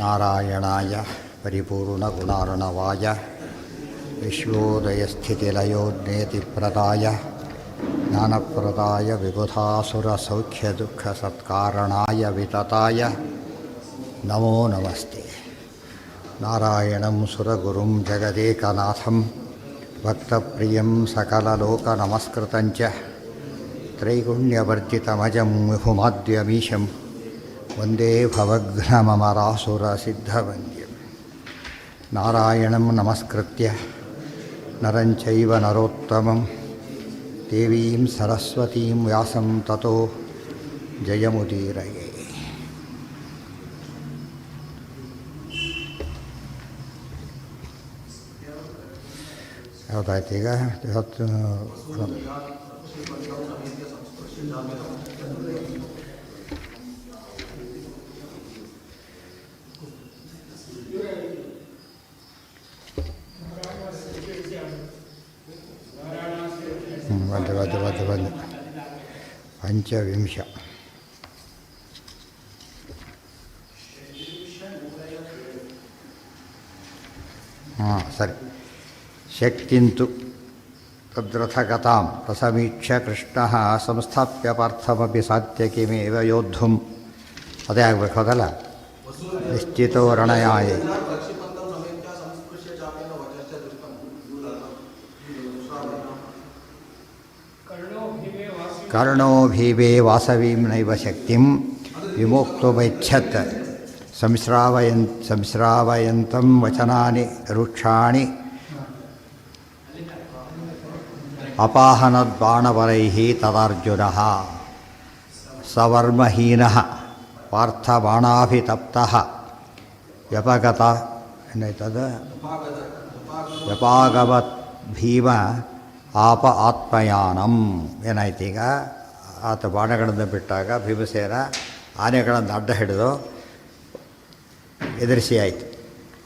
ನಾರಾಯಣಾಯ ಪರಿಪೂರ್ಣಗುಣಾರ್ಣವಾಯ ವಿಶ್ವೋದಯಸ್ಥಿತಿಲಯೋನ್ನೇತಿಪ್ರದಾಯ ಜ್ಞಾನಪ್ರದಾಯ ವಿಬುಧಾಸುರಸೌಖ್ಯದುಃಖಸತ್ಕಾರಣಾಯ ವಿತತಾಯ ನಮೋ ನಮಸ್ತೆ. ನಾರಾಯಣಂ ಸುರಗುರುಂ ಜಗದೇಕನಾಥಂ ಭಕ್ತಪ್ರಿಯಂ ಸಕಲಲೋಕನಮಸ್ಕೃತಂಚ ತ್ರೈಗುಣ್ಯವರ್ಜಿತಮಜಂ ವಿಭುಮಾದ್ಯಮೀಶಂ ವಂದೇ ಭವಘ್ನಮರಾಸುರಸಿದ್ಧವಂದ್ಯಂ. ನಾರಾಯಣಂ ನಮಸ್ಕೃತ್ಯ ನರಂ ಚೈವ ನರೋತ್ತಮಂ ದೇವೀಂ ಸರಸ್ವತೀಂ ವ್ಯಾಸಂ ತತೋ ಜಯಮುದೀರಯೇ. ಯಾವುದಾಯ್ತು ಈಗ? ಇವತ್ತು ಬಂದು ಪಂಚವಿಂಶ. ಸರಿ. ಶಕ್ತಿಂತು ತದ್ರಥಗತಾಂ ಪ್ರಸಮೀಕ್ಷ್ಯ ಕೃಷ್ಣಃ ಸಂಸ್ಥಾಪ್ಯ ಪಾರ್ಥಮಪಿ ಸಾತ್ಯಕಿಮೇವ ಯೋದ್ಧುಂ. ಅದೇ ಆಗಬೇಕು, ಅದಲ್ಲ? ನಿಶ್ಚಿತೋ ರಣಯಾಯ ಕರ್ಣೋ ಭೀಮೇ ವಾಸವೀಂ ನೈವ ಶಕ್ತಿಂ ವಿಮೋಕ್ತುಮೈಚ್ಛತ್ ಸಂಶ್ರಾವಯಂತಂ ವಚನಾನಿ ರೂಕ್ಷಾಣಿ ಅಪಾಹನದ್ಬಾಣವರೈಃ ತದಾರ್ಜುನಃ ಸವರ್ಮಹೀನಃ ಪಾರ್ಥಬಾಣಾಭಿತಪ್ತಃ ವ್ಯಪಗತ ಏನಾಯ್ತದ ವ್ಯಪಾಗವತ್ ಭೀಮ ಆಪ ಆತ್ಮಯಾನಂ. ಏನಾಯ್ತು ಈಗ? ಆತ ಬಾಣಗಳನ್ನು ಬಿಟ್ಟಾಗ ಭೀಮಸೇನ ಆನೆಗಳನ್ನು ಅಡ್ಡ ಹಿಡಿದು ಎದುರಿಸಿ ಆಯಿತು.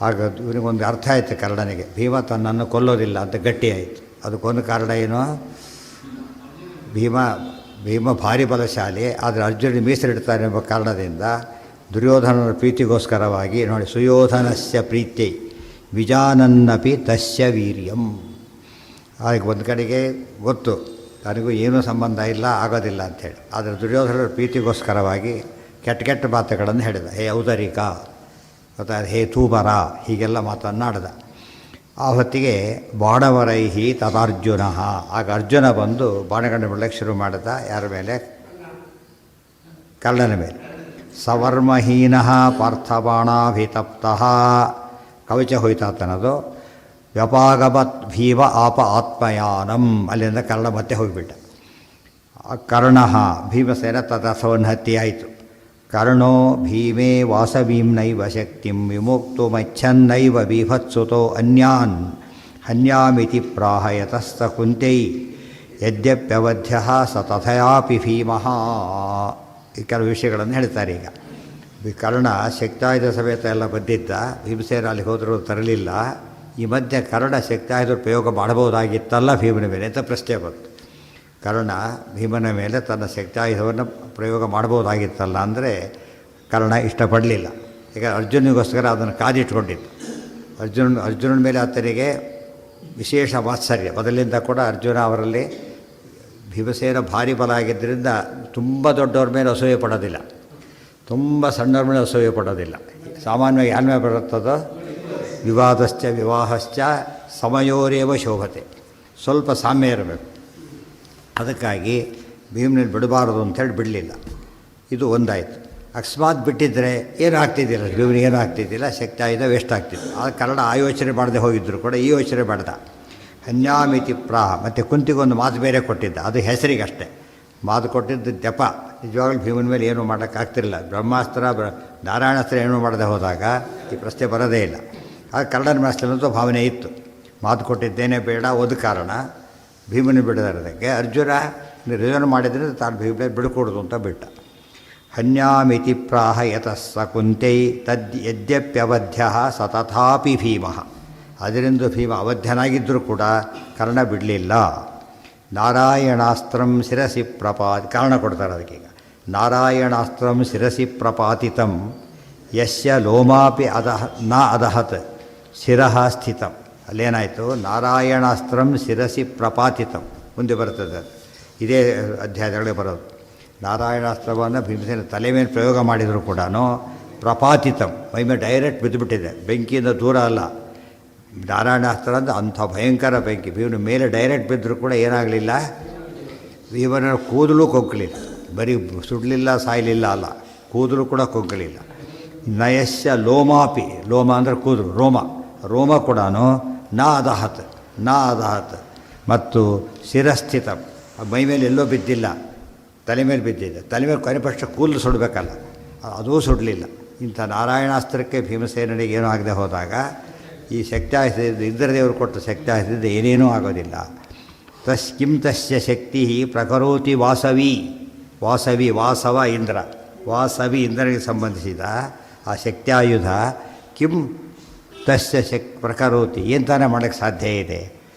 ಆಗ ಇವನಿಗೊಂದು ಅರ್ಥ ಆಯಿತು ಕರ್ಣನಿಗೆ, ಭೀಮ ತನ್ನನ್ನು ಕೊಲ್ಲೋದಿಲ್ಲ ಅಂತ ಗಟ್ಟಿ ಆಯಿತು. ಅದಕ್ಕೊಂದು ಕಾರಣ ಏನು? ಭೀಮ ಭಾರಿ ಬಲಶಾಲಿ, ಆದರೆ ಅರ್ಜುನ ಮೀಸಲಿಡ್ತಾನೆ ಎಂಬ ಕಾರಣದಿಂದ ದುರ್ಯೋಧನನ ಪ್ರೀತಿಗೋಸ್ಕರವಾಗಿ ನೋಡಿ, ಸುಯೋಧನಸ್ಯ ಪ್ರೀತ್ಯೈ ವಿಜಾನನ್ನಪಿ ತಸ್ಯ ವೀರ್ಯಂ. ಅದಕ್ಕೆ ಒಂದು ಕಡೆಗೆ ಗೊತ್ತು ನನಗೂ ಏನೂ ಸಂಬಂಧ ಇಲ್ಲ, ಆಗೋದಿಲ್ಲ ಅಂಥೇಳಿ. ಆದರೆ ದುರ್ಯೋಧನರ ಪ್ರೀತಿಗೋಸ್ಕರವಾಗಿ ಕೆಟ್ಟ ಕೆಟ್ಟ ಮಾತುಗಳನ್ನು ಹೇಳಿದ. ಹೇ ಔದರಿಕ, ಗೊತ್ತಾಯ್ತು, ಹೇ ತೂಬರ, ಹೀಗೆಲ್ಲ ಮಾತನ್ನಾಡಿದ. ಆ ಹೊತ್ತಿಗೆ ಬಾಣವರೈಹಿ ತದಾರ್ಜುನ. ಆಗ ಅರ್ಜುನ ಬಂದು ಬಾಣಗಳನ್ನು ಬಿಡಲಿಕ್ಕೆ ಶುರು ಮಾಡಿದ. ಯಾರ ಮೇಲೆ? ಕರ್ಣನ ಮೇಲೆ. ಸವರ್ಮಹೀನ ಪಾರ್ಥಬಾಣಾಭಿತಪ್ತಃ. ಕವಚ ಹೋಯ್ತಾತನದು. ವ್ಯಪಾಗವತ್ ಭೀಮ ಆಪ ಆತ್ಮಯಾನಂ. ಅಲ್ಲಿಂದ ಕರ್ಣ ಮತ್ತೆ ಹೋಗಿಬಿಟ್ಟ. ಕರ್ಣ ಭೀಮಸೇನ ತದರ್ಥವನ್ನು ಹತ್ತಿಯಾಯಿತು. ಕರ್ಣೋ ಭೀಮೇ ವಾಸವೀಂ ನೈವ ಶಕ್ತಿಂ ವಿಮೋಕ್ತುಮಚ್ಛನ್ನೈವ ಬೀಭತ್ಸುತೋ ಅನ್ಯಾನ್ ಹನ್ಯಾಮಿತಿ ಪ್ರಾಹಯತಸ್ತ ಕುಂತೈ ಯದ್ಯಪ್ಯವಧ್ಯ ಸ ತಥಯಾಪಿ ಭೀಮಃ. ಈ ಕೆಲವು ವಿಷಯಗಳನ್ನು ಹೇಳ್ತಾರೆ. ಈಗ ಕರ್ಣ ಶಕ್ತಾಯುಧ ಸಮೇತ ಎಲ್ಲ ಬಂದಿದ್ದ. ಭೀಮಸೇನ ಅಲ್ಲಿಗೆ ಹೋದರೂ ತರಲಿಲ್ಲ. ಈ ಮಧ್ಯೆ ಕರ್ಣ ಶಕ್ತಾಯುಧ ಪ್ರಯೋಗ ಮಾಡಬಹುದಾಗಿತ್ತಲ್ಲ ಭೀಮನ ಮೇಲೆ ಅಂತ ಪ್ರಶ್ನೆ ಬಂತು. ಕರ್ಣ ಭೀಮನ ಮೇಲೆ ತನ್ನ ಶಕ್ತಾಯುಧವನ್ನು ಪ್ರಯೋಗ ಮಾಡ್ಬೋದಾಗಿತ್ತಲ್ಲ ಅಂದರೆ ಕರ್ಣ ಇಷ್ಟಪಡಲಿಲ್ಲ. ಈಗ ಅರ್ಜುನಿಗೋಸ್ಕರ ಅದನ್ನು ಕಾದಿಟ್ಕೊಂಡಿತ್ತು. ಅರ್ಜುನನ ಮೇಲೆ ಆತನಿಗೆ ವಿಶೇಷ ವಾತ್ಸಲ್ಯ ಮೊದಲಿಂದ ಕೂಡ. ಅರ್ಜುನ ಅವರಲ್ಲಿ ಭೀಮಸೇನ ಭಾರಿ ಬಲ ಆಗಿದ್ದರಿಂದ ತುಂಬ ದೊಡ್ಡವ್ರ ಮೇಲೆ ಅಸೂಯೆ ಪಡೋದಿಲ್ಲ, ತುಂಬ ಸಣ್ಣವ್ರ ಮೇಲೆ ಅಸೂಯೆ ಪಡೋದಿಲ್ಲ. ಸಾಮಾನ್ಯವಾಗಿ ಯಾರ ಮೇಲೆ ಬರುತ್ತದೋ ವಿವಾದಶ್ಚ ವಿವಾಹಶ್ಚ ಸಮಯೋರೇವ ಶೋಭತೆ. ಸ್ವಲ್ಪ ಸಾಮ್ಯ ಇರಬೇಕು. ಅದಕ್ಕಾಗಿ ಭೀಮನಲ್ಲಿ ಬಿಡಬಾರದು ಅಂಥೇಳಿ ಬಿಡಲಿಲ್ಲ. ಇದು ಒಂದಾಯಿತು. ಅಕಸ್ಮಾತ್ ಬಿಟ್ಟಿದ್ದರೆ ಏನೂ ಆಗ್ತಿದ್ದಿಲ್ಲ, ಭೀಮನಿಗೆ ಏನೂ ಆಗ್ತಿದ್ದಿಲ್ಲ, ಶಕ್ತಾಯುಧ ವೇಸ್ಟ್ ಆಗ್ತಿತ್ತು. ಆ ಕನ್ನಡ ಆ ಯೋಚನೆ ಮಾಡದೆ ಹೋಗಿದ್ದರು ಕೂಡ ಈ ಯೋಚನೆ ಮಾಡ್ದ. ಹನ್ಯಾಮಿತಿ ಪ್ರಾಹ. ಮತ್ತು ಕುಂತಿಗೊಂದು ಮಾತು ಬೇರೆ ಕೊಟ್ಟಿದ್ದ, ಅದು ಹೆಸರಿಗಷ್ಟೇ ಮಾತು ಕೊಟ್ಟಿದ್ದು ಜಪ. ನಿಜವಾಗ್ಲೂ ಭೀಮನ ಮೇಲೆ ಏನೂ ಮಾಡೋಕ್ಕಾಗ್ತಿರಲಿಲ್ಲ. ಬ್ರಹ್ಮಾಸ್ತ್ರ ನಾರಾಯಣಾಸ್ತ್ರ ಏನೂ ಮಾಡದೆ ಹೋದಾಗ ಈ ಪ್ರಶ್ನೆ ಬರೋದೇ ಇಲ್ಲ. ಆಗ ಕನ್ನಡನ ಮಾಸ್ತನಂತೂ ಭಾವನೆ ಇತ್ತು. ಮಾತು ಕೊಟ್ಟಿದ್ದೇನೆ ಬೇಡ, ಓದ ಕಾರಣ ಭೀಮನ ಬಿಡದಕ್ಕೆ ಅರ್ಜುನ ರಿಜನ್ ಮಾಡಿದರೆ ತಾನು ಭೀಮನ ಬಿಡ್ಕೊಡೋದು ಅಂತ ಬಿಟ್ಟ. ಹನ್ಯಾಮಿತಿ ಪ್ರಾಹ ಯತಸ್ಸ ಕುಂತೈ ತದ್ ಯದ್ಯಪ್ಯವಧ್ಯ ಸ ತಥಾಪಿ ಭೀಮಃ. ಅದರಿಂದ ಭೀಮ ಅವಧ್ಯನಾಗಿದ್ದರೂ ಕೂಡ ಕರ್ಣ ಬಿಡಲಿಲ್ಲ. ನಾರಾಯಣಾಸ್ತ್ರಂ ಶಿರಸಿ ಪ್ರಪಾತಿ. ಕಾರಣ ಕೊಡ್ತಾರೆ ಅದಕ್ಕೀಗ. ನಾರಾಯಣಾಸ್ತ್ರಂ ಶಿರಸಿ ಪ್ರಪಾತಿತಂ ಯಸ್ಯ ಲೋಮಾಪಿ ಅದಹ ನ ಅದಹತ್ ಶಿರಃ ಸ್ಥಿತಂ. ಅಲ್ಲೇನಾಯಿತು, ನಾರಾಯಣಾಸ್ತ್ರಂ ಶಿರಸಿ ಪ್ರಪಾತಿತಂ ಮುಂದೆ ಬರ್ತದೆ. ಇದೇ ಅಧ್ಯಾಯದೊಳಗೆ ಬರೋದು. ನಾರಾಯಣಾಸ್ತ್ರವನ್ನು ಭೀಮಸೇನ ತಲೆ ಮೇಲೆ ಪ್ರಯೋಗ ಮಾಡಿದರೂ ಕೂಡ ಪ್ರಪಾತಿತಂ, ಮೈಮೇಲೆ ಡೈರೆಕ್ಟ್ ಬಿದ್ದುಬಿಟ್ಟಿದೆ, ಬೆಂಕಿಯಿಂದ ದೂರ ಅಲ್ಲ. ನಾರಾಯಣಾಸ್ತ್ರ ಅಂದರೆ ಅಂಥ ಭಯಂಕರ ಬೆಂಕಿ, ಭೀಮನ ಮೇಲೆ ಡೈರೆಕ್ಟ್ ಬಿದ್ದರೂ ಕೂಡ ಏನಾಗಲಿಲ್ಲ, ಭೀಮನ ಕೂದಲು ಕೊಕ್ಕಲಿಲ್ಲ. ಬರೀ ಸುಡಲಿಲ್ಲ, ಸಾಯಲಿಲ್ಲ ಅಲ್ಲ, ಕೂದಲು ಕೂಡ ಕೊಕ್ಕಲಿಲ್ಲ. ನಯಸ್ಯ ಲೋಮಾಪಿ, ಲೋಮ ಅಂದರೆ ಕೂದಲು, ರೋಮ ಕೂಡ ನ ಅದಹತ್ ಮತ್ತು ಶಿರಸ್ಥಿತ, ಮೈ ಮೇಲೆ ಎಲ್ಲೋ ಬಿದ್ದಿಲ್ಲ, ತಲೆ ಮೇಲೆ ಬಿದ್ದಿದೆ. ತಲೆ ಮೇಲೆ ಕೊನೆಪಕ್ಷ ಕೂದಲು ಸುಡಬೇಕಲ್ಲ, ಅದೂ ಸುಡಲಿಲ್ಲ. ಇಂಥ ನಾರಾಯಣಾಸ್ತ್ರಕ್ಕೆ ಭೀಮಸೇನಿಗೆ ಏನೂ ಆಗದೆ ಹೋದಾಗ ಈ ಶಕ್ತ್ಯಾಹಿಸಿದ್ದು ಇಂದ್ರದೇವರು ಕೊಟ್ಟ ಶಕ್ತ್ಯಾಹಿಸಿದ್ದು ಏನೇನೂ ಆಗೋದಿಲ್ಲ. ಕಿಂ ತಸ್ಯ ಶಕ್ತಿ ಪ್ರಕರೋತಿ ವಾಸವಿ ವಾಸವ ಇಂದ್ರ, ವಾಸವಿ ಇಂದ್ರನಿಗೆ ಸಂಬಂಧಿಸಿದ ಆ ಶಕ್ತ್ಯಾಯುಧ ಕಿಂ ತಸ್ಯ ಪ್ರಕರೋತಿ, ಏನು ತಾನೇ ಮಾಡೋಕ್ಕೆ ಸಾಧ್ಯ ಇದೆ.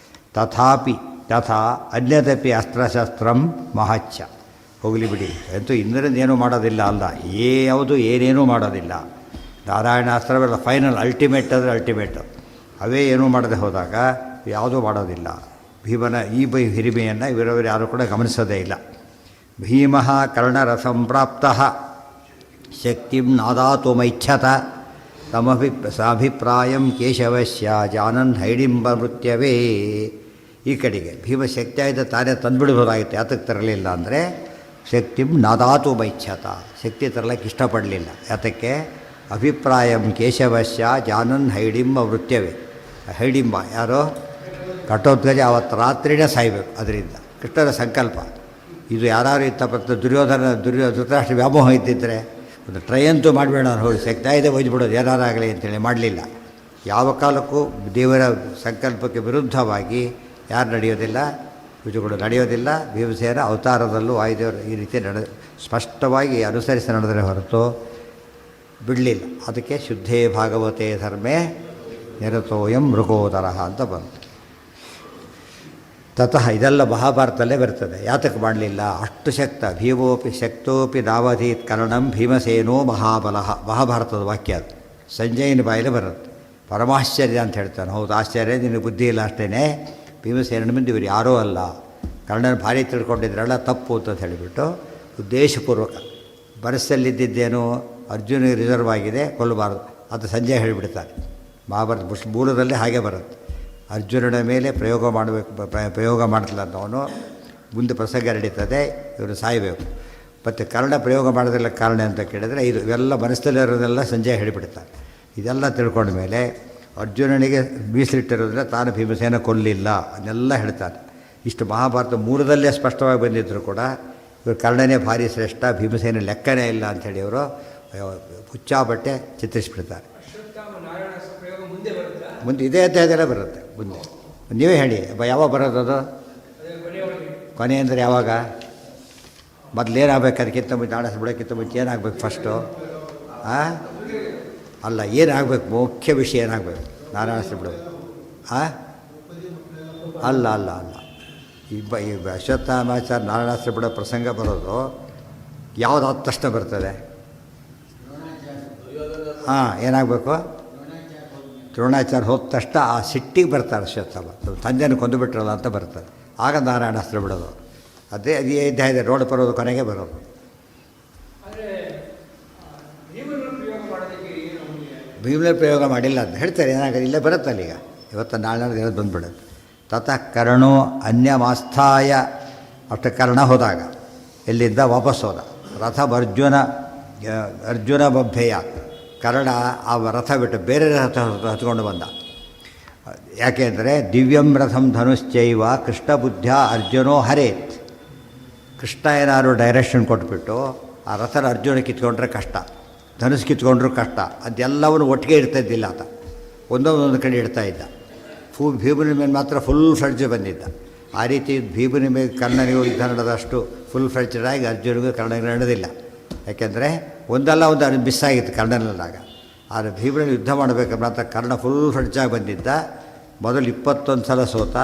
ತಥಾ ಅನ್ಯದಪಿ ಅಸ್ತ್ರಶಸ್ತ್ರಂ ಮಹಚ್ಚ, ಹೋಗಲಿ ಬಿಡಿ, ಅಂತೂ ಇಂದ್ರನೇನೂ ಮಾಡೋದಿಲ್ಲ ಅಲ್ಲ, ಯಾವುದು ಏನೇನೂ ಮಾಡೋದಿಲ್ಲ. ನಾರಾಯಣಾಸ್ತ್ರವೆಲ್ಲ ಫೈನಲ್, ಅಲ್ಟಿಮೇಟ್ ಅಂದರೆ ಅಲ್ಟಿಮೇಟ್. ಅವೇ ಏನೂ ಮಾಡದೆ ಹೋದಾಗ ಯಾವುದೂ ಮಾಡೋದಿಲ್ಲ. ಭೀಮನ ಈ ಹಿರಿಮೆಯನ್ನು ಇವರವರು ಯಾರೂ ಕೂಡ ಗಮನಿಸೋದೇ ಇಲ್ಲ. ಭೀಮ ಕರ್ಣರಸಂಪ್ರಾಪ್ತ ಶಕ್ತಿಂ ನಾದಾತುಮೈಚ್ಛತ ಸಾಭಿಪ್ರಾಯಂ ಕೇಶವಶ್ಯ ಜಾನನ್ ಹೈಡಿಂಬ ಮೃತ್ಯವೇ. ಈ ಕಡೆಗೆ ಭೀಮ ಶಕ್ತಿಯಾಯ್ದ ತಾನೇ ತಂದುಬಿಡ್ಬೋದಾಗಿತ್ತು, ಯಾತಕ್ಕೆ ತರಲಿಲ್ಲ ಅಂದರೆ ಶಕ್ತಿಂ ನಾದಾತುಮೈಚ್ಛತ, ಶಕ್ತಿ ತರಲಿಕ್ಕೆ ಇಷ್ಟಪಡಲಿಲ್ಲ. ಯಾತಕ್ಕೆ, ಅಭಿಪ್ರಾಯಂ ಕೇಶವಶ್ಯ ಜಾನನ್ ಹೈಡಿಂಬ ಮೃತ್ಯವೇ. ಹೈಡಿಂಬ ಯಾರೋ ಘಟೋತ್ಕಜ, ಅವತ್ತು ರಾತ್ರಿನೇ ಸಾಯಬೇಕು. ಅದರಿಂದ ಕೃಷ್ಣನ ಸಂಕಲ್ಪ ಇದು. ಯಾರು ಇತ್ತಪತ್ತ ಧೃತರಾಷ್ಟ್ರ ವ್ಯಾಮೋಹ ಇದ್ದಿದ್ದರೆ ಒಂದು ಟ್ರೈ ಅಂತೂ ಮಾಡಬೇಡ, ಹೋಗಿ ಶಕ್ತಿಯಾಯ್ದೆ ಒಯ್ದುಬಿಡೋದು ಏನಾರಾಗಲಿ ಅಂತೇಳಿ ಮಾಡಲಿಲ್ಲ. ಯಾವ ಕಾಲಕ್ಕೂ ದೇವರ ಸಂಕಲ್ಪಕ್ಕೆ ವಿರುದ್ಧವಾಗಿ ಯಾರು ನಡೆಯೋದಿಲ್ಲ, ಪೂಜೆಗಳು ನಡೆಯೋದಿಲ್ಲ. ಭೀಮಸೇನ ಅವತಾರದಲ್ಲೂ ವಾಯುದೇವರು ಈ ರೀತಿ ಸ್ಪಷ್ಟವಾಗಿ ಅನುಸರಿಸಿ ನಡೆದರೆ ಹೊರತು ಬಿಡಲಿಲ್ಲ. ಅದಕ್ಕೆ ಶುದ್ಧೇ ಭಾಗವತೆ ಧರ್ಮೇ ನಿರತೋಯಂ ಮೃಗೋದರ ಅಂತ ಬಂತು. ತತಃ ಇದೆಲ್ಲ ಮಹಾಭಾರತದಲ್ಲೇ ಬರ್ತದೆ. ಯಾತಕ್ಕೆ ಮಾಡಲಿಲ್ಲ, ಅಷ್ಟು ಶಕ್ತ. ಭೀಮೋಪಿ ಶಕ್ತೋಪಿ ನಾವಧೀತ್ ಕರ್ಣಂ ಭೀಮಸೇನೋ ಮಹಾಬಲಃ, ಮಹಾಭಾರತದ ವಾಕ್ಯ ಅದು. ಸಂಜಯನ ಬಾಯಲ್ಲಿ ಬರುತ್ತೆ. ಪರಮಾಶ್ಚರ್ಯ ಅಂತ ಹೇಳ್ತಾನೆ. ಹೌದು, ಆಶ್ಚರ್ಯ, ನಿನಗೆ ಬುದ್ಧಿ ಇಲ್ಲ ಅಷ್ಟೇ. ಭೀಮಸೇನ ಮುಂದೆ ಇವರು ಯಾರೂ ಅಲ್ಲ, ಕರ್ಣನ ಭಾರಿ ತಿಳ್ಕೊಂಡಿದ್ರಲ್ಲ, ತಪ್ಪು ಅಂತ ಹೇಳಿಬಿಟ್ಟು ಉದ್ದೇಶಪೂರ್ವಕ ಮನಸ್ಸಲ್ಲಿದ್ದೇನು ಅರ್ಜುನಿಗೆ ರಿಸರ್ವ್ ಆಗಿದೆ, ಕೊಲ್ಲಬಾರದು, ಅದು ಸಂಜೆ ಹೇಳಿಬಿಡ್ತಾರೆ. ಮಹಾಭಾರತ ಮೂಲದಲ್ಲೇ ಹಾಗೆ ಬರುತ್ತೆ. ಅರ್ಜುನನ ಮೇಲೆ ಪ್ರಯೋಗ ಮಾಡ್ತಿಲ್ಲ ಅಂತವನು ಮುಂದೆ ಪ್ರಸಂಗ ನಡೀತದೆ, ಇವರು ಸಾಯಬೇಕು. ಮತ್ತು ಕರ್ಣ ಪ್ರಯೋಗ ಮಾಡೋದಿಲ್ಲ ಕಾರಣ ಅಂತ ಕೇಳಿದರೆ ಇವೆಲ್ಲ ಮನಸ್ಸಲ್ಲಿರೋದೆಲ್ಲ ಸಂಜೆ ಹೇಳಿಬಿಡ್ತಾರೆ. ಇದೆಲ್ಲ ತಿಳ್ಕೊಂಡ ಮೇಲೆ ಅರ್ಜುನನಿಗೆ ಮೀಸಲಿಟ್ಟಿರೋದ್ರಿಂದ ತಾನು ಭೀಮಸೇನ ಕೊಲ್ಲಿಲ್ಲ ಅದನ್ನೆಲ್ಲ ಹೇಳ್ತಾರೆ. ಇಷ್ಟು ಮಹಾಭಾರತ ಮೂಲದಲ್ಲೇ ಸ್ಪಷ್ಟವಾಗಿ ಬಂದಿದ್ದರೂ ಕೂಡ ಇವರು ಕರ್ಣನೇ ಭಾರಿ ಶ್ರೇಷ್ಠ, ಭೀಮಸೇನ ಲೆಕ್ಕನೇ ಇಲ್ಲ ಅಂಥೇಳಿ ಅವರು ಹುಚ್ಚಾಬಟ್ಟೆ ಚಿತ್ರಿಸ್ಬಿಡ್ತಾರೆ. ಮುಂದೆ ಇದೇ ಅಧ್ಯಾಯದಲ್ಲೇ ಬರುತ್ತೆ. ಮುಂದೆ ನೀವೇ ಹೇಳಿ, ಯಾವಾಗ ಬರೋದು ಅದು? ಕೊನೆ ಅಂದರೆ ಯಾವಾಗ? ಮೊದಲೇನಾಗಬೇಕು? ಅದಕ್ಕಿಂತ ಮುಂಚೆ ನಾಳೆ ಬಿಡೋಕ್ಕಿಂತ ಮುಂಚೆ ಏನಾಗಬೇಕು ಫಸ್ಟು? ಅಲ್ಲ, ಏನಾಗಬೇಕು? ಮುಖ್ಯ ವಿಷಯ ಏನಾಗಬೇಕು? ನಾರಾಯಣ ಬಿಡೋದು ಅಲ್ಲ ಅಲ್ಲ ಅಲ್ಲ ಈ ಅಶ್ವತ್ಥಾಮಾಚಾರ ನಾರಾಯಣಾಸ್ತ್ರ ಬಿಡೋ ಪ್ರಸಂಗ ಬರೋದು ಯಾವುದಾದ ತಕ್ಷಣ ಬರ್ತದೆ? ಏನಾಗಬೇಕು? ದ್ರೋಣಾಚಾರ್ಯ ಹೋದ ತಕ್ಷಣ ಆ ಸಿಟ್ಟಿಗೆ ಬರ್ತಾರೆ ಅಶ್ವತ್ಥಾಮ, ತಂದೆಯನ್ನು ಕೊಂದುಬಿಟ್ರಲ್ಲ ಅಂತ ಬರ್ತಾರೆ. ಆಗ ನಾರಾಯಣಾಸ್ತ್ರ ಬಿಡೋದು. ಅದೇ ಅಧ್ಯಾಯದ ರೋಡ್ ಬರೋದು, ಕೊನೆಗೆ ಬರೋದು. ಭೀಮನ ಪ್ರಯೋಗ ಮಾಡಿಲ್ಲ ಅಂತ ಹೇಳ್ತಾರೆ. ಏನಾಗಲಿ, ಇಲ್ಲೇ ಬರುತ್ತಲ್ಲ ಈಗ, ಇವತ್ತು ನಾಳೆ ಹೇಳೋದು ಬಂದುಬಿಡುತ್ತೆ. ತತಃ ಕರ್ಣೋ ಅನ್ಯಮಾಸ್ಥಾಯ, ಅಷ್ಟು ಕರ್ಣ ಹೋದಾಗ ಎಲ್ಲಿಂದ ವಾಪಸ್ ಹೋದ. ಅರ್ಜುನ ಬಭ್ಯೆಯ ಕರ್ಣ ಆ ರಥ ಬಿಟ್ಟು ಬೇರೆ ರಥ ಹತ್ಕೊಂಡು ಬಂದ. ಯಾಕೆಂದರೆ ದಿವ್ಯಂ ರಥಂ ಧನುಶ್ಚೈವ ಕೃಷ್ಣ ಬುದ್ಧ ಅರ್ಜುನೋ ಹರೇತ್. ಕೃಷ್ಣ ಏನಾದ್ರು ಡೈರೆಕ್ಷನ್ ಕೊಟ್ಬಿಟ್ಟು ಆ ರಥನ ಅರ್ಜುನ ಕಿತ್ಕೊಂಡ್ರೆ ಕಷ್ಟ, ಧನುಸ್ ಕಿತ್ಕೊಂಡ್ರೂ ಕಷ್ಟ. ಅದೆಲ್ಲವನ್ನು ಒಟ್ಟಿಗೆ ಇಡ್ತಾಯಿದ್ದಿಲ್ಲ ಆತ, ಒಂದೊಂದೊಂದು ಕಡೆ ಇಡ್ತಾ ಇದ್ದ. ಭೀಮನ ಮೇಲೆ ಮಾತ್ರ ಫುಲ್ ಫ್ಲೆಡ್ಜ್ ಬಂದಿದ್ದ. ಆ ರೀತಿ ಭೀಮನ ಮೇಲೆ ಕರ್ಣನಿಗೂ ಯುದ್ಧ ನಡೆದಷ್ಟು ಫುಲ್ ಫ್ಲೆಡ್ಜಾಗಿ ಅರ್ಜುನಿಗೂ ಕರ್ಣನಿಗೂ ನಡೆದಿಲ್ಲ. ಯಾಕೆಂದರೆ ಒಂದಲ್ಲ ಒಂದು ಮಿಸ್ ಆಗಿತ್ತು ಕರ್ಣನಲ್ಲಾಗ. ಆದರೆ ಭೀಮನ ಯುದ್ಧ ಮಾಡಬೇಕಂತ ಕರ್ಣ ಫುಲ್ ಫ್ಲೆಡ್ಜಾಗಿ ಬಂದಿದ್ದ. ಮೊದಲು 21 ಸಲ ಸೋತ,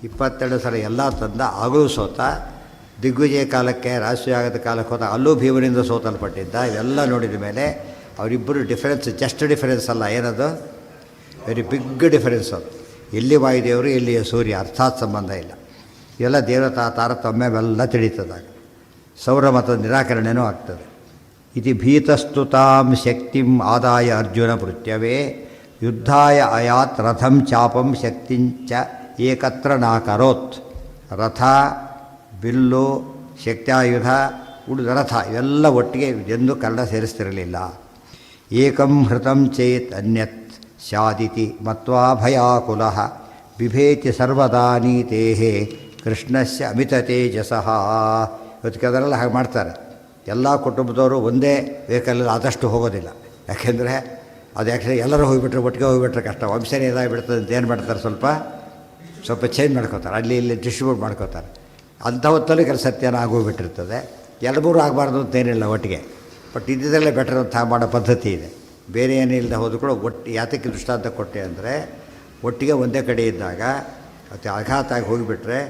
22 ಸಲ ಎಲ್ಲ ತಂದ, ಆಗಲೂ ಸೋತ. ದಿಗ್ವಿಜಯ ಕಾಲಕ್ಕೆ ರಾಷ್ಟ್ರೀಯ ಆಗದ ಕಾಲಕ್ಕೆ ಹೋದ, ಅಲ್ಲೂ ಭೀಮನಿಂದ ಸೋತಲ್ಪಟ್ಟಿದ್ದ. ಇವೆಲ್ಲ ನೋಡಿದ ಮೇಲೆ ಅವರಿಬ್ಬರು ಡಿಫರೆನ್ಸ್ ಜಸ್ಟ್ ಡಿಫರೆನ್ಸ್ ಅಲ್ಲ, ಏನದು ವೆರಿ ಬಿಗ್ ಡಿಫರೆನ್ಸ್ ಅದು. ಎಲ್ಲಿ ವಾಯುದೇವರು ಎಲ್ಲಿ ಸೂರ್ಯ ಅರ್ಥಾತ್ ಸಂಬಂಧ ಇಲ್ಲ. ಇವೆಲ್ಲ ದೇವತಾ ತಾರತಮ್ಯವೆಲ್ಲ ತಿಳಿತದಾಗ ಸೌರಮತದ ನಿರಾಕರಣೆಯೂ ಆಗ್ತದೆ. ಇತಿ ಭೀತಸ್ತುತಾಂ ಶಕ್ತಿಂ ಆದಾಯ ಅರ್ಜುನ ಪೃಥ್ಯವೇ ಯುದ್ಧಾಯ ಅಯಾತ್ ರಥಂ ಚಾಪಂ ಶಕ್ತಿಂಚ ಏಕತ್ರ ನಾಕರೋತ್. ರಥ, ಬಿಲ್ಲು, ಶಕ್ತ್ಯಾಯುಧ, ಉಳಿದ ರಥ ಇವೆಲ್ಲ ಒಟ್ಟಿಗೆ ಎಂದು ಕನ್ನಡ ಸೇರಿಸ್ತಿರಲಿಲ್ಲ. ಏಕಂ ಹೃತಂ ಚೇತ್ ಅನ್ಯತ್ ಸ್ಯಾದಿತಿ ಮತ್ವಾ ಭಯಾಕುಲಃ ಬಿಭೇತಿ ಸರ್ವದಾ ನೀತೇಹೇ ಕೃಷ್ಣಸ್ಯ ಅಮಿತ ತೇಜಸಃ. ಇವತ್ತಿಗೆ ಅದರೆಲ್ಲ ಹಾಗೆ ಮಾಡ್ತಾರೆ. ಎಲ್ಲ ಕುಟುಂಬದವರು ಒಂದೇ ವೆಹಿಕಲಲ್ಲಿ ಆದಷ್ಟು ಹೋಗೋದಿಲ್ಲ. ಯಾಕೆಂದರೆ ಅದು ಯಾಕೆ ಎಲ್ಲರೂ ಹೋಗಿಬಿಟ್ರೆ ಒಟ್ಟಿಗೆ ಹೋಗಿಬಿಟ್ರೆ ಕಷ್ಟ, ವಂಶನೇ ಇದಾಗಿಬಿಡ್ತದೆ ಅಂತ ಏನು ಮಾಡ್ತಾರೆ, ಸ್ವಲ್ಪ ಚೇಂಜ್ ಮಾಡ್ಕೋತಾರೆ, ಅಲ್ಲಿ ಇಲ್ಲಿ ಡಿಸ್ಟ್ರಿಬ್ಯೂಟ್ ಮಾಡ್ಕೋತಾರೆ. ಅಂಥ ಹೊತ್ತಲ್ಲಿ ಕೆಲಸ ಸತ್ಯನ ಆಗೋಗ್ಬಿಟ್ಟಿರ್ತದೆ. ಎರಡು ಮೂರು ಆಗಬಾರ್ದು ಅಂತೇನಿಲ್ಲ ಒಟ್ಟಿಗೆ, ಬಟ್ ಇದ್ದಿದ್ದರಲ್ಲೇ ಬೆಟರ್ ಅಂತ ಮಾಡೋ ಪದ್ಧತಿ ಇದೆ. ಬೇರೆ ಏನಿಲ್ಲದೆ ಹೋದರೂ ಕೂಡ ಯಾತಕ್ಕೆ ದೃಷ್ಟಾಂತ ಕೊಟ್ಟೆ ಅಂದರೆ ಒಟ್ಟಿಗೆ ಒಂದೇ ಕಡೆ ಇದ್ದಾಗ ಮತ್ತು ಆಘಾತ ಆಗಿ ಹೋಗಿಬಿಟ್ರೆ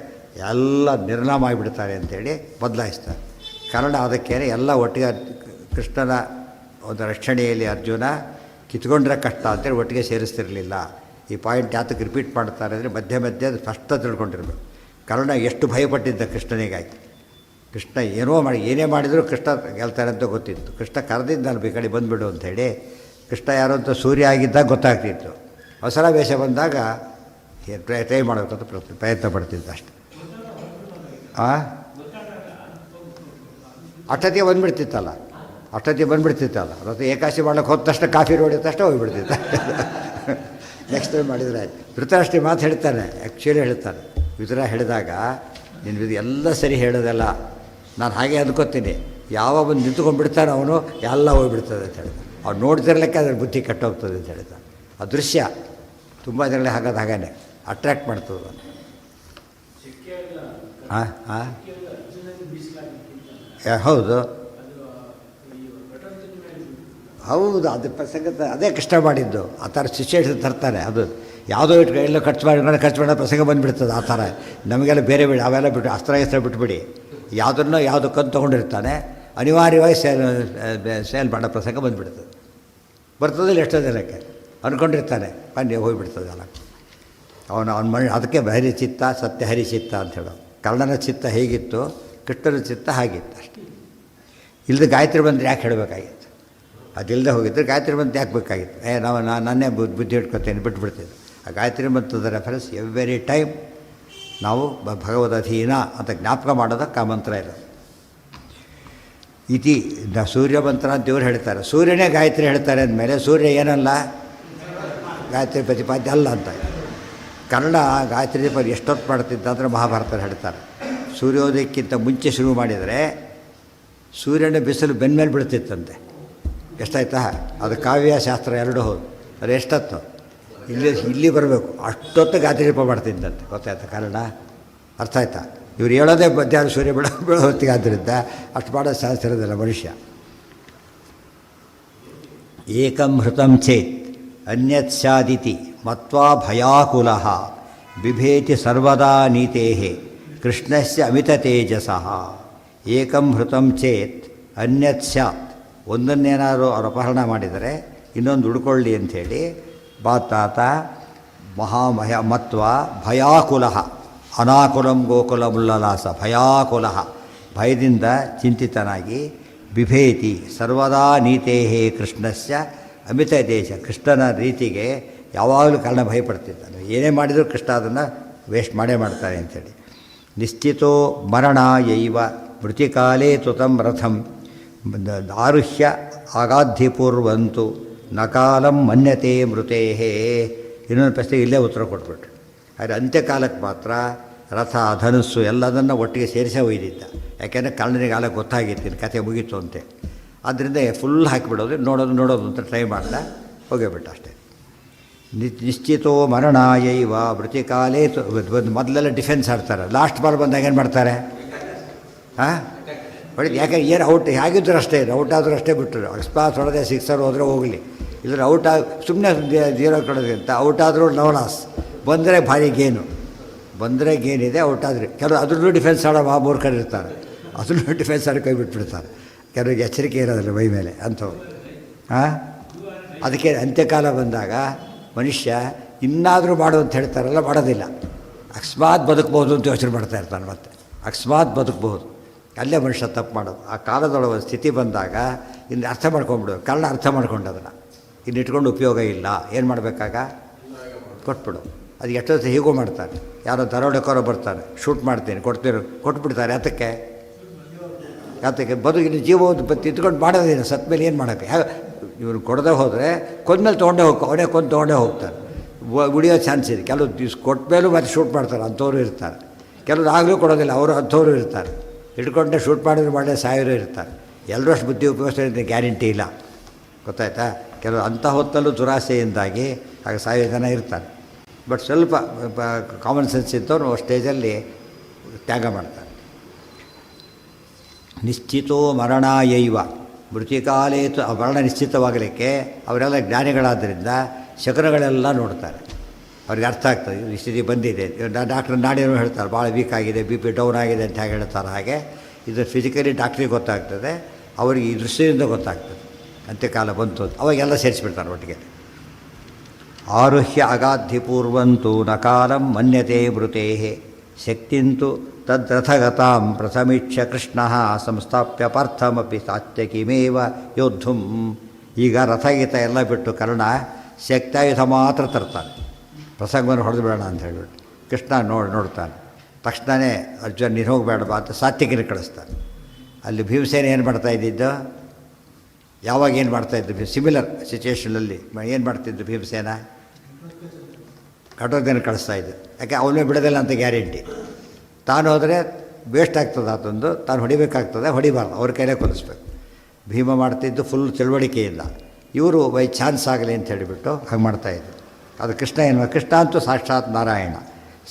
ಎಲ್ಲ ನಿರ್ನಾಮ ಆಗಿಬಿಡ್ತಾರೆ ಅಂಥೇಳಿ ಬದಲಾಯಿಸ್ತಾರೆ. ಕಾರಣ ಅದಕ್ಕೇನೆ ಎಲ್ಲ ಒಟ್ಟಿಗೆ ಕೃಷ್ಣನ ಒಂದು ರಕ್ಷಣೆಯಲ್ಲಿ ಅರ್ಜುನ ಕಿತ್ಕೊಂಡ್ರೆ ಕಷ್ಟ ಅಂತೇಳಿ ಒಟ್ಟಿಗೆ ಸೇರಿಸ್ತಿರಲಿಲ್ಲ. ಈ ಪಾಯಿಂಟ್ ಯಾತಕ್ಕೆ ರಿಪೀಟ್ ಮಾಡ್ತಾರೆ ಅಂದರೆ ಮಧ್ಯೆ ಸ್ಪಷ್ಟ ತಿಳ್ಕೊಂಡಿರ್ಬೇಕು. ಕರ್ಣ ಎಷ್ಟು ಭಯಪಟ್ಟಿದ್ದ ಕೃಷ್ಣನಿಗಾಗಿ. ಕೃಷ್ಣ ಏನೇ ಮಾಡಿದರೂ ಕೃಷ್ಣ ಗೆಲ್ತಾರೆ ಅಂತ ಗೊತ್ತಿತ್ತು. ಕೃಷ್ಣ ಕರೆದಿದ್ದಾನೆ ಈ ಕಡೆ ಬಂದುಬಿಡು ಅಂಥೇಳಿ. ಕೃಷ್ಣ ಯಾರು ಅಂತ ಸೂರ್ಯ ಆಗಿದ್ದಾಗ ಗೊತ್ತಾಗ್ತಿತ್ತು. ಹೊಸ ವೇಷ ಬಂದಾಗ ಟ್ರೈ ಮಾಡೋಕ್ಕಂತ ಪ್ರಯತ್ನ ಪಡ್ತಿದ್ದ ಅಷ್ಟೆ. ಅಷ್ಟೊತ್ತಿಗೆ ಬಂದುಬಿಡ್ತಿತ್ತಲ್ಲ ಮತ್ತು ಏಕಾಶಿ ಮಾಡೋಕ್ಕೆ ಹೋದ ತಕ್ಷಣ ಕಾಫಿ ರೋಡಿದ ತಕ್ಷಣ ಹೋಗಿಬಿಡ್ತಿದ್ದ. ನೆಕ್ಸ್ಟ್ ಟೈಮ್ ಮಾಡಿದರೆ ಆಯ್ತು. ಧೃತರಾಷ್ಟ್ರ ಮಾತು ಹೇಳ್ತಾನೆ, ಆ್ಯಕ್ಚುಲಿ ಹೇಳ್ತಾನೆ. ವಿದುರ ಹೇಳಿದಾಗ ನಿನ್ನ ಎಲ್ಲ ಸರಿ ಹೇಳೋದಲ್ಲ, ನಾನು ಹಾಗೆ ಅಂದ್ಕೋತೀನಿ, ಯಾವ ಬಂದು ನಿಂತ್ಕೊಂಡ್ಬಿಡ್ತಾನೆ ಅವನು ಎಲ್ಲ ಹೋಗ್ಬಿಡ್ತದೆ ಅಂತ ಹೇಳ್ತಾನೆ. ಅವ್ನು ನೋಡ್ತಿರ್ಲಿಕ್ಕೆ ಅದ್ರ ಬುದ್ಧಿ ಕೆಟ್ಟೋಗ್ತದೆ ಅಂತ ಹೇಳ್ತಾನೆ. ಆ ದೃಶ್ಯ ತುಂಬ ಜನಗಳೇ ಹಾಗಾನೆ ಅಟ್ರ್ಯಾಕ್ಟ್ ಮಾಡ್ತದೆ. ಹೌದು ಅದು ಪ್ರಸಂಗ ಅದೇ ಕಷ್ಟ ಮಾಡಿದ್ದು. ಆ ಥರ ಸಿಚುವೇಶನ್ ತರ್ತಾನೆ. ಅದು ಯಾವುದೋ ಎಲ್ಲೋ ಖರ್ಚು ಮಾಡೋ ಪ್ರಸಂಗ ಬಂದುಬಿಡ್ತದೆ. ಆ ಥರ ನಮಗೆಲ್ಲ ಬೇರೆ ಬಿಡಿ, ಅವೆಲ್ಲ ಬಿಟ್ಟು ಅಸ್ತ್ರ ಬಿಟ್ಬಿಡಿ. ಯಾವುದು ಕಂತು ತೊಗೊಂಡಿರ್ತಾನೆ, ಅನಿವಾರ್ಯವಾಗಿ ಸೇಲ್ ಮಾಡೋ ಪ್ರಸಂಗ ಬರ್ತದಿಲ್ಲ ಎಷ್ಟೋ ಜನಕ್ಕೆ ಅಂದ್ಕೊಂಡಿರ್ತಾನೆ, ಬನ್ನಿ ಹೋಗಿಬಿಡ್ತದಲ್ಲ. ಅವನ ಅದಕ್ಕೆ ಹರಿಚಿತ್ತ ಸತ್ಯ ಹರಿಚಿತ್ತ ಅಂತ ಹೇಳೋ. ಕರ್ಣನ ಚಿತ್ತ ಹೇಗಿತ್ತು, ಕೃಷ್ಣನ ಚಿತ್ತ ಹಾಗಿತ್ತು ಅಷ್ಟೇ. ಇಲ್ಲದೆ ಗಾಯತ್ರಿ ಬಂದರೆ ಯಾಕೆ ಹೇಳಬೇಕಾಗಿತ್ತು? ಅದಿಲ್ಲದೆ ಹೋಗಿದ್ದರೆ ಗಾಯತ್ರಿ ಮಂತ್ರ ಯಾಕೆ ಬೇಕಾಗಿತ್ತು? ನನ್ನೇ ಬುದ್ಧಿ ಇಟ್ಕೊತೇನೆ ಬಿಟ್ಬಿಡ್ತಿದ್ದೆ. ಆ ಗಾಯತ್ರಿ ಮಂತ್ರದ ರೆಫರೆನ್ಸ್ ಎವ್ರಿ ಟೈಮ್ ನಾವು ಭಗವದಧೀನ ಅಂತ ಜ್ಞಾಪಕ ಮಾಡೋದಕ್ಕೆ ಆ ಮಂತ್ರ ಇರೋದು. ಇತಿ ಸೂರ್ಯ ಮಂತ್ರ ಅಂತ ಇವ್ರು ಹೇಳ್ತಾರೆ. ಸೂರ್ಯನೇ ಗಾಯತ್ರಿ ಹೇಳ್ತಾರೆ ಅಂದಮೇಲೆ ಸೂರ್ಯ ಏನಲ್ಲ, ಗಾಯತ್ರಿ ಪ್ರತಿಪಾದ್ಯ ಅಲ್ಲ ಅಂತ. ಕನ್ನಡ ಗಾಯತ್ರಿ ಪದ ಎಷ್ಟೊತ್ತು ಮಾಡ್ತಿದ್ದ ಅಂದರೆ ಮಹಾಭಾರತದಲ್ಲಿ ಹೇಳ್ತಾರೆ. ಸೂರ್ಯೋದಯಕ್ಕಿಂತ ಮುಂಚೆ ಶುರು ಮಾಡಿದರೆ ಸೂರ್ಯನ ಬಿಸಿಲು ಬೆನ್ಮೇಲೆ ಬೀಳ್ತಿತ್ತಂತೆ. ಎಷ್ಟಾಯ್ತಾ? ಅದು ಕಾವ್ಯ ಶಾಸ್ತ್ರ ಎರಡೂ ಹೌದು. ಅದು ಎಷ್ಟೊತ್ತು ಇಲ್ಲಿ ಬರಬೇಕು ಅಷ್ಟೊತ್ತು ಗಾಯತ್ರಿ ಜಪ ಮಾಡ್ತಿದ್ದಂತೆ. ಗೊತ್ತಾಯ್ತಾ ಕಾರಣ? ಅರ್ಥ ಆಯ್ತಾ? ಇವ್ರು ಹೇಳೋದೇ ಮಧ್ಯಾಹ್ನ ಸೂರ್ಯ ಬೆಳೋ ಹೊತ್ತಿಗೆ. ಆದ್ದರಿಂದ ಅಷ್ಟು ಮಾಡೋದು ಶಾಸ್ತ್ರ ಇರೋದಿಲ್ಲ ಮನುಷ್ಯ. ಏಕಂ ಹೃತಂ ಚೇತ್ ಅನ್ಯತ್ ಸ್ಯಾದಿತಿ ಮತ್ವಾ ಭಯಾಕುಲಃ ಬಿಭೇತಿ ಸರ್ವದಾ ನೀತೇಹೇ ಕೃಷ್ಣಸ್ಯ ಅಮಿತ ತೇಜಸಃ. ಏಕಂ ಹೃತಂ ಚೇತ್ ಅನ್ಯತ್ ಸ್ಯಾತ್, ಒಂದನ್ನೇನಾದರೂ ಅವರು ಅಪಹರಣ ಮಾಡಿದರೆ ಇನ್ನೊಂದು ಉಡ್ಕೊಳ್ಳಿ ಅಂಥೇಳಿ ಬಾತಾತ ಮಹಾಮಯ ಮತ್ವ ಭಯಾಕುಲಃ ಅನಾಕುಲಂ ಗೋಕುಲಮುಲ್ಲಲಾಸ. ಭಯಾಕುಲಃ ಭಯದಿಂದ ಚಿಂತಿತನಾಗಿ ಬಿಭೇತಿ ಸರ್ವದಾ ನೀತೇಹೇ ಕೃಷ್ಣಸ್ಯ ಅಮಿತ ತೇಜ. ಕೃಷ್ಣನ ರೀತಿಗೆ ಯಾವಾಗಲೂ ಕಾರಣ ಭಯಪಡ್ತಿದ್ದಾನೆ. ಏನೇ ಮಾಡಿದರೂ ಕೃಷ್ಣ ಅದನ್ನು ವೇಸ್ಟ್ ಮಾಡ್ತಾರೆ ಅಂಥೇಳಿ. ನಿಶ್ಚಿತೋ ಮರಣಾಯೈವ ಮೃತಿಕಾಲೇ ತುತಂ ರಥಂ ಆರುಹ್ಯ ಆಗಾಧ್ಯಪೂರ್ವಂತು ನಕಾಲಂ ಮನ್ಯತೆ ಮೃತೇಹೇ. ಇನ್ನೊಂದು ಪ್ರಶ್ನೆಗೆ ಇಲ್ಲೇ ಉತ್ತರ ಕೊಟ್ಬಿಟ್ರು. ಆದರೆ ಅಂತ್ಯಕಾಲಕ್ಕೆ ಮಾತ್ರ ರಥ ಧನುಸ್ಸು ಎಲ್ಲದನ್ನು ಒಟ್ಟಿಗೆ ಸೇರಿಸೇ ಒಯ್ದಿದ್ದ. ಯಾಕೆಂದರೆ ಕರ್ಣನಿಗೆ ಆಲ ಗೊತ್ತಾಗಿತ್ತು ಕಥೆ ಮುಗೀತು ಅಂತೆ. ಆದ್ದರಿಂದ ಫುಲ್ ಹಾಕಿಬಿಡೋದು, ನೋಡೋದು ಅಂತ ಟ್ರೈ ಮಾಡ್ದ, ಹೋಗಿಬಿಟ್ಟ ಅಷ್ಟೇ. ನಿಶ್ಚಿತೋ ಮರಣಾಯೈವ ಮೃತಿಕಾಲೇ ಮೊದಲೆಲ್ಲ ಡಿಫೆನ್ಸ್ ಆಡ್ತಾರೆ. ಲಾಸ್ಟ್ ಬಾಲ್ ಬಂದಾಗ ಏನು ಮಾಡ್ತಾರೆ? ಹೊಡಿದು. ಯಾಕಂದ್ರೆ ಏನು ಔಟ್ ಹೇಗಿದ್ರು ಅಷ್ಟೇ, ಔಟ್ ಆದರೂ ಅಷ್ಟೇ ಬಿಟ್ಟರು. ಅಕಸ್ಮಾತ್ ಹೊಡೆದೇ ಸಿಕ್ಸರ್ ಹೋದರೆ ಹೋಗಲಿ, ಇದ್ರ ಔಟ್ ಸುಮ್ಮನೆ 0 ಕೊಡೋದ್ರಿಂದ ಔಟ್ ಆದರೂ ನೋ ಲಾಸ್. ಬಂದರೆ ಭಾರಿ ಗೇನು, ಬಂದರೆ ಗೇನಿದೆ, ಔಟ್ ಆದರೆ ಕೆಲವು ಅದ್ರಲ್ಲೂ ಡಿಫೆನ್ಸ್ ಆಡೋ ಮೂರ್ಖರು ಇರ್ತಾರೆ. ಅದನ್ನು ಡಿಫೆನ್ಸ್ ಆಡಿ ಕೈ ಬಿಟ್ಬಿಡ್ತಾರೆ. ಕೆಲವರಿಗೆ ಎಚ್ಚರಿಕೆ ಇರೋದಿಲ್ಲ ಮೈ ಮೇಲೆ ಅಂಥವ್ರು. ಅದಕ್ಕೆ ಅಂತ್ಯಕಾಲ ಬಂದಾಗ ಮನುಷ್ಯ ಇನ್ನಾದರೂ ಮಾಡು ಅಂತ ಹೇಳ್ತಾರಲ್ಲ, ಮಾಡೋದಿಲ್ಲ. ಅಕಸ್ಮಾತ್ ಬದುಕ್ಬೋದು ಅಂತ ಯೋಚನೆ ಮಾಡ್ತಾ ಇರ್ತಾನೆ. ಮತ್ತೆ ಅಕಸ್ಮಾತ್ ಬದುಕ್ಬೋದು, ಅಲ್ಲೇ ಮನುಷ್ಯ ತಪ್ಪು ಮಾಡೋದು. ಆ ಕಾಲದೊಳಗೆ ಸ್ಥಿತಿ ಬಂದಾಗ ಇನ್ನು ಅರ್ಥ ಮಾಡ್ಕೊಂಡ್ಬಿಡು, ಕಾರಣ ಅರ್ಥ ಮಾಡ್ಕೊಂಡದನ್ನು ಇನ್ನು ಇಟ್ಕೊಂಡು ಉಪಯೋಗ ಇಲ್ಲ. ಏನು ಮಾಡಬೇಕಾಗ ಕೊಟ್ಬಿಡು. ಅದು ಎಷ್ಟೊತ್ತು ಹೀಗೂ ಮಾಡ್ತಾರೆ. ಯಾರೋ ದರೋಡೆಕೋರೋ ಬರ್ತಾರೆ, ಶೂಟ್ ಮಾಡ್ತೀನಿ ಕೊಟ್ಬಿಡ್ತಾರೆ. ಯಾತಕ್ಕೆ ಬದುಕಿನ ಜೀವ ತಿದ್ಕೊಂಡು ಮಾಡೋದೇನು, ಸತ್ತ ಮೇಲೆ ಏನು ಮಾಡೋಕ್ಕೆ? ಇವ್ರು ಕೊಡದೆ ಹೋದರೆ ಕೊಂದ್ಮೇಲೆ ತೊಗೊಂಡೇ ಅವನೇ ತೊಗೊಂಡೇ ಹೋಗ್ತಾರೆ. ಉಳಿಯೋ ಚಾನ್ಸ್ ಇದೆ. ಕೆಲವು ದಿವ್ಸ ಕೊಟ್ಟ ಮೇಲೂ ಮತ್ತೆ ಶೂಟ್ ಮಾಡ್ತಾರೆ, ಅಂಥವ್ರು ಇರ್ತಾರೆ. ಕೆಲವರು ಆಗಲೂ ಕೊಡೋದಿಲ್ಲ, ಅವರು ಅಂಥವ್ರು ಇರ್ತಾರೆ. ಹಿಡ್ಕೊಂಡೆ ಶೂಟ್ ಮಾಡಿದ್ರು ಮಾಡೇ ಸಾವಿರ ಇರ್ತಾರೆ. ಎಲ್ಲರೂ ಅಷ್ಟು ಬುದ್ಧಿ ಉಪಯೋಗಿಸ್ತಾರೆ ಗ್ಯಾರಂಟಿ ಇಲ್ಲ, ಗೊತ್ತಾಯ್ತಾ? ಕೆಲವರು ಅಂಥ ಹೊತ್ತಲ್ಲೂ ದುರಾಸೆಯಿಂದಾಗಿ ಆಗ 1000 ಜನ ಇರ್ತಾರೆ. ಬಟ್ ಸ್ವಲ್ಪ ಕಾಮನ್ ಸೆನ್ಸ್ ಇದ್ದವರು ಸ್ಟೇಜಲ್ಲಿ ತ್ಯಾಗ ಮಾಡ್ತಾರೆ. ನಿಶ್ಚಿತೋ ಮರಣಾಯೈವ ಮೃತಿಕಾಲೇತು. ಆ ಮರಣ ನಿಶ್ಚಿತವಾಗಲಿಕ್ಕೆ ಅವರೆಲ್ಲ ಜ್ಞಾನಿಗಳಾದ್ದರಿಂದ ಶಕನಗಳೆಲ್ಲ ನೋಡ್ತಾರೆ. ಅವ್ರಿಗೆ ಅರ್ಥ ಆಗ್ತದೆ, ಈ ಸ್ಥಿತಿ ಬಂದಿದೆ. ಡಾಕ್ಟ್ರ್ ನಾಡಿನೂ ಹೇಳ್ತಾರೆ ಭಾಳ ವೀಕ್ ಆಗಿದೆ, ಬಿ ಪಿ ಡೌನ್ ಆಗಿದೆ ಅಂತ ಹೇಗೆ ಹೇಳ್ತಾರೆ. ಹಾಗೆ ಇದು ಫಿಸಿಕಲಿ ಡಾಕ್ಟ್ರಿಗೆ ಗೊತ್ತಾಗ್ತದೆ, ಅವ್ರಿಗೆ ಈ ದೃಷ್ಟಿಯಿಂದ ಗೊತ್ತಾಗ್ತದೆ. ಅಂತ್ಯಕಾಲ ಬಂತು ಅವಾಗೆಲ್ಲ ಸೇರಿಸ್ಬಿಡ್ತಾರೆ ಒಟ್ಟಿಗೆ. ಆರುಹ್ಯ ಅಗಾಧಿಪೂರ್ವಂತು ನ ಕಾಲಂ ಮನ್ಯತೆ ಮೃತೇ ಶಕ್ತಿಂತು ತದ್ರಥಗತಾಂ ಪ್ರಥಮೀಕ್ಷ ಕೃಷ್ಣ ಸಂಸ್ಥಾಪ್ಯ ಪಾರ್ಥಮಪಿ ಸಾತ್ಯಕಿಮೇವ ಯೋದ್ಧುಂ. ಈಗ ರಥಗೀತ ಎಲ್ಲ ಬಿಟ್ಟು ಕರ್ಣ ಶಕ್ತಾಯುಧ ಮಾತ್ರ ತರ್ತಾನೆ. ಪ್ರಸಂಗವನ್ನು ಹೊಡೆದು ಬೇಡ ಅಂತ ಹೇಳಿಬಿಟ್ಟು ಕೃಷ್ಣ ನೋಡ್ತಾನೆ. ತಕ್ಷಣವೇ ಅರ್ಜುನ ನೀನು ಹೋಗಬೇಡಬಾ ಅಂತ ಸಾತ್ಯಕಿನ ಕಳಿಸ್ತಾನೆ. ಅಲ್ಲಿ ಭೀಮಸೇನ ಏನು ಮಾಡ್ತಾ ಇದ್ದಿದ್ದು, ಯಾವಾಗ ಏನು ಮಾಡ್ತಾಯಿದ್ದು, ಸಿಮಿಲರ್ ಸಿಚುವೇಷನಲ್ಲಿ ಏನು ಮಾಡ್ತಿದ್ದು ಭೀಮಸೇನ? ಕಠೋರದೇನ ಕಳಿಸ್ತಾ ಇದ್ದು. ಯಾಕೆ ಅವನೇ ಬಿಡೋದಿಲ್ಲ ಅಂತ ಗ್ಯಾರಂಟಿ. ತಾನು ಹೋದರೆ ವೇಸ್ಟ್ ಆಗ್ತದೆ, ಅದೊಂದು ತಾನು ಹೊಡಿಬೇಕಾಗ್ತದೆ, ಹೊಡಿಬಾರ್ದು, ಅವ್ರ ಕೈಲೇ ಕೊಲಿಸ್ಬೇಕು. ಭೀಮ ಮಾಡ್ತಿದ್ದು ಫುಲ್ ತಿಳುವಳಿಕೆಯಿಂದ, ಇವರು ಬೈ ಚಾನ್ಸ್ ಆಗಲಿ ಅಂತ ಹೇಳಿಬಿಟ್ಟು ಹಾಗೆ ಮಾಡ್ತಾಯಿದ್ರು. ಅದು ಕೃಷ್ಣ ಕೃಷ್ಣ ಅಂತೂ ಸಾಕ್ಷಾತ್ ನಾರಾಯಣ.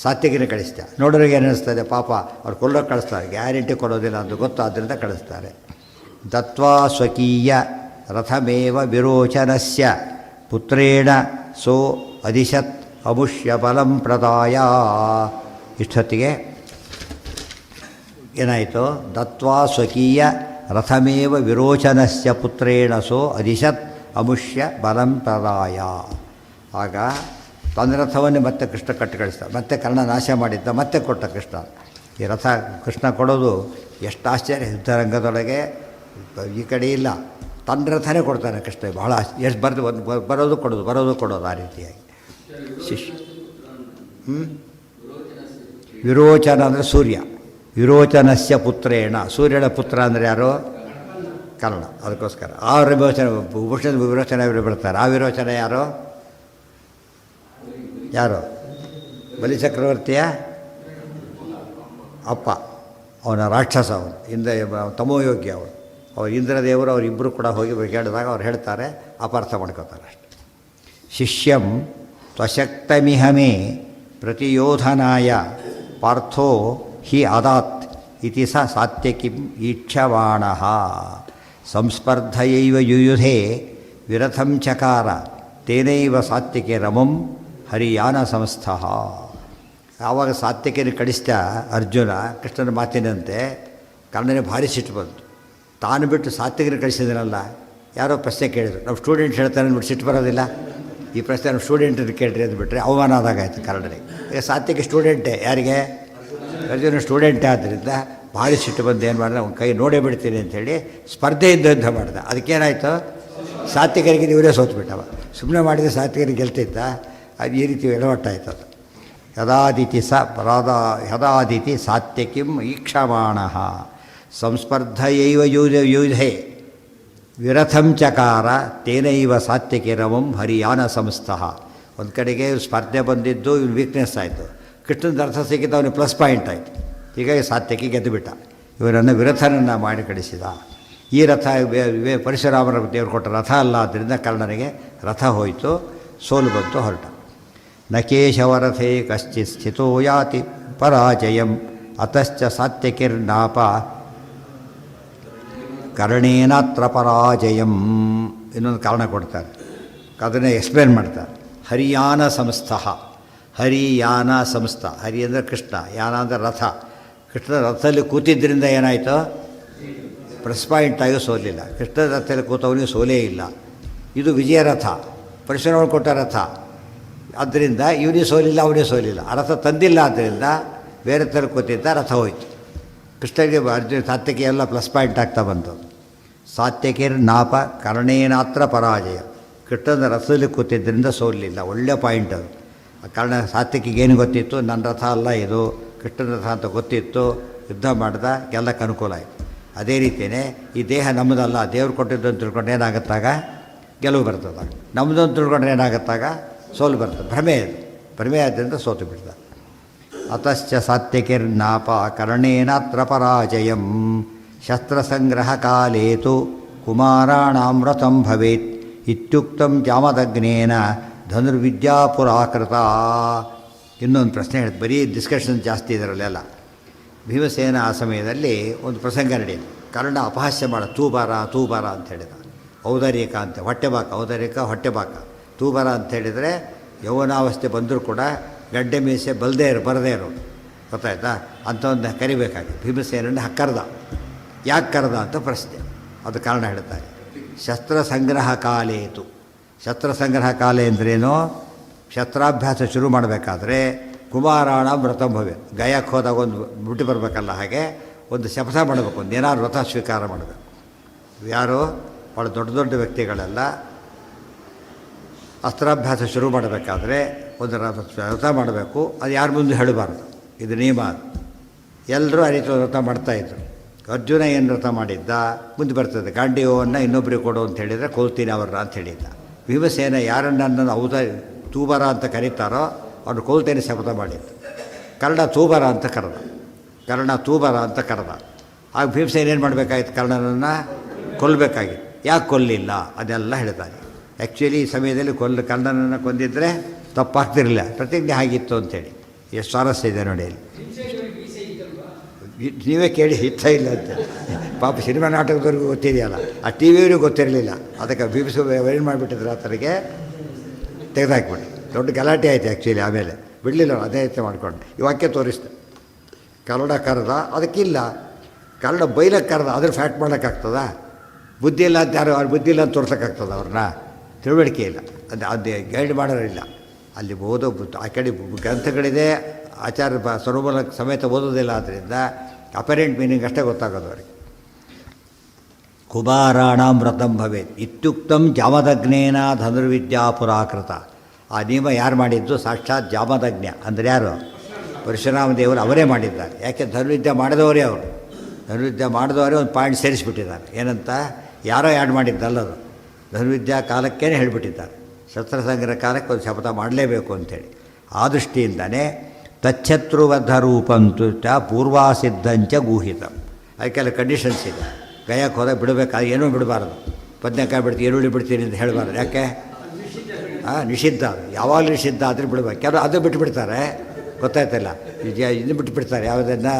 ಸಾತ್ಯಕಿನ ಕಳಿಸ್ತಾ ನೋಡೋರಿಗೆ ಏನು ಅನ್ನಿಸ್ತದೆ, ಪಾಪ ಅವ್ರು ಕೊಲ್ಲೋಕೆ ಕಳಿಸ್ತಾರೆ, ಗ್ಯಾರಂಟಿ ಕೊಡೋದಿಲ್ಲ ಅಂತ ಗೊತ್ತು, ಆದ್ದರಿಂದ ಕಳಿಸ್ತಾರೆ. ದತ್ವಾ ಸ್ವಕೀಯ ರಥಮೇವ ವಿರೋಚನಸ್ಯ ಪುತ್ರೇಣ ಸೋ ಅದಿಶತ್ ಅಮುಷ್ಯ ಬಲಂ ಪ್ರದಾಯ. ಇಷ್ಟೊತ್ತಿಗೆ ಏನಾಯಿತು? ದತ್ವಾ ಸ್ವಕೀಯ ರಥಮೇವ ವಿರೋಚನಸ್ಯ ಪುತ್ರೇಣ ಸೋ ಅದಿಶತ್ ಅಮುಷ್ಯ ಬಲಂ ಪ್ರದಾಯ. ಆಗ ತನ್ನ ರಥವನ್ನೇ ಮತ್ತೆ ಕೃಷ್ಣ ಕಟ್ಟಿ ಕಳಿಸ್ತಾರೆ. ಮತ್ತೆ ಕರ್ಣ ನಾಶ ಮಾಡಿದ್ದ, ಮತ್ತೆ ಕೊಟ್ಟ ಕೃಷ್ಣ. ಈ ರಥ ಕೃಷ್ಣ ಕೊಡೋದು ಎಷ್ಟು ಆಶ್ಚರ್ಯ. ಯುದ್ಧರಂಗದೊಳಗೆ ಈ ಕಡೆ ಇಲ್ಲ, ತನ್ನ ರಥನೇ ಕೊಡ್ತಾನೆ ಕೃಷ್ಣ. ಬಹಳ ಎಷ್ಟು ಬರೋದು ಕೊಡೋದು ಆ ರೀತಿಯಾಗಿ. ಶಿಷ್ಯ ವಿರೋಚನ ಅಂದರೆ ಸೂರ್ಯ. ವಿರೋಚನಸ್ಯ ಪುತ್ರೇಣ, ಸೂರ್ಯನ ಪುತ್ರ ಅಂದರೆ ಯಾರು? ಕರ್ಣ. ಅದಕ್ಕೋಸ್ಕರ ಆ ವಿರೋಚನ ಬಿಡ್ತಾರೆ. ಆ ವಿರೋಚನ ಯಾರು? ಬಲಿಚಕ್ರವರ್ತಿಯ ಅಪ್ಪ. ಅವನ ರಾಕ್ಷಸ, ಅವನು ತಮೋಯೋಗ್ಯ. ಅವ್ರು ಇಂದ್ರದೇವರು ಅವರಿಬ್ಬರು ಕೂಡ ಹೋಗಿ ಹೇಳಿದಾಗ ಅವ್ರು ಹೇಳ್ತಾರೆ, ಅಪಾರ್ಥ ಮಾಡ್ಕೋತಾರೆ ಅಷ್ಟೆ. ಶಿಷ್ಯಂ ತ್ವಶಕ್ತಮಿಹಮೇ ಪ್ರತಿಯೋಧನಾಯ ಪಾರ್ಥೋ ಹಿ ಅದಾತ್ ಇತಿ ಸ ಸಾತ್ಯಕಿಂ ಈಕ್ಷವಾಣ ಸಂಸ್ಪರ್ಧಯೈವ ಯುಯುಧೆ ವಿರಥಂ ಚಕಾರ ತೇನೈವ ಸಾತ್ಯಕೆ ರಮಂ ಹರಿಯಾನ ಸಂಸ್ಥಃ. ಆವಾಗ ಸಾತ್ಯಕಿನ ಕಳಿಸ್ತಾ ಅರ್ಜುನ ಕೃಷ್ಣನ ಮಾತಿನಂತೆ ಕರ್ಣನೇ ಭಾರಿ ಸಿಟ್ಟು ಬಂತು. ತಾನು ಬಿಟ್ಟು ಸಾತ್ಯಕಿನ ಕಳಿಸಿದನಲ್ಲ. ಯಾರೋ ಪ್ರಶ್ನೆ ಕೇಳಿದ್ರು, ನಮ್ಮ ಸ್ಟೂಡೆಂಟ್ ಹೇಳ್ತಾನೆ ಅಂದ್ಬಿಟ್ಟು ಸಿಟ್ಟು ಬರೋದಿಲ್ಲ. ಈ ಪ್ರಶ್ನೆ ನಮ್ಮ ಸ್ಟೂಡೆಂಟನ್ನು ಕೇಳ್ರಿ ಅಂದ್ಬಿಟ್ರೆ ಅವಮಾನ ಆದಾಗಾಯ್ತು ಕರ್ಣನಿಗೆ. ಈಗ ಸಾತ್ಯಕಿ ಸ್ಟೂಡೆಂಟೇ, ಯಾರಿಗೆ? ಅರ್ಜುನ ಸ್ಟೂಡೆಂಟೇ. ಆದ್ದರಿಂದ ಭಾರಿ ಸಿಟ್ಟು ಬಂದು ಏನು ಮಾಡಿದ್ರೆ ಅವ್ನ ಕೈ ನೋಡೇ ಬಿಡ್ತೀನಿ ಅಂಥೇಳಿ ಸ್ಪರ್ಧೆಯಿಂದ ಯುದ್ಧ ಮಾಡಿದ. ಅದಕ್ಕೇನಾಯಿತು? ಸಾತ್ವಿಕರಿಗೆ ಇವರೇ ಸೋತ್ಬಿಟ್ಟವ. ಸುಮ್ಮನೆ ಮಾಡಿದರೆ ಸಾತ್ವಿಕರಿಗೆ ಗೆಲ್ತಿದ್ದ. ಅದು ಈ ರೀತಿ ಎಡವಟ್ಟಾಯ್ತು. ಅದು ಯದಾದಿತಿ ಸಾತ್ಯಕಿಂ ಈಕ್ಷಮಾಣ ಸಂಸ್ಪರ್ಧಯೈವ ಯೂಧೆ ವಿರಥಂ ಚಕಾರ ತೇನೈವ ಸಾತ್ಯಕಿ ರಮಂ ಹರಿಯಾನ ಸಂಸ್ಥಃ. ಒಂದು ಕಡೆಗೆ ಸ್ಪರ್ಧೆ ಬಂದಿದ್ದು ಇವನು ವೀಕ್ನೆಸ್ ಆಯಿತು, ಕೃಷ್ಣನ ಅರ್ಥ ಸಿಕ್ಕಿದ್ದು ಅವನಿಗೆ ಪ್ಲಸ್ ಪಾಯಿಂಟ್ ಆಯಿತು. ಹೀಗಾಗಿ ಸಾತ್ಯಕಿ ಗೆದ್ದುಬಿಟ್ಟ. ಇವರನ್ನು ವಿರಥನನ್ನು ಮಾಡಿ ಕಳಿಸಿದ. ಈ ರಥ ಪರಶುರಾಮರ ದೇವರು ಕೊಟ್ಟ ರಥ ಅಲ್ಲ, ಆದ್ದರಿಂದ ಕರ್ಣನಿಗೆ ರಥ ಹೋಯಿತು, ಸೋಲು ಬಂತು, ಹೊರಟ. ನ ಕೇಶವರಥೇ ಕಶ್ಚಿತ್ ಸ್ಥಿತೋ ಯಾತಿ ಪರಾಜಯಂ ಅತಶ್ಚ ಸಾತ್ಯಕಿರ್ನಾಪ ಕರ್ಣೇನಾತ್ರ ಪರಾಜಯಂ. ಇನ್ನೊಂದು ಕಾರಣ ಕೊಡ್ತಾರೆ, ಅದನ್ನೇ ಎಕ್ಸ್ಪ್ಲೇನ್ ಮಾಡ್ತಾರೆ. ಹರಿಯಾನ ಸಂಸ್ಥಃ, ಹರಿಯಾನ ಸಂಸ್ಥಾ. ಹರಿ ಅಂದರೆ ಕೃಷ್ಣ, ಯಾನ ಅಂದರೆ ರಥ. ಕೃಷ್ಣ ರಥದಲ್ಲಿ ಕೂತಿದ್ದರಿಂದ ಏನಾಯಿತು? ಪ್ಲಸ್ ಪಾಯಿಂಟ್ ಆಗಿ ಸೋಲಿಲ್ಲ. ಕೃಷ್ಣ ರಥದಲ್ಲಿ ಕೂತವನಿಗೆ ಸೋಲೇ ಇಲ್ಲ. ಇದು ವಿಜಯರಥ, ಪರಶುರಾಮ ಕೊಟ್ಟ ರಥ. ಆದ್ದರಿಂದ ಇವನೇ ಸೋಲಿಲ್ಲ, ಅವನೇ ಸೋಲಿಲ್ಲ. ಆ ರಥ ತಂದಿಲ್ಲ, ಆದ್ದರಿಂದ ಬೇರೆ ಥರ ಕೂತಿದ್ದ, ರಥ ಹೋಯ್ತು. ಕೃಷ್ಣನಿಗೆ ಅರ್ಜುನ ಸಾತ್ಯಕಿ ಎಲ್ಲ ಪ್ಲಸ್ ಪಾಯಿಂಟ್ ಆಗ್ತಾ ಬಂತು. ಸಾತ್ಯಕಿರ್ ನಾಪ ಕರ್ಣೇನಾತ್ರ ಪರಾಜಯ. ಕೃಷ್ಣನ ರಥದಲ್ಲಿ ಕೂತಿದ್ದರಿಂದ ಸೋಲಿಲ್ಲ, ಒಳ್ಳೆಯ ಪಾಯಿಂಟ್ ಅದು. ಕಾರಣ ಸಾತ್ಯಕಿಗೇನು ಗೊತ್ತಿತ್ತು, ನನ್ನ ರಥ ಅಲ್ಲ ಇದು, ಕೃಷ್ಣನ ರಥ ಅಂತ ಗೊತ್ತಿತ್ತು. ಯುದ್ಧ ಮಾಡ್ದ, ಗೆಲ್ಲಕ್ಕೆ ಅನುಕೂಲ ಆಯಿತು. ಅದೇ ರೀತಿಯೇ ಈ ದೇಹ ನಮ್ಮದಲ್ಲ, ದೇವ್ರು ಕೊಟ್ಟಿದ್ದು ಅಂತ ತಿಳ್ಕೊಂಡು ಏನಾಗುತ್ತಾಗ ಗೆಲುವು ಬರ್ತದಾಗ, ನಮ್ಮದು ಅಂತ ತಿಳ್ಕೊಂಡ್ರೆ ಏನಾಗುತ್ತಾಗ ಸೋಲು ಬರ್ತದೆ. ಭ್ರಮೆ ಅದು, ಭ್ರಮೆ ಆದ್ದರಿಂದ ಸೋತು ಬಿಡ್ತಾರೆ. ಅತಶ್ಚ ಸಾತ್ಯಕಿರ್ನಾಪ ಕರ್ಣೇನಾತ್ರ ಪರಾಜಯಂ ಶಸ್ತ್ರಸಂಗ್ರಹ ಕಾಲೇತು ಕುಮಾರಾಣಾಂ ವ್ರತಂ ಭವೇತ್ ಇತ್ಯುಕ್ತಂ ಜಾಮದಗ್ನೇನ ಧನುರ್ವಿದ್ಯಾಪುರಾಕೃತ. ಇನ್ನೊಂದು ಪ್ರಶ್ನೆ ಹೇಳಿ, ಬರೀ ಡಿಸ್ಕಷನ್ ಜಾಸ್ತಿ ಇದರಲ್ಲೆಲ್ಲ. ಭೀಮಸೇನ ಆ ಸಮಯದಲ್ಲಿ ಒಂದು ಪ್ರಸಂಗ ನಡೆಯಿತು. ಕರ್ಣ ಅಪಹಾಸ್ಯ ಮಾಡ, ತೂಬಾರ ತೂಬಾರ ಅಂತ ಹೇಳಿದ. ಔದಾರ್ಯಕ ಅಂತ, ಹೊಟ್ಟೆಬಾಕ, ಔದಾರ್ಯಕ ಹೊಟ್ಟೆಬಾಕ. ತೂಬಾರ ಅಂತ ಹೇಳಿದರೆ ಯೌವನಾವಸ್ಥೆ ಬಂದರೂ ಕೂಡ ಗಡ್ಡೆ ಮೀಸೆ ಬರದೇ ಇರೋದು, ಗೊತ್ತಾಯ್ತಾ? ಅಂಥವನ್ನ ಕರಿಬೇಕಾಗಿ ಭೀಮಸೇನನ್ನು ಕರೆದ. ಯಾಕೆ ಕರೆದ ಅಂತ ಪ್ರಶ್ನೆ. ಅದು ಕಾರಣ ಹೇಳ್ತಾರೆ. ಶಸ್ತ್ರಸಂಗ್ರಹ ಕಾಲೇತು. ಶಸ್ತ್ರಸಂಗ್ರಹ ಕಾಲೆ ಅಂದ್ರೇನು? ಶಸ್ತ್ರಾಭ್ಯಾಸ ಶುರು ಮಾಡಬೇಕಾದ್ರೆ ಕುಮಾರಾಣ ವ್ರತಂ ಭವೆ, ಗಯಕ್ಕೆ ಹೋದಾಗ ಒಂದು ಬಿಟ್ಟು ಬರಬೇಕಲ್ಲ, ಹಾಗೆ ಒಂದು ಶಪಥ ಮಾಡಬೇಕು, ಒಂದು ಏನಾದ್ರು ವ್ರತ ಸ್ವೀಕಾರ ಮಾಡಬೇಕು. ಯಾರು ಭಾಳ ದೊಡ್ಡ ದೊಡ್ಡ ವ್ಯಕ್ತಿಗಳೆಲ್ಲ ಅಸ್ತ್ರಾಭ್ಯಾಸ ಶುರು ಮಾಡಬೇಕಾದ್ರೆ ಒಂದು ವ್ರತ ಮಾಡಬೇಕು. ಅದು ಯಾರ ಮುಂದೆ ಹೇಳಬಾರ್ದು, ಇದು ನಿಯಮ. ಎಲ್ಲರೂ ಆ ರೀತಿ ವ್ರತ ಮಾಡ್ತಾಯಿದ್ರು. ಅರ್ಜುನ ಏನು ವ್ರತ ಮಾಡಿದ್ದ ಮುಂದೆ ಬರ್ತದೆ. ಗಾಂಡೀವವನ್ನು ಇನ್ನೊಬ್ಬರಿಗೆ ಕೊಡು ಅಂತ ಹೇಳಿದರೆ ಕೊಲ್ತೀನಿ ಅವ್ರನ್ನ ಅಂತ ಹೇಳಿದ್ದ. ಭೀಮಸೇನ ಯಾರನ್ನು ತೂಬರ ಅಂತ ಕರೀತಾರೋ ಅವ್ರು ಕೊಲ್ತೇನೆ ಶಪಥ ಮಾಡಿದ್ದು. ಕರ್ಣ ತೂಬರ ಅಂತ ಕರೆದ. ಆಗ ಭೀಮಸೇನ ಏನು ಮಾಡಬೇಕಾಗಿತ್ತು? ಕರ್ಣನನ್ನು ಕೊಲ್ಲಬೇಕಾಗಿತ್ತು. ಯಾಕೆ ಕೊಲ್ಲಿಲ್ಲ ಅದೆಲ್ಲ ಹೇಳ್ತಾರೆ. ಆ್ಯಕ್ಚುಲಿ ಈ ಸಮಯದಲ್ಲಿ ಕರ್ಣನನ್ನು ಕೊಂದಿದ್ದರೆ ತಪ್ಪಾಗ್ತಿರಲಿಲ್ಲ, ಪ್ರತಿಜ್ಞೆ ಆಗಿತ್ತು ಅಂಥೇಳಿ. ಎಷ್ಟು ಸ್ವಾರಸ್ಯ ಇದೆ ನೋಡಿ. ನೀವೇ ಕೇಳಿ ಹಿತ್ತ ಇಲ್ಲ ಅಂತ. ಪಾಪ ಸಿನಿಮಾ ನಾಟಕದವ್ರಿಗೂ ಗೊತ್ತಿದೆಯಲ್ಲ, ಆ ಟಿ ವಿಯವ್ರಿಗೂ ಗೊತ್ತಿರಲಿಲ್ಲ. ಅದಕ್ಕೆ ಏನು ಮಾಡಿಬಿಟ್ಟಿದ್ರು, ಆ ಥರಗೆ ತೆಗೆದಾಕ್ಬಿಟ್ಟು ದೊಡ್ಡ ಗಲಾಟೆ ಆಯಿತು. ಆ್ಯಕ್ಚುಲಿ ಆಮೇಲೆ ಬಿಡಲಿಲ್ಲ, ಅದೇ ರೀತಿ ಮಾಡ್ಕೊಂಡು ಈ ವಾಕ್ಯ ತೋರಿಸ್ದೆ. ಕನ್ನಡ ಕರೆದ, ಅದಕ್ಕಿಲ್ಲ. ಕನ್ನಡ ಬೈಲಕ್ಕೆ ಕರೆದ, ಅದ್ರ ಫ್ಯಾಕ್ಟ್ ಮಾಡೋಕ್ಕಾಗ್ತದ? ಬುದ್ಧಿ ಇಲ್ಲ ಅಂತ ಯಾರು, ಅವ್ರ ಬುದ್ಧಿ ಇಲ್ಲ ಅಂತ ತೋರ್ಸೋಕ್ಕಾಗ್ತದ? ಅವ್ರನ್ನ ತಿಳುವಳಿಕೆ ಇಲ್ಲ, ಅದು ಗೈಡ್ ಮಾಡೋರಿಲ್ಲ. ಅಲ್ಲಿ ಓದೋ ಆ ಕಡೆ ಗ್ರಂಥಗಳಿದೆ, ಆಚಾರ ಸ್ವರೂಪಲ ಸಮೇತ ಓದೋದಿಲ್ಲ. ಆದ್ದರಿಂದ ಅಪರೆಂಟ್ ಮೀನಿಂಗ್ ಅಷ್ಟೇ ಗೊತ್ತಾಗೋದು ಅವರಿಗೆ. ಕುಮಾರಾಣಾಂ ವ್ರತಂ ಭವೇತ್ ಇತ್ಯುಕ್ತಂ ಜಾಮದಗ್ನೇನ ಧನುರ್ವಿದ್ಯಾಪುರಾಕೃತ. ಆ ನಿಯಮ ಯಾರು ಮಾಡಿದ್ದು? ಸಾಕ್ಷಾತ್ ಜಾಮದಗ್ನ ಅಂದರೆ ಯಾರು? ಪರಶುರಾಮ ದೇವರು ಅವರೇ ಮಾಡಿದ್ದಾರೆ. ಯಾಕೆ? ಧನುರ್ವಿದ್ಯೆ ಮಾಡಿದವರೇ ಅವರು. ಧನುರ್ವಿದ್ಯೆ ಮಾಡಿದವರೇ ಒಂದು ಪಾಯಿಂಟ್ ಸೇರಿಸ್ಬಿಟ್ಟಿದ್ದಾರೆ. ಏನಂತ? ಯಾರೋ ಆ್ಯಡ್ ಮಾಡಿದ್ದಲ್ಲದು, ಧನುರ್ವಿದ್ಯಾ ಕಾಲಕ್ಕೇ ಹೇಳಿಬಿಟ್ಟಿದ್ದಾರೆ. ಶಸ್ತ್ರಸಂಗ್ರಹ ಕಾಲಕ್ಕೆ ಒಂದು ಶಪಥ ಮಾಡಲೇಬೇಕು ಅಂಥೇಳಿ. ಆ ದೃಷ್ಟಿಯಿಂದನೇ ತಚ್ಛತ್ರುಬದ್ಧ ರೂಪಂತು ಪೂರ್ವಾಸಿದ್ಧಂಚ ಗೂಹಿತ. ಅದಕ್ಕೆಲ್ಲ ಕಂಡೀಷನ್ಸ್ ಇದೆ. ಗಯಕ್ಕೆ ಹೋದಾಗ ಬಿಡಬೇಕಾದ್ರೆ ಏನೂ ಬಿಡಬಾರ್ದು. ಬದನೆಕಾಯಿ ಬಿಡ್ತೀವಿ, ಈರುಳ್ಳಿ ಬಿಡ್ತೀನಿ ಅಂತ ಹೇಳಬಾರ್ದು. ಯಾಕೆ? ನಿಷಿದ್ಧ. ಯಾವಾಗಲೂ ನಿಷಿದ್ಧ ಆದರೆ ಬಿಡಬೇಕು. ಕೆಲವು ಅದು ಬಿಟ್ಟುಬಿಡ್ತಾರೆ, ಗೊತ್ತಾಯ್ತಲ್ಲ. ಇದನ್ನು ಬಿಟ್ಟುಬಿಡ್ತಾರೆ, ಯಾವುದನ್ನು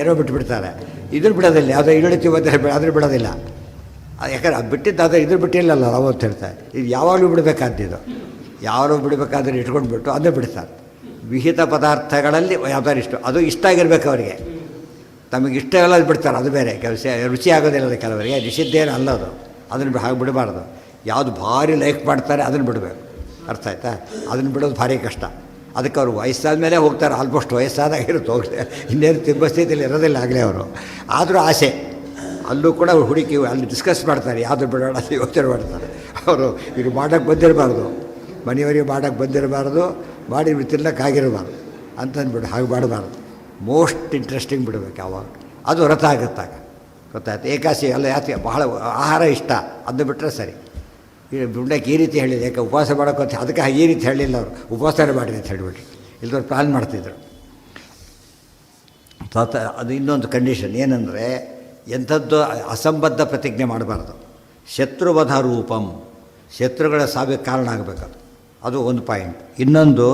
ಏನೋ ಬಿಟ್ಟುಬಿಡ್ತಾರೆ. ಇದನ್ನು ಬಿಡೋದಿಲ್ಲ. ಯಾವುದೋ ಈರುಳ್ಳಿ ತಿಂಬಂದರೆ ಅದ್ರ ಬಿಡೋದಿಲ್ಲ. ಯಾಕಂದ್ರೆ ಅದು ಬಿಟ್ಟಿದ್ದಾದರೆ ಇದ್ರ ಬಿಟ್ಟಿಲ್ಲಲ್ಲ ನಾವು ಅಂತ ಹೇಳ್ತಾರೆ. ಇದು ಯಾವಾಗಲೂ ಬಿಡಬೇಕಾದ್ದು. ಯಾವಾಗಲೂ ಬಿಡಬೇಕಾದ್ರೆ ಇಟ್ಕೊಂಡ್ಬಿಟ್ಟು ಅದನ್ನೇ ಬಿಡ್ತಾರೆ. ವಿಹಿತ ಪದಾರ್ಥಗಳಲ್ಲಿ ಯಾವ್ದಾರು ಅದು ಇಷ್ಟ ಆಗಿರ್ಬೇಕು ಅವರಿಗೆ. ತಮಗೆ ಇಷ್ಟ ಎಲ್ಲ ಬಿಡ್ತಾರೆ, ಅದು ಬೇರೆ. ಕೆಲಸ ರುಚಿ ಆಗೋದಿಲ್ಲ ಅದು ಕೆಲವರಿಗೆ. ನಿಷಿದ್ಧೇನು ಅಲ್ಲದು, ಅದನ್ನು ಹಾಗೆ ಬಿಡಬಾರ್ದು. ಯಾವುದು ಭಾರಿ ಲೈಕ್ ಮಾಡ್ತಾರೆ ಅದನ್ನು ಬಿಡಬೇಕು. ಅರ್ಥ ಆಯ್ತಾ? ಅದನ್ನು ಬಿಡೋದು ಭಾರಿ ಕಷ್ಟ. ಅದಕ್ಕೆ ಅವರು ವಯಸ್ಸಾದ ಮೇಲೆ ಹೋಗ್ತಾರೆ. ಆಲ್ಮೋಸ್ಟ್ ವಯಸ್ಸಾದಾಗಿರುತ್ತೆ, ಹೋಗ್ತಾರೆ. ಇನ್ನೇನು ತಿಂಬ ಸ್ಥಿತಿಯಲ್ಲಿ ಇರೋದಿಲ್ಲ ಆಗಲೇ ಅವರು. ಆದರೂ ಆಸೆ. ಅಲ್ಲೂ ಕೂಡ ಹುಡುಕಿ ಅಲ್ಲಿ ಡಿಸ್ಕಸ್ ಮಾಡ್ತಾರೆ, ಯಾವುದು ಬಿಡೋಣ ಅಂತ ಯೋಚನೆ ಮಾಡ್ತಾರೆ ಅವರು. ಇವರು ಮಾಡೋಕ್ಕೆ ಬಂದಿರಬಾರ್ದು, ಮನೆಯವರಿಗೆ ಮಾಡೋಕ್ಕೆ ಬಂದಿರಬಾರ್ದು, ಮಾಡಿ ತಿನ್ನೋಕ್ಕಾಗಿರಬಾರ್ದು ಅಂತಂದ್ಬಿಡು. ಹಾಗೆ ಮಾಡಬಾರ್ದು. ಮೋಸ್ಟ್ ಇಂಟ್ರೆಸ್ಟಿಂಗ್ ಬಿಡಬೇಕು ಯಾವಾಗ. ಅದು ವ್ರತ ಆಗುತ್ತಾಗ, ಗೊತ್ತಾಯ್ತು? ಏಕಾಸಿ ಎಲ್ಲ ಯಾಕೆ ಬಹಳ ಆಹಾರ ಇಷ್ಟ, ಅದು ಬಿಟ್ಟರೆ ಸರಿ. ಈ ಬಿಡಕ್ಕೆ ಈ ರೀತಿ ಹೇಳಿದೆ, ಯಾಕೆ ಉಪವಾಸ ಮಾಡೋಕ್ಕಂತ. ಅದಕ್ಕೆ ಈ ರೀತಿ ಹೇಳಿಲ್ಲ ಅವರು, ಉಪವಾಸನೆ ಮಾಡಿದೆ ಅಂತ ಹೇಳಿಬಿಟ್ಟು. ಇಲ್ಲದವ್ರು ಪ್ಲ್ಯಾನ್ ಮಾಡ್ತಿದ್ರು. ಅದು ಇನ್ನೊಂದು ಕಂಡೀಷನ್ ಏನಂದರೆ, ಎಂಥದ್ದು ಅಸಂಬದ್ಧ ಪ್ರತಿಜ್ಞೆ ಮಾಡಬಾರ್ದು. ಶತ್ರುವಧ ರೂಪಂ, ಶತ್ರುಗಳ ಸಾವಿಗೆ ಕಾರಣ ಆಗಬೇಕದು. ಅದು ಒಂದು ಪಾಯಿಂಟ್. ಇನ್ನೊಂದು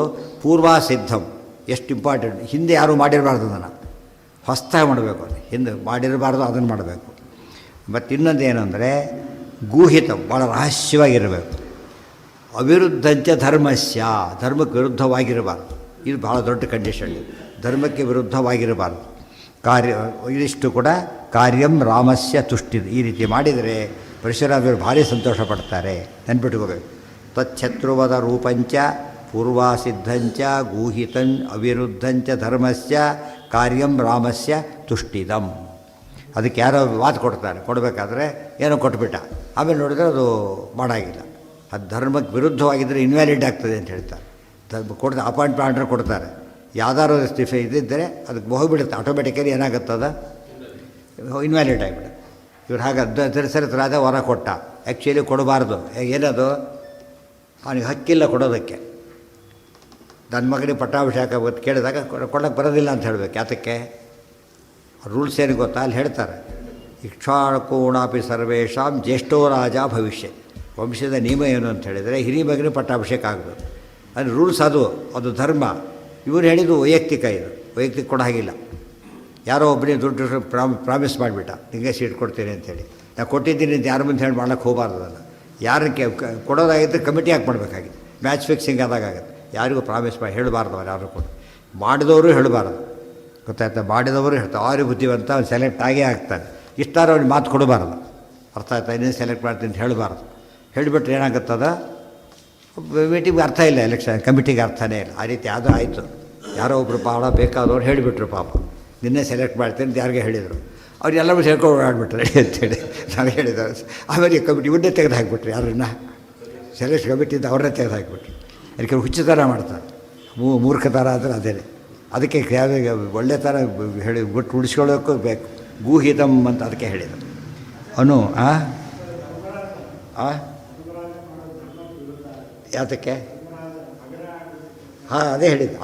ಪೂರ್ವಾಸಿದ್ಧಂ, ಎಷ್ಟು ಇಂಪಾರ್ಟೆಂಟ್. ಹಿಂದೆ ಯಾರೂ ಮಾಡಿರಬಾರ್ದು, ಅದನ್ನು ಹೊಸ್ತಾಗಿ ಮಾಡಬೇಕು. ಅದು ಹಿಂದೆ ಮಾಡಿರಬಾರ್ದು, ಅದನ್ನು ಮಾಡಬೇಕು. ಮತ್ತು ಇನ್ನೊಂದು ಏನಂದರೆ ಗೂಹಿತ, ಭಾಳ ರಹಸ್ಯವಾಗಿರಬೇಕು. ಅವಿರುದ್ಧಂಚ ಧರ್ಮಸ್ಯ, ಧರ್ಮಕ್ಕೆ ವಿರುದ್ಧವಾಗಿರಬಾರ್ದು. ಇದು ಭಾಳ ದೊಡ್ಡ ಕಂಡೀಷನ್. ಧರ್ಮಕ್ಕೆ ವಿರುದ್ಧವಾಗಿರಬಾರ್ದು. ಇದಿಷ್ಟು ಕೂಡ ಕಾರ್ಯಂ ರಾಮಸ್ಯ ತುಷ್ಟಿ. ಈ ರೀತಿ ಮಾಡಿದರೆ ಪರಶುರಾಮರು ಭಾರಿ ಸಂತೋಷ ಪಡ್ತಾರೆ, ನೆನ್ಪಿಟ್ಕೋಬೇಕು. ತಚ್ಛತ್ರುವದ ರೂಪಂಚ ಪೂರ್ವಾಸಿದ್ಧಂಚ ಗೂಹಿತಂ ಅವಿರುದ್ಧಂಚ ಧರ್ಮಸ್ಯ ಕಾರ್ಯಂ ರಾಮಸ್ಯ ತುಷ್ಟಿದಂ. ಅದಕ್ಕೆ ಯಾರೋ ಮಾತು ಕೊಡ್ತಾರೆ, ಕೊಡಬೇಕಾದ್ರೆ ಏನೋ ಕೊಟ್ಬಿಟ್ಟ, ಆಮೇಲೆ ನೋಡಿದ್ರೆ ಅದು ಮಾಡಾಗಿಲ್ಲ, ಅದು ಧರ್ಮಕ್ಕೆ ವಿರುದ್ಧವಾಗಿದ್ದರೆ ಇನ್ವ್ಯಾಲಿಡ್ ಆಗ್ತದೆ ಅಂತ ಹೇಳ್ತಾರೆ. ಕೊಡ್ತಾರೆ, ಅಪಾಯಿಂಟ್ಮೆಂಟ್ ಆರ್ಡರ್ ಕೊಡ್ತಾರೆ, ಯಾವ್ದಾದ್ರು ಇದ್ದಿದ್ದರೆ ಅದಕ್ಕೆ ಹೋಗಿಬಿಡುತ್ತೆ, ಆಟೋಮೆಟಿಕಲಿ ಏನಾಗುತ್ತದ ಇನ್ವ್ಯಾಲಿಡ್ ಆಗಿಬಿಡುತ್ತೆ. ಇವ್ರು ಹಾಗೆ ಸರಿಸರಿತರಾದ ವರ ಕೊಟ್ಟ, ಆ್ಯಕ್ಚುಲಿ ಕೊಡಬಾರ್ದು. ಏನದು ಅವನಿಗೆ ಹಕ್ಕಿಲ್ಲ ಕೊಡೋದಕ್ಕೆ. ನನ್ನ ಮಗನಿಗೆ ಪಟ್ಟಾಭಿಷೇಕ ಕೇಳಿದಾಗ ಕೊಡೋಕ್ಕೆ ಬರೋದಿಲ್ಲ ಅಂತ ಹೇಳಬೇಕು. ಯಾತಕ್ಕೆ? ರೂಲ್ಸ್ ಏನು ಗೊತ್ತಾ? ಅಲ್ಲಿ ಹೇಳ್ತಾರೆ, ಇಕ್ಷಾಕೋಣಾಪಿ ಸರ್ವೇಷಾಂ ಜ್ಯೇಷ್ಠೋ ರಾಜ ಭವಿಷ್ಯ. ವಂಶದ ನಿಯಮ ಏನು ಅಂತ ಹೇಳಿದರೆ ಹಿರಿಯ ಮಗನಿಗೆ ಪಟ್ಟಾಭಿಷೇಕ ಆಗಬೇಕು. ಅಂದರೆ ರೂಲ್ಸ್ ಅದು ಧರ್ಮ. ಇವರು ಹೇಳಿದ್ದು ವೈಯಕ್ತಿಕ, ಇದು ವೈಯಕ್ತಿಕ ಕೊಡೋ ಹಾಗಿಲ್ಲ. ಯಾರೋ ಒಬ್ಬನೇ ದುಡ್ಡು ಪ್ರಾಮಿಸ್ ಮಾಡಿಬಿಟ್ಟ, ನಿಮಗೆ ಸೀಟ್ ಕೊಡ್ತೀನಿ ಅಂತೇಳಿ. ನಾನು ಕೊಟ್ಟಿದ್ದೀನಿ ಅಂತ ಯಾರ ಮುಂದೆ ಹೇಳಿ ಮಾಡ್ಲಿಕ್ಕೆ ಹೋಗಬಾರ್ದು. ಅದನ್ನು ಯಾರಕ್ಕೆ ಕೊಡೋದಾಗಿದ್ದರೆ ಕಮಿಟಿ ಹಾಕಿ ಮಾಡಬೇಕಾಗಿದೆ, ಮ್ಯಾಚ್ ಫಿಕ್ಸಿಂಗ್ ಆದಾಗುತ್ತೆ. ಯಾರಿಗೂ ಪ್ರಾಮಿಸ್ ಮಾಡಿ ಹೇಳಬಾರ್ದು, ಅವ್ರು ಯಾರು ಕೂಡ ಮಾಡಿದವರು ಹೇಳಬಾರ್ದು, ಗೊತ್ತಾಯ್ತಾ? ಮಾಡಿದವರು ಹೇಳ್ತಾರೆ, ಅವ್ರಿಗೆ ಬುದ್ಧಿವಂತ ಅವ್ನು ಸೆಲೆಕ್ಟ್ ಆಗೇ ಆಗ್ತಾನೆ. ಇಷ್ಟಾರು ಅವ್ನಿಗೆ ಮಾತು ಕೊಡಬಾರ್ದು, ಅರ್ಥ ಆಯ್ತಾ? ಇನ್ನೇನು ಸೆಲೆಕ್ಟ್ ಮಾಡ್ತೀನಿ ಅಂತ ಹೇಳಬಾರ್ದು. ಹೇಳಿಬಿಟ್ರೆ ಏನಾಗುತ್ತದ, ಮೀಟಿಂಗ್ಗೆ ಅರ್ಥ ಇಲ್ಲ, ಎಲೆಕ್ಷನ್ ಕಮಿಟಿಗೆ ಅರ್ಥನೇ ಇಲ್ಲ. ಆ ರೀತಿ ಯಾವುದೋ ಆಯಿತು, ಯಾರೋ ಒಬ್ಬರು ಭಾಳ ಬೇಕಾದವ್ರು ಹೇಳಿಬಿಟ್ರು, ಪಾಪ ನಿನ್ನೆ ಸೆಲೆಕ್ಟ್ ಮಾಡ್ತೀನಿ ಅಂತ ಯಾರಿಗೆ ಹೇಳಿದರು, ಅವ್ರು ಎಲ್ಲರೂ ಸೇರ್ಕೊಂಡು ಓಡಾಡ್ಬಿಟ್ರೆ ಅಂತೇಳಿ ನಾನು ಹೇಳಿದ್ದಾರೆ. ಆಮೇಲೆ ಕಮಿಟಿ ಇವನ್ನೇ ತೆಗೆದು ಹಾಕಿಬಿಟ್ರು, ಯಾರನ್ನ ಸೆಲೆಕ್ಟ್ ಕಮಿಟಿಯಿಂದ ಅವ್ರನ್ನೇ ತೆಗೆದು ಹಾಕಿಬಿಟ್ರು. ಅದಕ್ಕೆ ಹುಚ್ಚ ಥರ ಮಾಡ್ತಾರೆ, ಮೂರ್ಖ ಥರ ಅಂದರೆ ಅದೇ. ಅದಕ್ಕೆ ಒಳ್ಳೆ ಥರ ಹೇಳಿ ಬಿಟ್ಟು ಉಳಿಸ್ಕೊಳ್ಳೋಕ್ಕೂ ಬೇಕು. ಗೂಹಿತಮ್ ಅಂತ ಅದಕ್ಕೆ ಹೇಳಿದರು. ಅವನು ಯಾತಕ್ಕೆ? ಹಾಂ,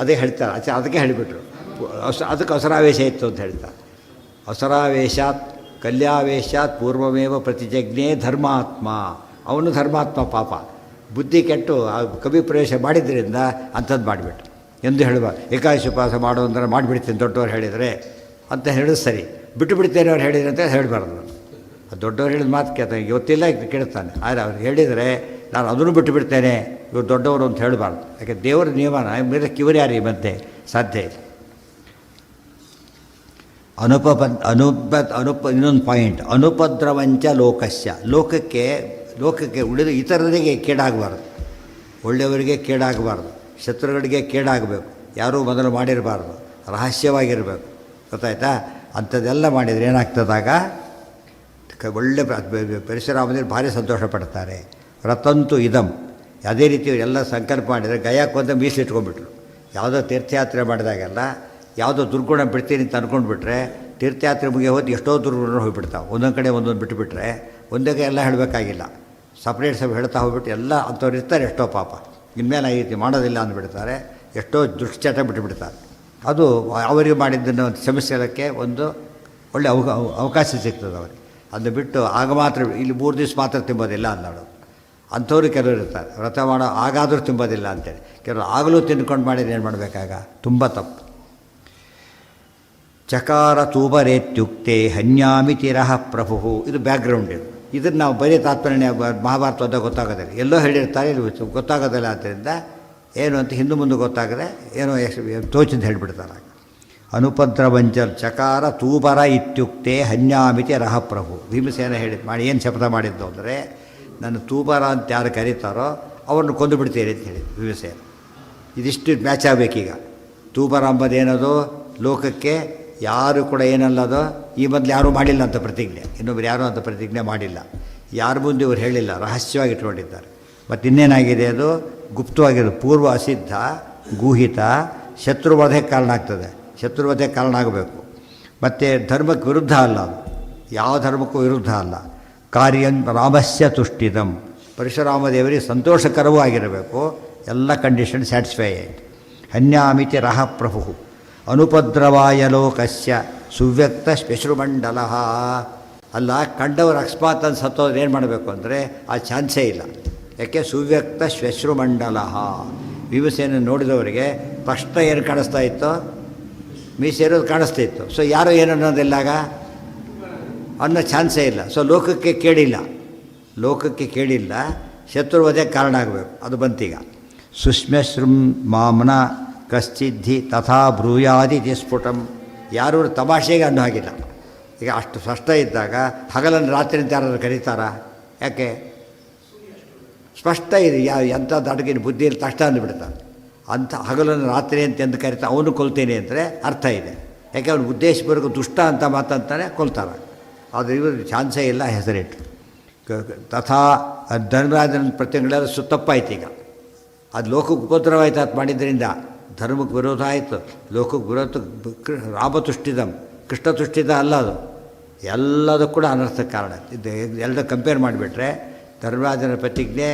ಅದೇ ಹೇಳ್ತಾರೆ. ಅದಕ್ಕೆ ಹೇಳಿಬಿಟ್ರು. ಅದಕ್ಕೆ ಅಸರಾವೇಶ ಇತ್ತು ಅಂತ ಹೇಳ್ತಾರೆ. ಅಸರಾವೇಶಾತ್ ಕಲ್ಯಾವೇಶಾತ್ ಪೂರ್ವಮೇವ ಪ್ರತಿಜಜ್ಞೆ ಧರ್ಮಾತ್ಮ. ಅವನು ಧರ್ಮಾತ್ಮ, ಪಾಪ ಬುದ್ಧಿ ಕೆಟ್ಟು ಕವಿ ಪ್ರವೇಶ ಮಾಡಿದ್ರಿಂದ ಅಂಥದ್ದು ಮಾಡಿಬಿಟ್ಟು. ಎಂದು ಹೇಳಬಾರ್ದು. ಏಕಾದಶಿ ಉಪವಾಸ ಮಾಡೋ ಅಂದರೆ ಮಾಡಿಬಿಡ್ತೀನಿ ದೊಡ್ಡವ್ರು ಹೇಳಿದರೆ ಅಂತ ಹೇಳಿದ್ರೆ ಸರಿ, ಬಿಟ್ಟು ಬಿಡ್ತೇನೆ ಅವ್ರು ಹೇಳಿದ್ರೆ ಅಂತ ಹೇಳಬಾರ್ದು. ದೊಡ್ಡವ್ರು ಹೇಳಿದ ಮಾತು ಕೇಳ್ತಾನೆ, ಇವತ್ತಿಲ್ಲ ಕೇಳ್ತಾನೆ. ಆದರೆ ಅವ್ರು ಹೇಳಿದರೆ ನಾನು ಅದನ್ನು ಬಿಟ್ಟು ಬಿಡ್ತೇನೆ, ಇವ್ರು ದೊಡ್ಡವರು ಅಂತ ಹೇಳಬಾರ್ದು. ಯಾಕೆ ದೇವರ ನಿಯಮನ ಮೇಲೆ ಕಿವರಿ ಯಾರಿ ಮತ್ತೆ ಸಾಧ್ಯ ಇಲ್ಲ. ಇನ್ನೊಂದು ಪಾಯಿಂಟ್, ಅನುಪದ್ರವಂಚ ಲೋಕಸ್ಯ. ಲೋಕಕ್ಕೆ ಉಳಿದು ಇತರರಿಗೆ ಕೇಡಾಗಬಾರ್ದು, ಒಳ್ಳೆಯವರಿಗೆ ಕೇಡಾಗಬಾರ್ದು, ಶತ್ರುಗಳಿಗೆ ಕೇಡಾಗಬೇಕು. ಯಾರೂ ಮೊದಲು ಮಾಡಿರಬಾರ್ದು, ರಹಸ್ಯವಾಗಿರಬೇಕು, ಗೊತ್ತಾಯ್ತಾ? ಅಂಥದ್ದೆಲ್ಲ ಮಾಡಿದರೆ ಏನಾಗ್ತದಾಗ ಒಳ್ಳೆ ಪರಶುರಾಮದೇವರು ಭಾರಿ ಸಂತೋಷ ಪಡ್ತಾರೆ. ವ್ರತಂತು ಇದಂ. ಅದೇ ರೀತಿ ಎಲ್ಲ ಸಂಕಲ್ಪ ಮಾಡಿದರೆ ಗಯಾಕ್ಕೆ ಮೀಸಲಿಟ್ಕೊಂಡ್ಬಿಟ್ರು. ಯಾವುದೋ ತೀರ್ಥಯಾತ್ರೆ ಮಾಡಿದಾಗೆಲ್ಲ ಯಾವುದೋ ದುರ್ಗುಣ ಬಿಡ್ತೀನಿ ಅಂತ ಅಂದ್ಕೊಂಡ್ಬಿಟ್ರೆ ತೀರ್ಥಯಾತ್ರೆ ಮುಗಿಯೋ ಹೋಗಿ ಎಷ್ಟೋ ದುರ್ಗುಣ ಹೋಗಿಬಿಡ್ತಾವೆ. ಒಂದೊಂದು ಕಡೆ ಒಂದೊಂದು ಬಿಟ್ಟುಬಿಟ್ರೆ ಒಂದೇ ಎಲ್ಲ ಹೇಳಬೇಕಾಗಿಲ್ಲ, ಸಪ್ರೇಟ್ ಹೇಳ್ತಾ ಹೋಗ್ಬಿಟ್ಟು ಎಲ್ಲ ಅಂಥವ್ರು ಇರ್ತಾರೆ. ಎಷ್ಟೋ ಪಾಪ ಇನ್ಮೇಲೆ ಈ ರೀತಿ ಮಾಡೋದಿಲ್ಲ ಅಂದ್ಬಿಡ್ತಾರೆ, ಎಷ್ಟೋ ದುಶ್ಚಟ ಬಿಟ್ಟುಬಿಡ್ತಾರೆ. ಅದು ಅವರಿಗೆ ಮಾಡಿದ್ದನ್ನು ಶ್ರಮಿಸೋದಕ್ಕೆ ಒಂದು ಒಳ್ಳೆ ಅವಕಾಶ ಸಿಗ್ತದೆ ಅವರಿಗೆ. ಅದನ್ನು ಬಿಟ್ಟು ಆಗ ಮಾತ್ರ ಇಲ್ಲಿ 3 ದಿವಸ ಮಾತ್ರ ತಿಂಬೋದಿಲ್ಲ ಅಂದಾಡು. ಅಂಥವ್ರು ಕೆಲವರು ಇರ್ತಾರೆ, ವ್ರತ ಮಾಡೋ ಆಗಾದರೂ ತಿಂಬೋದಿಲ್ಲ ಅಂತೇಳಿ. ಕೆಲವರು ಆಗಲೂ ತಿನ್ಕೊಂಡು ಮಾಡಿದ್ರೆ ಏನು ಮಾಡಬೇಕಾಗ? ತುಂಬ ತಪ್ಪು. ಚಕಾರ ತೂಬರೇತ್ಯುಕ್ತೆ ಹನ್ಯಾಮಿ ತಿರಹ ಪ್ರಭು. ಇದು ಬ್ಯಾಕ್ಗ್ರೌಂಡ್. ಇದನ್ನು ನಾವು ಬರೀ ತಾತ್ಪರ್ಯ ಮಹಾಭಾರತ ಓದೋ ಗೊತ್ತಾಗೋದಿಲ್ಲ, ಎಲ್ಲೋ ಹೇಳಿರ್ತಾರೆ, ಇದು ಗೊತ್ತಾಗೋದಿಲ್ಲ. ಆದ್ದರಿಂದ ಏನು ಅಂತ ಹಿಂದೆ ಮುಂದೆ ಗೊತ್ತಾಗದೆ ಏನೋ ತೋಚಿಂದ ಹೇಳಿಬಿಡ್ತಾರೆ. ಅನುಪದ್ರವಂಚ ಚಕಾರ ತೂಬರ ಇತ್ಯುಕ್ತೆ ಹನ್ಯಾಮಿತಿ ರಹ ಪ್ರಭು. ಭೀಮಸೇನ ಮಾಡಿ ಏನು ಶಪಥ ಮಾಡಿದ್ದು ಅಂದರೆ, ನನ್ನ ತೂಬರ ಅಂತ ಯಾರು ಕರೀತಾರೋ ಅವ್ರನ್ನ ಕೊಂದು ಬಿಡ್ತೀರಿ ಅಂತ ಹೇಳಿ ಭೀಮಸೇನ. ಇದಿಷ್ಟು ಮ್ಯಾಚ್ ಆಗಬೇಕೀಗ. ತೂಬರ ಅಂಬದೇನದು ಲೋಕಕ್ಕೆ ಯಾರು ಕೂಡ ಏನಲ್ಲದೋ, ಈ ಮೊದಲು ಯಾರೂ ಮಾಡಿಲ್ಲ ಅಂತ ಪ್ರತಿಜ್ಞೆ, ಇನ್ನೊಬ್ರು ಯಾರೂ ಅಂತ ಪ್ರತಿಜ್ಞೆ ಮಾಡಿಲ್ಲ, ಯಾರ ಮುಂದೆ ಇವರು ಹೇಳಿಲ್ಲ, ರಹಸ್ಯವಾಗಿ ಇಟ್ಕೊಂಡಿದ್ದಾರೆ. ಮತ್ತು ಇನ್ನೇನಾಗಿದೆ, ಅದು ಗುಪ್ತವಾಗಿರೋದು, ಪೂರ್ವ ಅಸಿದ್ಧ ಗೂಹಿತ, ಶತ್ರುವಧೆಗೆ ಕಾರಣ ಆಗ್ತದೆ. ಶತ್ರುವಧೆಗೆ ಕಾರಣ ಆಗಬೇಕು. ಮತ್ತು ಧರ್ಮಕ್ಕೆ ವಿರುದ್ಧ ಅಲ್ಲ, ಅದು ಯಾವ ಧರ್ಮಕ್ಕೂ ವಿರುದ್ಧ ಅಲ್ಲ. ಕಾರ್ಯಂ ರಾಮಸ್ಯ ತುಷ್ಟಿದಂ. ಪರಶುರಾಮದೇವರಿಗೆ ಸಂತೋಷಕರವೂ ಆಗಿರಬೇಕು. ಎಲ್ಲ ಕಂಡೀಷನ್ ಸ್ಯಾಟಿಸ್ಫೈ ಆಯಿತು. ಹನ್ಯಾಮಿತಿ ರಹ ಪ್ರಭು. ಅನುಪದ್ರವಾಯ ಲೋಕಸ್ಯ ಸುವ್ಯಕ್ತ ಶ್ಮಶ್ರುಮಂಡಲ. ಅಲ್ಲ, ಕಂಡವರು ಅಕಸ್ಮಾತ್ ಅಂತ ಸತ್ತೋದ್ರೆ ಏನು ಮಾಡಬೇಕು ಅಂದರೆ ಆ ಚಾನ್ಸೇ ಇಲ್ಲ. ಯಾಕೆ? ಸುವ್ಯಕ್ತ ಶ್ಮಶ್ರುಮಂಡಲ. ಭೀಮಸೇನ ನೋಡಿದವರಿಗೆ ತಕ್ಷಣ ಏನು ಕಾಣಿಸ್ತಾ ಇತ್ತು? ಮೀಸೆ ಇರೋದು ಕಾಣಿಸ್ತಾ ಇತ್ತು. ಸೊ ಯಾರೋ ಏನು ಅನ್ನೋದಿಲ್ಲಾಗ ಅನ್ನೋ ಚಾನ್ಸೇ ಇಲ್ಲ. ಸೊ ಲೋಕಕ್ಕೆ ಕೇಳಿಲ್ಲ, ಶತ್ರುವಧೆ ಕಾರಣ ಆಗಬೇಕು. ಅದು ಬಂತೀಗ. ಸುಶ್ಮಶ್ರುಂ ಮಾಮ್ನ ಕಶ್ಚಿದ್ಧಿ ತಥಾ ಬ್ರೂಯಾದಿ ಸ್ಫುಟಂ. ಯಾರು ತಮಾಷೆಗೆ ಅನ್ನೋ ಹಾಗಿಲ್ಲ. ಈಗ ಅಷ್ಟು ಸ್ಪಷ್ಟ ಇದ್ದಾಗ ಹಗಲನ್ನು ರಾತ್ರಿ ಅಂತ ಯಾರಾದ್ರು ಕರೀತಾರಾ? ಯಾಕೆ ಸ್ಪಷ್ಟ ಇದೆ, ಎಂಥದ್ದು ಅಡುಗೆ ಬುದ್ಧಿಯಲ್ಲಿ ತಕ್ಷಣ ಅಂದುಬಿಡ್ತಾನೆ. ಅಂಥ ಹಗಲನ್ನು ರಾತ್ರಿ ಅಂತ ಎಂದು ಕರಿತಾ ಅವನು ಕೊಲ್ತೇನೆ ಅಂದರೆ ಅರ್ಥ ಇದೆ. ಯಾಕೆ ಅವನು ಉದ್ದೇಶಪೂರ್ವಕ ದುಷ್ಟ ಅಂತ ಮಾತಂತಾನೆ ಕೊಲ್ತಾರೆ. ಆದರೆ ಇವರು ಚಾನ್ಸೇ ಇಲ್ಲ ಹೆಸರಿಟ್ಟು. ತಥಾ ಧರ್ಮರಾಜನ ಪ್ರತಿಗಳೆಲ್ಲ ಸುತ್ತಪ್ಪಾಯ್ತು. ಈಗ ಅದು ಲೋಕಕ್ಕೆ ಉಪದ್ರವಾಯ್ತು ಅದು ಮಾಡಿದ್ದರಿಂದ, ಧರ್ಮಕ್ಕೆ ವಿರೋಧ ಆಯಿತು, ಲೋಕಕ್ಕೆ ವಿರೋಧ. ರಾಮತುಷ್ಟಿದಂ ಕೃಷ್ಣ ತುಷ್ಟಿದ ಅಲ್ಲ ಅದು, ಎಲ್ಲದೂ ಕೂಡ ಅನರ್ಥಕ್ಕೆ ಕಾರಣ. ಇದು ಎಲ್ಲ ಕಂಪೇರ್ ಮಾಡಿಬಿಟ್ರೆ ಧರ್ಮರಾಜನ ಪ್ರತಿಜ್ಞೆ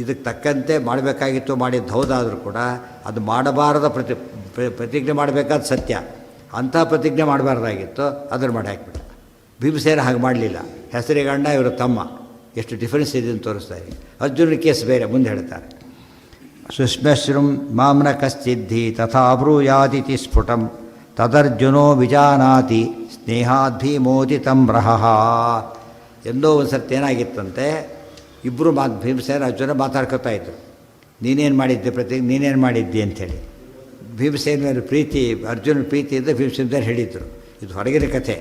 ಇದಕ್ಕೆ ತಕ್ಕಂತೆ ಮಾಡಬೇಕಾಗಿತ್ತು, ಮಾಡಿದ್ದು ಹೌದಾದರೂ ಕೂಡ ಅದು ಮಾಡಬಾರದ ಪ್ರತಿಜ್ಞೆ ಮಾಡಬೇಕಾದ ಸತ್ಯ. ಅಂಥ ಪ್ರತಿಜ್ಞೆ ಮಾಡಬಾರ್ದಾಗಿತ್ತು, ಅದನ್ನು ಮಾಡಿ ಹಾಕಿಬಿಟ್ಟ. ಭೀಮಸೇನ ಹಾಗೆ ಮಾಡಲಿಲ್ಲ. ಹೆಸರಿಗೆ ಅಣ್ಣ, ಇವರು ತಮ್ಮ, ಎಷ್ಟು ಡಿಫರೆನ್ಸ್ ಇದೆ ಅಂತ ತೋರಿಸ್ತಾ ಇದೆ. ಅರ್ಜುನ ಕೇಸ್ ಬೇರೆ, ಮುಂದೆ ಹೇಳ್ತಾರೆ. ಸುಷ್ಮಶ್ರುಂ ಮಾಮ್ನ ಕಶ್ಚಿದ್ಧಿ ತಥಾ ಬ್ರೂಯಾದಿತಿ ಸ್ಫುಟಂ ತದರ್ಜುನೋ ವಿಜಾನಾತಿ ಸ್ನೇಹಾದ್ಭೀಮೋದಿತಂ ರಹಃ. ಎಂದೋ ಒಂದು ಸರ್ತಿ ಏನಾಗಿತ್ತಂತೆ, ಇಬ್ಬರು ಭೀಮಸೇನ ಅರ್ಜುನ ಮಾತಾಡ್ಕೊತಾ ಇದ್ರು. ನೀನೇನು ಮಾಡಿದ್ದೆ ನೀನೇನು ಮಾಡಿದ್ದೆ ಅಂಥೇಳಿ. ಭೀಮಸೇನ ಮೇಲೆ ಪ್ರೀತಿ, ಅರ್ಜುನ ಪ್ರೀತಿಯಿಂದ ಭೀಮಸೇನ ಹೇಳಿದ್ರು. ಇದು ಹೊರಗಿನ ಕಥೆ,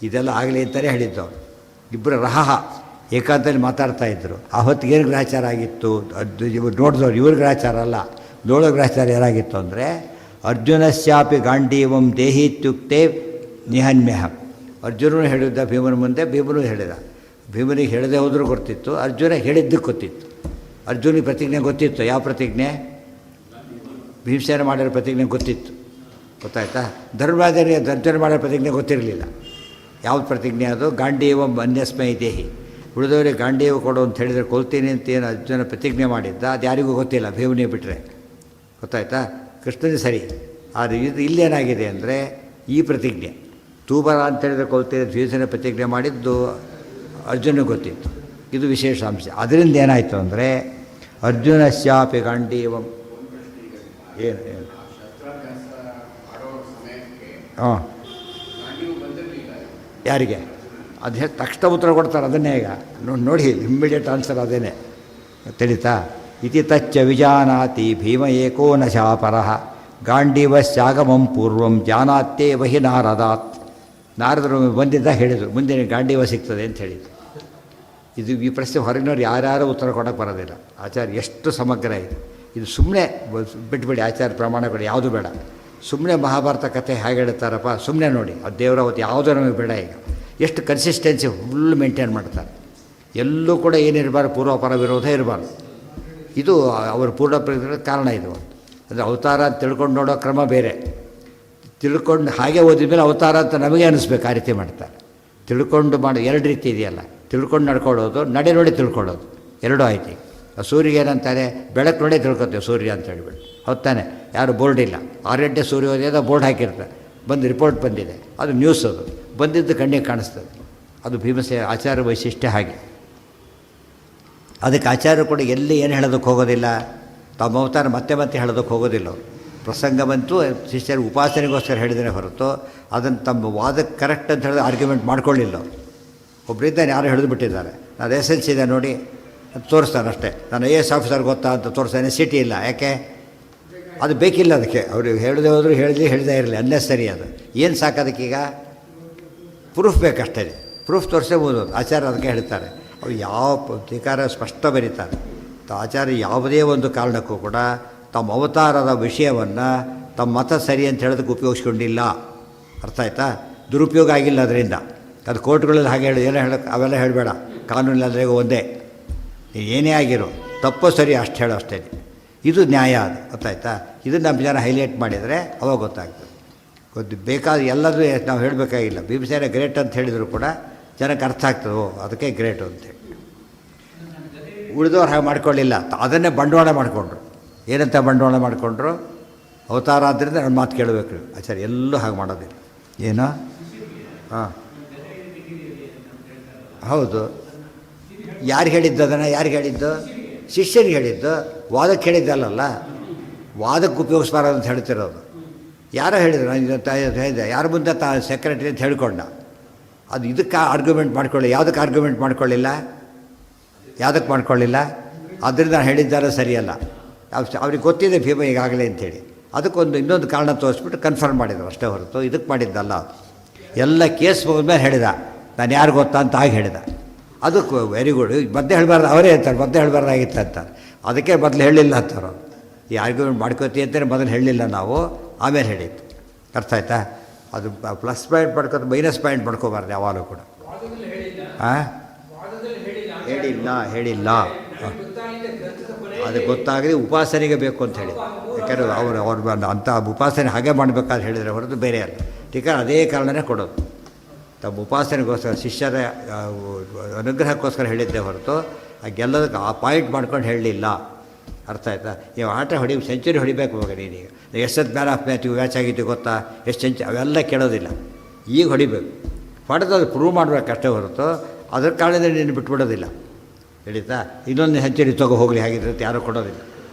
ಇದೆಲ್ಲ ಆಗಲಿ ಅಂತಲೇ ಹೇಳಿದ್ದು. ಇಬ್ಬರು ರಹಃ ಏಕಾಂತದಲ್ಲಿ ಮಾತಾಡ್ತಾಯಿದ್ರು. ಆ ಹೊತ್ತಿಗೆ ಏನು ಗ್ರಹಚಾರ ಆಗಿತ್ತು, ಇವ್ರು ನೋಡಿದವ್ರು, ಇವ್ರ ಗ್ರಹಚಾರ ಅಲ್ಲ, ನೋಡೋ ಗ್ರಹಚಾರ ಏನಾಗಿತ್ತು ಅಂದರೆ, ಅರ್ಜುನಸ್ಯಾಪಿ ಗಾಂಡೀವಂ ದೇಹಿ ಇತ್ಯುಕ್ತೆ ನಿಹನ್ಮ್ಯಹಂ. ಅರ್ಜುನನು ಹೇಳಿದ್ದ ಭೀಮನ ಮುಂದೆ, ಭೀಮನು ಹೇಳಿದ. ಭೀಮನಿಗೆ ಹೇಳದೆ ಹೋದರೂ ಗೊತ್ತಿತ್ತು, ಅರ್ಜುನ ಹೇಳಿದ್ದಕ್ಕೆ ಗೊತ್ತಿತ್ತು. ಅರ್ಜುನಿಗೆ ಪ್ರತಿಜ್ಞೆ ಗೊತ್ತಿತ್ತು. ಯಾವ ಪ್ರತಿಜ್ಞೆ? ಭೀಮಸೇನ ಮಾಡಿರೋ ಪ್ರತಿಜ್ಞೆ ಗೊತ್ತಿತ್ತು. ಗೊತ್ತಾಯ್ತಾ? ಧರ್ಮರಾಜನಿಗೆ ಅರ್ಜುನ ಮಾಡಿರೋ ಪ್ರತಿಜ್ಞೆ ಗೊತ್ತಿರಲಿಲ್ಲ. ಯಾವ ಪ್ರತಿಜ್ಞೆ ಅದು? ಗಾಂಡೀವಂ ಅನ್ಯಸ್ಮೈ ದೇಹಿ. ಉಳಿದವರಿಗೆ ಗಾಂಡೀವ ಕೊಡು ಅಂತ ಹೇಳಿದರೆ ಕೊಲ್ತೀನಿ ಅಂತ ಏನು ಅರ್ಜುನ ಪ್ರತಿಜ್ಞೆ ಮಾಡಿದ್ದ, ಅದು ಯಾರಿಗೂ ಗೊತ್ತಿಲ್ಲ, ಭೀಮನಿಗೆ ಬಿಟ್ಟರೆ. ಗೊತ್ತಾಯ್ತಾ? ಕೃಷ್ಣನೇ ಸರಿ. ಆದರೆ ಇದು ಇಲ್ಲೇನಾಗಿದೆ ಅಂದರೆ, ಈ ಪ್ರತಿಜ್ಞೆ ತೂಬರ ಅಂತೇಳಿದರೆ ಕೊಲ್ತೀನಿ ಭೀಮಸೇನ ಪ್ರತಿಜ್ಞೆ ಮಾಡಿದ್ದು ಅರ್ಜುನಿಗೆ ಗೊತ್ತಿತ್ತು. ಇದು ವಿಶೇಷ ಅಂಶ. ಅದರಿಂದ ಏನಾಯಿತು ಅಂದರೆ, ಅರ್ಜುನಸ್ಯಾಪಿ ಗಾಂಡೀವಂ ಏನು ಹಾಂ ಯಾರಿಗೆ ಅದು ಹೇಳಿ ತಕ್ಷಣ ಉತ್ತರ ಕೊಡ್ತಾರೆ. ಅದನ್ನೇ ಈಗ ನೋಡಿ ಇಮ್ಮಿಡಿಯೇಟ್ ಆನ್ಸರ್ ಅದೇನೆ. ತಿಳಿತಾ? ಇತಿ ತಚ್ಚ ವಿಜಾನಾತಿ ಭೀಮ ಏಕೋ ನ ಶಾಪರಃ ಗಾಂಡೀವಸ್ಯಾಗಮಂ ಪೂರ್ವಂ ಜಾನಾತ್ತೇ ವಹಿ ನಾರದಾತ್. ನಾರದರು ಬಂದಿದ್ದ ಹೇಳಿದರು, ಮುಂದೆ ಗಾಂಡೀವ ಸಿಗ್ತದೆ ಅಂತ ಹೇಳಿದರು. ಇದು ಈ ಪ್ರಶ್ನೆ ಹೊರಗಿನವ್ರು ಯಾರ್ಯಾರು ಉತ್ತರ ಕೊಡೋಕ್ಕೆ ಬರೋದಿಲ್ಲ. ಆಚಾರ್ಯ ಎಷ್ಟು ಸಮಗ್ರ ಇದು ಸುಮ್ಮನೆ ಬಿಟ್ಬಿಡಿ. ಆಚಾರ್ಯ ಪ್ರಮಾಣಗಳು ಯಾವುದು ಬೇಡ. ಸುಮ್ಮನೆ ಮಹಾಭಾರತ ಕಥೆ ಹೇಗೆ ಹೇಳ್ತಾರಪ್ಪ, ಸುಮ್ಮನೆ ನೋಡಿ. ಅದು ದೇವರ ಅವತ್ತು ಯಾವುದೂ ನಮಗೆ ಬೇಡ. ಈಗ ಎಷ್ಟು ಕನ್ಸಿಸ್ಟೆನ್ಸಿ ಫುಲ್ ಮೇಂಟೈನ್ ಮಾಡ್ತಾರೆ. ಎಲ್ಲೂ ಕೂಡ ಏನಿರಬಾರ್ದು, ಪೂರ್ವಪರ ವಿರೋಧ ಇರಬಾರ್ದು. ಇದು ಅವರ ಪೂರ್ಣ ಕಾರಣ. ಇದು ಅಂದರೆ ಅವತಾರ ಅಂತ ತಿಳ್ಕೊಂಡು ನೋಡೋ ಕ್ರಮ ಬೇರೆ, ತಿಳ್ಕೊಂಡು ಹಾಗೆ ಓದಿದ್ಮೇಲೆ ಅವತಾರ ಅಂತ ನಮಗೆ ಅನ್ನಿಸ್ಬೇಕು, ಆ ರೀತಿ ಮಾಡ್ತಾರೆ. ತಿಳ್ಕೊಂಡು ಮಾಡೋ ಎರಡು ರೀತಿ ಇದೆಯಲ್ಲ, ತಿಳ್ಕೊಂಡು ನಡ್ಕೊಳ್ಳೋದು, ನಡೆ ನೋಡಿ ತಿಳ್ಕೊಳ್ಳೋದು, ಎರಡೂ ಆಯ್ತು. ಸೂರ್ಯಗೆ ಏನಂತಾರೆ, ಬೆಳಕು ನೋಡಿ ತಿಳ್ಕೊತೇವೆ ಸೂರ್ಯ ಅಂತ ಹೇಳ್ಬಿಟ್ಟು. ಹೊತ್ತಾನೆ ಯಾರು ಬೋರ್ಡ್ ಇಲ್ಲ, 6 ಗಂಟೆ ಸೂರ್ಯೋದಯದ ಬೋರ್ಡ್ ಹಾಕಿರ್ತಾರೆ, ಬಂದು ರಿಪೋರ್ಟ್ ಬಂದಿದೆ, ಅದು ನ್ಯೂಸ್, ಅದು ಬಂದಿದ್ದು ಕಣ್ಣಿಗೆ ಕಾಣಿಸ್ತದೆ. ಅದು ಭೀಮಸೇನ ಆಚಾರ್ಯ ವೈಶಿಷ್ಟ್ಯ ಹಾಗೆ. ಅದಕ್ಕೆ ಆಚಾರ್ಯರು ಕೂಡ ಎಲ್ಲಿ ಏನು ಹೇಳೋದಕ್ಕೆ ಹೋಗೋದಿಲ್ಲ, ತಮ್ಮ ಅವತಾರ ಮತ್ತೆ ಮತ್ತೆ ಹೇಳೋದಕ್ಕೆ ಹೋಗೋದಿಲ್ಲ. ಅವರು ಪ್ರಸಂಗ ಬಂತು, ಶಿಷ್ಯರು ಉಪಾಸನೆಗೋಸ್ಕರ ಹೇಳಿದರೆ ಹೊರತು ಅದನ್ನು ತಮ್ಮ ವಾದಕ್ಕೆ ಕರೆಕ್ಟ್ ಅಂತ ಹೇಳಿದ್ರೆ ಆರ್ಗ್ಯುಮೆಂಟ್ ಮಾಡ್ಕೊಳ್ಳಿಲ್ಲ ಅವರು. ಒಬ್ಬರಿದ್ದಾನೆ, ಯಾರು ಹಿಡಿದು ಬಿಟ್ಟಿದ್ದಾರೆ, ನಾನು ಎಸ್ ಇದೆ ನೋಡಿ ಅಂತ ತೋರಿಸ್ತಾನೆ ಅಷ್ಟೇ. ನಾನು IAS ಆಫೀಸರ್ ಗೊತ್ತಾ ಅಂತ ತೋರಿಸ್ತಾನೆ, ಸಿಟಿ ಇಲ್ಲ. ಯಾಕೆ? ಅದು ಬೇಕಿಲ್ಲ ಅದಕ್ಕೆ. ಅವರು ಹೇಳದೆ ಹೋದರೂ ಹೇಳ್ದೇ ಇರಲಿ, ಅನ್ನೆಸರಿ. ಅದು ಏನು ಸಾಕೋದಕ್ಕೀಗ? ಪ್ರೂಫ್ ಬೇಕಷ್ಟೇ. ಪ್ರೂಫ್ ತೋರಿಸೇ ಓದೋದು. ಆಚಾರ್ಯ ಅದಕ್ಕೆ ಹೇಳ್ತಾರೆ. ಅವ್ರು ಯಾವ ಪ್ರತಿಕಾರ ಸ್ಪಷ್ಟ ಬರೀತಾರೆ. ಆಚಾರ್ಯ ಯಾವುದೇ ಒಂದು ಕಾರಣಕ್ಕೂ ಕೂಡ ತಮ್ಮ ಅವತಾರದ ವಿಷಯವನ್ನು ತಮ್ಮ ಮತ ಸರಿ ಅಂತ ಹೇಳೋದಕ್ಕೆ ಉಪಯೋಗಿಸ್ಕೊಂಡಿಲ್ಲ. ಅರ್ಥ ಆಯ್ತಾ? ದುರುಪಯೋಗ ಆಗಿಲ್ಲ ಅದರಿಂದ. ಅದು ಕೋರ್ಟ್ಗಳಲ್ಲಿ ಹಾಗೆ ಏನೋ ಹೇಳೋಕ್ಕೆ ಅವೆಲ್ಲ ಹೇಳಬೇಡ, ಕಾನೂನಿಲ್ಲದ್ರೆ ಒಂದೇ. ಏನೇ ಆಗಿರೋ ತಪ್ಪು ಸರಿ ಅಷ್ಟು ಹೇಳೋ ಅಷ್ಟೇ. ಇದು ನ್ಯಾಯ. ಅದು ಗೊತ್ತಾಯ್ತಾ? ಇದನ್ನು ನಮ್ಮ ಜನ ಹೈಲೈಟ್ ಮಾಡಿದರೆ ಅವಾಗ ಗೊತ್ತಾಗ್ತದೆ. ಬೇಕಾದ ಎಲ್ಲದೂ ನಾವು ಹೇಳಬೇಕಾಗಿಲ್ಲ. ಭೀಮಸೇನ ಗ್ರೇಟ್ ಅಂತ ಹೇಳಿದರೂ ಕೂಡ ಜನಕ್ಕೆ ಅರ್ಥ ಆಗ್ತದೆ, ಓ ಅದಕ್ಕೆ ಗ್ರೇಟು ಅಂತೇಳಿ. ಉಳಿದವ್ರು ಹಾಗೆ ಮಾಡ್ಕೊಳ್ಳಿಲ್ಲ, ಅದನ್ನೇ ಬಂಡವಾಳ ಮಾಡಿಕೊಂಡ್ರು. ಏನಂತ ಬಂಡವಾಳ ಮಾಡಿಕೊಂಡ್ರು? ಅವತಾರ ಆದ್ದರಿಂದ ನನ್ನ ಮಾತು ಕೇಳಬೇಕು. ಆಚಾರ್ಯ ಎಲ್ಲೂ ಹಾಗೆ ಮಾಡೋದಿಲ್ಲ. ಏನೋ ಹಾಂ ಹೌದು. ಯಾರು ಹೇಳಿದ್ದು ಅದನ್ನು? ಯಾರಿಗೆ ಹೇಳಿದ್ದು? ಶಿಷ್ಯನಿಗೆ ಹೇಳಿದ್ದು. ವಾದಕ್ಕೆ ಹೇಳಿದ್ದಲ್ಲ, ವಾದಕ್ಕೆ ಉಪಯೋಗಿಸ್ಬಾರ್ದು ಅಂತ ಹೇಳ್ತಿರೋದು. ಯಾರೋ ಹೇಳಿದ್ರು, ಹೇಳಿದೆ, ಯಾರ ಮುಂದೆ ಸೆಕ್ರೆಟರಿ ಅಂತ ಹೇಳ್ಕೊಂಡ. ಅದು ಇದಕ್ಕೆ ಆರ್ಗ್ಯುಮೆಂಟ್ ಮಾಡ್ಕೊಳ್ಳಿ. ಯಾವುದಕ್ಕೆ ಆರ್ಗ್ಯುಮೆಂಟ್ ಮಾಡ್ಕೊಳ್ಳಿಲ್ಲ? ಯಾವುದಕ್ಕೆ ಮಾಡ್ಕೊಳ್ಳಿಲ್ಲ? ಅದರಿಂದ ನಾನು ಹೇಳಿದ್ದಾರೆ ಸರಿಯಲ್ಲ. ಅವ್ರಿಗೆ ಗೊತ್ತಿದೆ ಭೀಮ ಈಗಾಗಲೇ ಅಂಥೇಳಿ. ಅದಕ್ಕೊಂದು ಇನ್ನೊಂದು ಕಾರಣ ತೋರಿಸ್ಬಿಟ್ಟು ಕನ್ಫರ್ಮ್ ಮಾಡಿದ್ರು ಅಷ್ಟೇ ಹೊರತು ಇದಕ್ಕೆ ಮಾಡಿದ್ದಲ್ಲ. ಎಲ್ಲ ಕೇಸ್ ಹೋದ್ಮೇಲೆ ಹೇಳಿದ, ನಾನು ಯಾರು ಗೊತ್ತಾ ಅಂತ ಆಗಿ ಹೇಳಿದ. ಅದಕ್ಕೆ ವೆರಿ ಗುಡ್. ಮದ್ದೆ ಹೇಳಬಾರ್ದು ಅವರೇ ಅಂತಾರೆ, ಮದ್ದೆ ಹೇಳಬಾರ್ದಾಗಿತ್ತು ಅಂತಾರೆ. ಅದಕ್ಕೆ ಮೊದಲು ಹೇಳಿಲ್ಲ ಅಂತಾರೆ. ಈ ಆರ್ಗ್ಯುಮೆಂಟ್ ಮಾಡ್ಕೋತಿ ಅಂತಲೇ ಮೊದಲು ಹೇಳಲಿಲ್ಲ ನಾವು, ಆಮೇಲೆ ಹೇಳಿದ್ದು. ಅರ್ಥ ಆಯ್ತಾ? ಅದು ಪ್ಲಸ್ ಪಾಯಿಂಟ್ ಮಾಡ್ಕೋತ ಮೈನಸ್ ಪಾಯಿಂಟ್ ಮಾಡ್ಕೋಬಾರ್ದು ಯಾವಾಗಲೂ ಕೂಡ. ಹಾಂ, ಹೇಳಿಲ್ಲ ಅದು ಗೊತ್ತಾಗಲಿ ಉಪಾಸನೆಗೆ ಬೇಕು ಅಂತ ಹೇಳಿ. ಯಾಕಂದರೆ ಅವ್ರು ಅಂಥ ಉಪಾಸನೆ ಹಾಗೆ ಮಾಡಬೇಕಾದ್ರೆ ಹೇಳಿದರೆ ಹೊರತು ಬೇರೆ ಅಲ್ಲ. ಟೀಕಾ ಅದೇ ಕಾರಣನೇ ಕೊಡೋದು. ತಮ್ಮ ಉಪಾಸನೆಗೋಸ್ಕರ ಶಿಷ್ಯರ ಅನುಗ್ರಹಕ್ಕೋಸ್ಕರ ಹೇಳಿದ್ದೆ ಹೊರತು ಗೆಲ್ಲೋದಕ್ಕೆ ಆ ಪಾಯಿಂಟ್ ಮಾಡ್ಕೊಂಡು ಹೇಳಲಿಲ್ಲ. ಅರ್ಥ ಆಯ್ತಾ? ನೀವು ಆಟ ಸೆಂಚುರಿ ಹೊಡಿಬೇಕು ಹೋಗ ನೀನೀಗ. ಎಷ್ಟೊತ್ತು ಮ್ಯಾನ್ ಆಫ್ ಮ್ಯಾಚ್ ಆಗಿತ್ತು ಗೊತ್ತಾ, ಎಷ್ಟು ಸೆಂಚುರಿ ಅವೆಲ್ಲ ಕೇಳೋದಿಲ್ಲ. ಈಗ ಹೊಡಿಬೇಕು, ಹೊಡೆದು ಅದು ಪ್ರೂವ್ ಮಾಡಬೇಕಷ್ಟೇ ಹೊರತು ಅದ್ರ ಕಾರಣದಿಂದ ನೀನು ಬಿಟ್ಬಿಡೋದಿಲ್ಲ. ಹೇಳಿತಾ? ಇನ್ನೊಂದು ಸೆಂಚುರಿ ಹೋಗಲಿ ಹಾಗಿದ್ರೆ ಅಂತ ಯಾರೂ ಕೊಡೋದಿಲ್ಲ.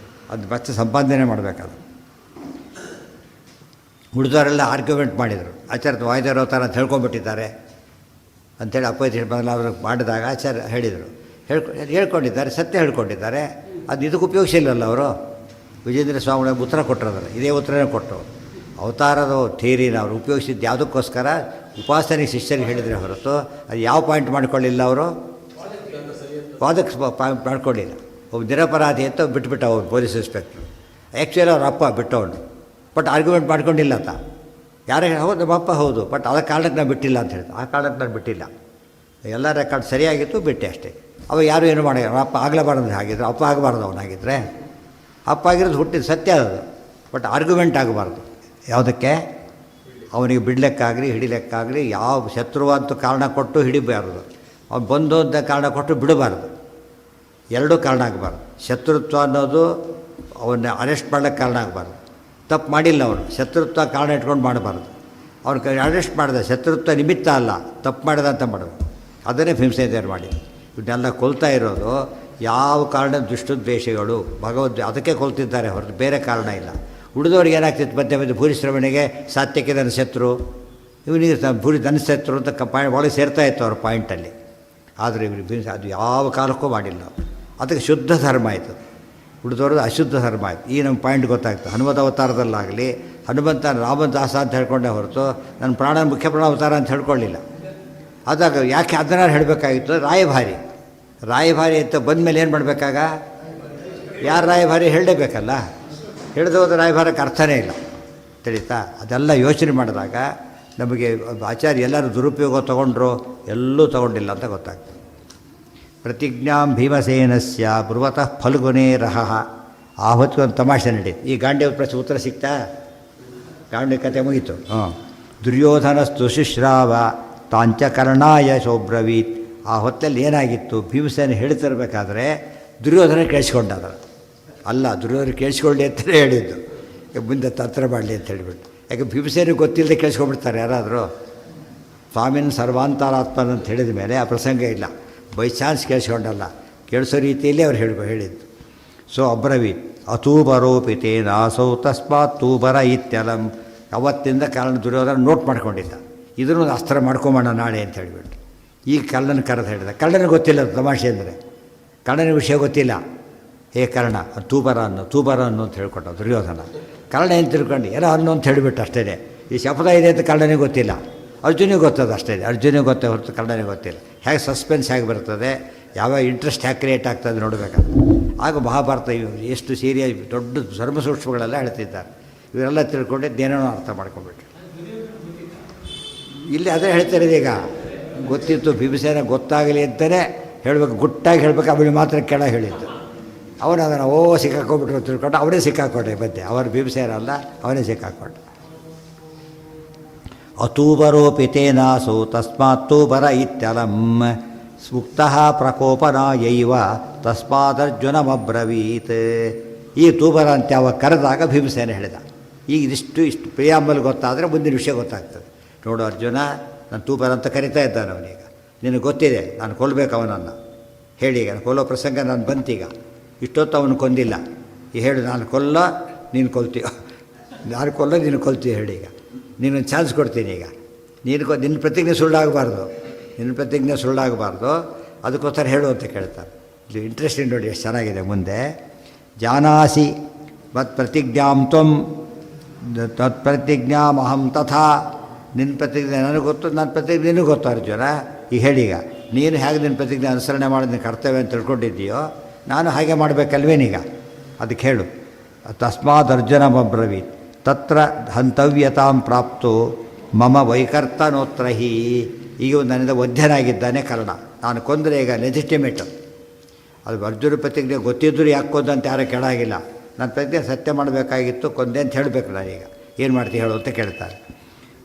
ಅದು ಮತ್ತೆ ಸಂಪಾದನೆ ಮಾಡಬೇಕಾದ್ರೆ. ಉಳಿದವರೆಲ್ಲ ಆರ್ಗ್ಯುಮೆಂಟ್ ಮಾಡಿದರು. ಆಚಾರ್ಯ ವಾಯ್ದಾರೋ ಥರ ಅಂತ ಹೇಳ್ಕೊಂಡ್ಬಿಟ್ಟಿದ್ದಾರೆ ಅಂಥೇಳಿ ಅಪೋಸಿಟ್ ಬದಲಾವಣೆ ಮಾಡಿದಾಗ ಆಚಾರ್ಯ ಹೇಳಿದರು. ಹೇಳ್ಕೊಂಡಿದ್ದಾರೆ, ಸತ್ಯ ಹೇಳ್ಕೊಂಡಿದ್ದಾರೆ. ಅದು ಇದಕ್ಕೆ ಉಪಯೋಗಿಸಿಲ್ಲಲ್ಲ ಅವರು. ವಿಜೇಂದ್ರ ಸ್ವಾಮಿಗಳಿಗೆ ಉತ್ತರ ಕೊಟ್ಟಿರೋದಲ್ಲ, ಇದೇ ಉತ್ತರನೇ ಕೊಟ್ಟರು. ಅವತಾರದ ಥಿಯರಿನ ಅವರು ಉಪಯೋಗಿಸಿದ್ದು ಯಾವುದಕ್ಕೋಸ್ಕರ? ಉಪಾಸನೆಗೆ ಶಿಷ್ಯರಿಗೆ ಹೇಳಿದರೆ ಹೊರತು ಅದು ಯಾವ ಪಾಯಿಂಟ್ ಮಾಡ್ಕೊಳ್ಳಿಲ್ಲ ಅವರು. ವಾದಕ್ಕೆ ಮಾಡ್ಕೊಳ್ಳಿಲ್ಲ. ಒಬ್ಬ ನಿರಪರಾಧಿ ಅಂತ ಬಿಟ್ಬಿಟ್ಟ ಅವ್ರು ಪೊಲೀಸ್ ಇನ್ಸ್ಪೆಕ್ಟ್ರು. ಆ್ಯಕ್ಚುಲಿ ಅವ್ರ ಅಪ್ಪ ಬಿಟ್ಟವನು, ಬಟ್ ಆರ್ಗ್ಯುಮೆಂಟ್ ಮಾಡ್ಕೊಂಡಿಲ್ಲ ಅಂತ. ಯಾರಿಗೆ ಹೌದು ನಮ್ಮ ಅಪ್ಪ ಹೌದು, ಬಟ್ ಅದ ಕಾರಣಕ್ಕೆ ನಾನು ಬಿಟ್ಟಿಲ್ಲ ಅಂತ ಹೇಳ್ತಾರೆ. ಆ ಕಾರಣಕ್ಕೆ ನಾನು ಬಿಟ್ಟಿಲ್ಲ, ಎಲ್ಲ ರೆಕಾರ್ಡ್ ಸರಿಯಾಗಿತ್ತು, ಬಿಟ್ಟೆ ಅಷ್ಟೇ. ಅವಾಗ ಯಾರು ಏನು ಮಾಡಿ ಅಪ್ಪ ಆಗಲೇಬಾರ್ದು ಆಗಿದ್ರೆ, ಅಪ್ಪ ಆಗಬಾರ್ದು ಅವನಾಗಿದ್ದರೆ. ಅಪ್ಪ ಆಗಿರೋದು ಹುಟ್ಟಿದ ಸತ್ಯ ಅದು, ಬಟ್ ಆರ್ಗ್ಯುಮೆಂಟ್ ಆಗಬಾರ್ದು. ಯಾವುದಕ್ಕೆ? ಅವನಿಗೆ ಬಿಡಲಿಕ್ಕಾಗಲಿ ಹಿಡಿಲಿಕ್ಕಾಗಲಿ ಯಾವ ಶತ್ರು ಅಂತ ಕಾರಣ ಕೊಟ್ಟು ಹಿಡಿಬಾರ್ದು, ಅವ್ನು ಬಂದು ಅಂತ ಕಾರಣ ಕೊಟ್ಟು ಬಿಡಬಾರ್ದು. ಎರಡೂ ಕಾರಣ ಆಗಬಾರ್ದು. ಶತ್ರುತ್ವ ಅನ್ನೋದು ಅವನ್ನ ಅರೆಸ್ಟ್ ಮಾಡ್ಲಿಕ್ಕೆ ಕಾರಣ ಆಗಬಾರ್ದು. ತಪ್ಪು ಮಾಡಿಲ್ಲ ಅವನು, ಶತ್ರುತ್ವ ಕಾರಣ ಇಟ್ಕೊಂಡು ಮಾಡಬಾರ್ದು. ಅವ್ನು ಅರೆಸ್ಟ್ ಮಾಡಿದ ಶತ್ರುತ್ವ ನಿಮಿತ್ತ ಅಲ್ಲ, ತಪ್ಪು ಮಾಡಿದ ಅಂತ ಮಾಡೋದು. ಅದನ್ನೇ ಭೀಮಸೇನರು ಮಾಡಿ ಇವನ್ನೆಲ್ಲ ಕೊಲ್ತಾ ಇರೋದು. ಯಾವ ಕಾರಣ ದುಷ್ಟದ್ವೇಷಗಳು ಅದಕ್ಕೆ ಕೊಲ್ತಿದ್ದಾರೆ ಹೊರತು ಬೇರೆ ಕಾರಣ ಇಲ್ಲ. ಉಳಿದವ್ರಿಗೆ ಏನಾಗ್ತಿತ್ತು ಮಧ್ಯೆ ಮಧ್ಯೆ ಭೂರಿಶ್ರವಣಿಗೆ ಸಾತ್ಯಕ್ಕೆ ನನ್ನ ಶತ್ರು, ಇವನಿಗೆ ಭೂರಿ ನನ್ನ ಶತ್ರು ಅಂತ ಒಳಗೆ ಸೇರ್ತಾ ಇತ್ತು ಅವ್ರ ಪಾಯಿಂಟಲ್ಲಿ. ಆದರೆ ಇವ್ರಿಗೆ ಅದು ಯಾವ ಕಾಲಕ್ಕೂ ಮಾಡಿಲ್ಲ. ಅದಕ್ಕೆ ಶುದ್ಧ ಧರ್ಮ ಆಯಿತು, ಉಳಿದವ್ರದ್ದು ಅಶುದ್ಧ ಧರ್ಮ ಆಯಿತು. ಈ ನಮ್ಮ ಪಾಯಿಂಟ್ ಗೊತ್ತಾಗ್ತದೆ. ಹನುಮಂತ ಅವತಾರದಲ್ಲಾಗಲಿ ಹನುಮಂತ ರಾಮದಾಸ ಅಂತ ಹೇಳ್ಕೊಂಡೆ ಹೊರತು ನನ್ನ ಪ್ರಾಣ ಮುಖ್ಯ ಪ್ರಾಣ ಅವತಾರ ಅಂತ ಹೇಳ್ಕೊಳ್ಳಿಲ್ಲ. ಅದಾಗ ಯಾಕೆ ಅದನ್ನು ಹೇಳಬೇಕಾಗಿತ್ತು? ರಾಯಭಾರಿ ಅಂತ ಬಂದಮೇಲೆ ಏನು ಮಾಡಬೇಕಾಗ? ಯಾರು ರಾಯಭಾರಿ ಹೇಳಲೇಬೇಕಲ್ಲ. ಹಿಡಿದು ಹೋದ ರಾಯಭಾರಕ್ಕೆ ಅರ್ಥನೇ ಇಲ್ಲ. ತಿಳಿತಾ? ಅದೆಲ್ಲ ಯೋಚನೆ ಮಾಡಿದಾಗ ನಮಗೆ ಆಚಾರ್ಯ ಎಲ್ಲರೂ ದುರುಪಯೋಗ ತೊಗೊಂಡ್ರು, ಎಲ್ಲೂ ತೊಗೊಂಡಿಲ್ಲ ಅಂತ ಗೊತ್ತಾಗ್ತದೆ. ಪ್ರತಿಜ್ಞಾಂ ಭೀಮಸೇನಸ್ಯ ಬ್ರುವತಃ ಫಲ್ಗುನೇ ರಹಃ. ಆ ಹೊತ್ತಿಗೆ ಒಂದು ತಮಾಷೆ ನಡೀತು. ಈ ಗಾಂಡೀವ ಪ್ರಶ್ನೆ ಉತ್ತರ ಸಿಗ್ತಾ? ಗಾಂಡೀವ ಕಥೆ ಮುಗೀತು. ದುರ್ಯೋಧನಸ್ತು ಶುಶ್ರಾವ ತಾಂಚ ಕರ್ಣಾಯ ಶೋಬ್ರವೀತ್. ಆ ಹೊತ್ತಲ್ಲಿ ಏನಾಗಿತ್ತು? ಭೀಮಸೇನ ಹೇಳ್ತಿರ್ಬೇಕಾದ್ರೆ ದುರ್ಯೋಧನ ಕೇಳಿಸ್ಕೊಂಡಾದ. ಅಲ್ಲ, ದುರ್ಯೋಧನ ಕೇಳಿಸ್ಕೊಳ್ಳಿ ಅಂತಲೇ ಹೇಳಿದ್ದು, ಮುಂದೆ ತಂತ್ರ ಮಾಡಲಿ ಅಂತ ಹೇಳಿಬಿಟ್ಟು. ಯಾಕೆ ಭೀಮಸೇನಿಗೆ ಗೊತ್ತಿಲ್ಲದೆ ಕೇಳಿಸ್ಕೊಂಡ್ಬಿಡ್ತಾರೆ ಯಾರಾದರೂ. ಸ್ವಾಮಿನ ಸರ್ವಾಂತರಾತ್ಮನ ಅಂತ ಹೇಳಿದ ಮೇಲೆ ಆ ಪ್ರಸಂಗ ಇಲ್ಲ. ಬೈ ಚಾನ್ಸ್ ಕೇಳಿಸ್ಕೊಂಡಲ್ಲ, ಕೇಳಿಸೋ ರೀತಿಯಲ್ಲಿ ಅವ್ರು ಹೇಳಿದ್ದು. ಸೊ ಅಬ್ರವೀತ್ ಅತೂಬರೋಪಿತೇನಾಸೌ ತಸ್ಮಾತ್ ತೂಬರ ಇತ್ಯಲಂ. ಅವತ್ತಿಂದ ಕಾರಣ ದುರ್ಯೋಧನ ನೋಟ್ ಮಾಡ್ಕೊಂಡಿದ್ದ, ಇದನ್ನು ಅಸ್ತ್ರ ಮಾಡ್ಕೊಂಬೋಣ ನಾಳೆ ಅಂತ ಹೇಳಿಬಿಟ್ಟು. ಈಗ ಕಳ್ಳನ ಕರೆದು ಹೇಳಿದ. ಕಳ್ಳನಿಗೆ ಗೊತ್ತಿಲ್ಲ ತಮಾಷೆ ಅಂದರೆ, ಕಳ್ಳನಿಗೆ ವಿಷಯ ಗೊತ್ತಿಲ್ಲ. ಹೇ ಕರ್ಣ ತೂಬರ ಅನ್ನು ಅಂತ ಹೇಳ್ಕೊಟ್ಟ ದುರ್ಯೋಧನ. ಕರ್ಣ ಏನು ತಿಳ್ಕೊಂಡು ಏನೋ ಅನ್ನು ಅಂತ ಹೇಳಿಬಿಟ್ಟು ಅಷ್ಟೇ. ಈ ಶಪಥ ಇದೆ ಅಂತ ಕರ್ಣನಿಗೆ ಗೊತ್ತಿಲ್ಲ, ಅರ್ಜುನಿಗೆ ಗೊತ್ತದ ಅಷ್ಟೇ. ಅರ್ಜುನಿಗೆ ಗೊತ್ತೇ ಹೊರತು ಕರ್ಣನಿಗೆ ಗೊತ್ತಿಲ್ಲ. ಹೇಗೆ ಸಸ್ಪೆನ್ಸ್ ಹೇಗೆ ಬರ್ತದೆ, ಯಾವ ಇಂಟ್ರೆಸ್ಟ್ ಹೇಗೆ ಕ್ರಿಯೇಟ್ ಆಗ್ತದೆ ನೋಡಬೇಕಂತ. ಆಗ ಮಹಾಭಾರತ ಎಷ್ಟು ಸೀರಿಯಸ್ ದೊಡ್ಡ ಧರ್ಮಸೂಕ್ಷ್ಮಗಳೆಲ್ಲ ಹೇಳ್ತಿದ್ದಾರೆ. ಇವರೆಲ್ಲ ತಿಳ್ಕೊಂಡಿದ್ದೇನೋ ಅರ್ಥ ಮಾಡ್ಕೊಂಡ್ಬಿಟ್ರು. ಇಲ್ಲಿ ಅದೇ ಹೇಳ್ತಾರೆ. ಈಗ ಗೊತ್ತಿತ್ತು ಭೀಮಸೇನ ಗೊತ್ತಾಗಲಿ ಅಂತಲೇ ಹೇಳಬೇಕು, ಗುಟ್ಟಾಗಿ ಹೇಳಬೇಕು. ಅವನಿಗೆ ಮಾತ್ರ ಕೆಳಗೆ ಹೇಳಿದ್ದು. ಅವನು ಅದನ್ನು ಸಿಕ್ಕಾಕೊಂಡ್ಬಿಟ್ರು ತಿಳ್ಕೊಂಡು ಅವನೇ ಸಿಕ್ಕಾಕೊಂಡೆ ಮಧ್ಯೆ. ಅವರು ಭೀಮಸೇನ ಅಲ್ಲ, ಅವನೇ ಸಿಕ್ಕಾಕೊಂಡ. ಅತೂಬರೋಪಿತೇನಾಸು ತಸ್ಮಾತ್ ತೂಬರ ಇತ್ಯಲಂ ಮುಕ್ತಃ ಪ್ರಕೋಪನಾಯೈವ ತಸ್ಮಾದರ್ಜುನಮಬ್ರವೀತ್. ಈ ತೂಬರ ಅಂತ ಯಾವಾಗ ಕರೆದಾಗ ಭೀಮಸೇನ ಹೇಳಿದ. ಈಗ ಇಷ್ಟು ಪ್ರಿಯಾಂಬಲ್ ಗೊತ್ತಾದರೆ ಮುಂದಿನ ವಿಷಯ ಗೊತ್ತಾಗ್ತದೆ. ನೋಡು ಅರ್ಜುನ, ನಾನು ತೂಬರ ಅಂತ ಕರಿತಾ ಇದ್ದಾನೆ ಅವನೀಗ. ನಿನಗೆ ಗೊತ್ತಿದೆ ನಾನು ಕೊಲ್ಲಬೇಕು ಅವನನ್ನು. ಹೇಳಿ, ಈಗ ಕೊಲ್ಲೋ ಪ್ರಸಂಗ ನಾನು ಬಂತೀಗ. ಇಷ್ಟೊತ್ತು ಅವನು ಕೊಂದಿಲ್ಲ. ಈಗ ಹೇಳು, ನಾನು ಕೊಲ್ಲ ನೀನು ಕೊಲ್ತೀಯ, ನಾನು ಕೊಲ್ಲ ನೀನು ಕೊಲ್ತೀಯ. ಹೇಳಿ, ಈಗ ನೀನೊಂದು ಚಾನ್ಸ್ ಕೊಡ್ತೀನಿ. ಈಗ ನಿನ್ನ ಪ್ರತಿಜ್ಞೆ ಸುಳ್ಳಾಗಬಾರ್ದು. ಅದಕ್ಕೋಸ್ಕರ ಹೇಳು ಅಂತ ಕೇಳ್ತಾರೆ. ಇದು ಇಂಟ್ರೆಸ್ಟಿಂಗ್ ನೋಡಿ, ಎಷ್ಟು ಚೆನ್ನಾಗಿದೆ. ಮುಂದೆ ಜಾನಾಸಿ ಮತ್ ಪ್ರತಿಜ್ಞಾಂ ತ್ವಂ ತತ್ಪ್ರತಿಜ್ಞಾಮಹಂ ತಥಾ. ನಿನ್ನ ಪ್ರತಿಜ್ಞೆ ನನಗೆ ಗೊತ್ತು, ನನ್ನ ಪ್ರತಿಜ್ಞೆ ನಿನಗೆ ಗೊತ್ತು ಅರ್ಜುನ. ಈಗ ಹೇಳೀಗ ನೀನು ಹೇಗೆ ನಿನ್ನ ಪ್ರತಿಜ್ಞೆ ಅನುಸರಣೆ ಮಾಡೋದು ನಿನ್ನ ಕರ್ತವ್ಯ ಅಂತ ತಿಳ್ಕೊಂಡಿದ್ದೀಯೋ ನಾನು ಹಾಗೆ ಮಾಡಬೇಕಲ್ವೇನೀಗ ಅದಕ್ಕೆ ಹೇಳು. ತಸ್ಮಾದ್ ಅರ್ಜುನಮಬ್ರವೀತ್ ತತ್ರ ಹಂತವ್ಯತಾಂ ಪ್ರಾಪ್ತು ಮಮ ವೈಕರ್ತನೋತ್ರಹಿ. ಈಗ ನನ್ನಿಂದ ವಧ್ಯನಾಗಿದ್ದಾನೆ ಕರ್ಣ, ನಾನು ಕೊಂದರೆ ಈಗ ಲೆಜಿಟಿಮೇಟ್. ಅದು ಅರ್ಜುನ ಪ್ರತಿಜ್ಞೆ ಗೊತ್ತಿದ್ದರೂ ಯಾಕೆ ಕೊಂದ ಅಂತ ಯಾರೂ ಕೇಳಾಗಿಲ್ಲ. ನನ್ನ ಪ್ರತಿಜ್ಞೆ ಸತ್ಯ ಮಾಡಬೇಕಾಗಿತ್ತು, ಕೊಂದೆ ಅಂತ ಹೇಳಬೇಕು ನಾನೀಗ. ಏನು ಮಾಡ್ತೀವಿ ಹೇಳು ಅಂತ ಕೇಳ್ತಾರೆ.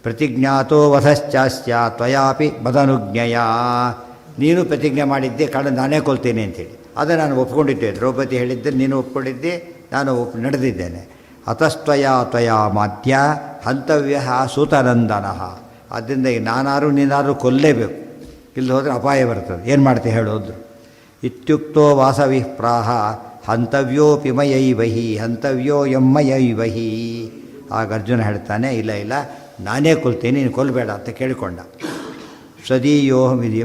ಪ್ರತಿಜ್ಞಾತೋ ವಧಶ್ಚಾಸ್ಯ ತ್ವಯಾಪಿ ಮದನುಜ್ಞೆಯ. ನೀನು ಪ್ರತಿಜ್ಞೆ ಮಾಡಿದ್ದೆ ಕರ್ಣ ನಾನೇ ಕೊಲ್ತೀನಿ ಅಂಥೇಳಿ, ಅದು ನಾನು ಒಪ್ಕೊಂಡಿದ್ದೆ. ದ್ರೌಪದಿ ಹೇಳಿದ್ದೆ, ನೀನು ಒಪ್ಕೊಂಡಿದ್ದೆ, ನಾನು ನಡೆದಿದ್ದೇನೆ. ಅತಸ್ತ್ವಯಾ ತ್ವಯಾ ಮಾಧ್ಯ ಹಂತವ್ಯ ಸೂತನಂದನ. ಆದ್ದರಿಂದ ಈಗ ನಾನಾರು ನೀನಾರು ಕೊಲ್ಲೇಬೇಕು, ಇಲ್ಲಿ ಹೋದರೆ ಅಪಾಯ ಬರ್ತದೆ. ಏನು ಮಾಡ್ತೀವಿ ಹೇಳೋದು. ಇತ್ಯುಕ್ತೋ ವಾಸವಿ ಪ್ರಾಹ ಹಂತವ್ಯೋಪಿ ಮಯೈವಹಿ ಹಂತವ್ಯೋ ಎಮ್ಮಯೈವಹಿ. ಆಗ ಅರ್ಜುನ ಹೇಳ್ತಾನೆ, ಇಲ್ಲ ಇಲ್ಲ ನಾನೇ ಕೊಲ್ತೀನಿ, ನೀನು ಕೊಲ್ಲಬೇಡ ಅಂತ ಕೇಳಿಕೊಂಡ. ಸ್ವದೀಯೋ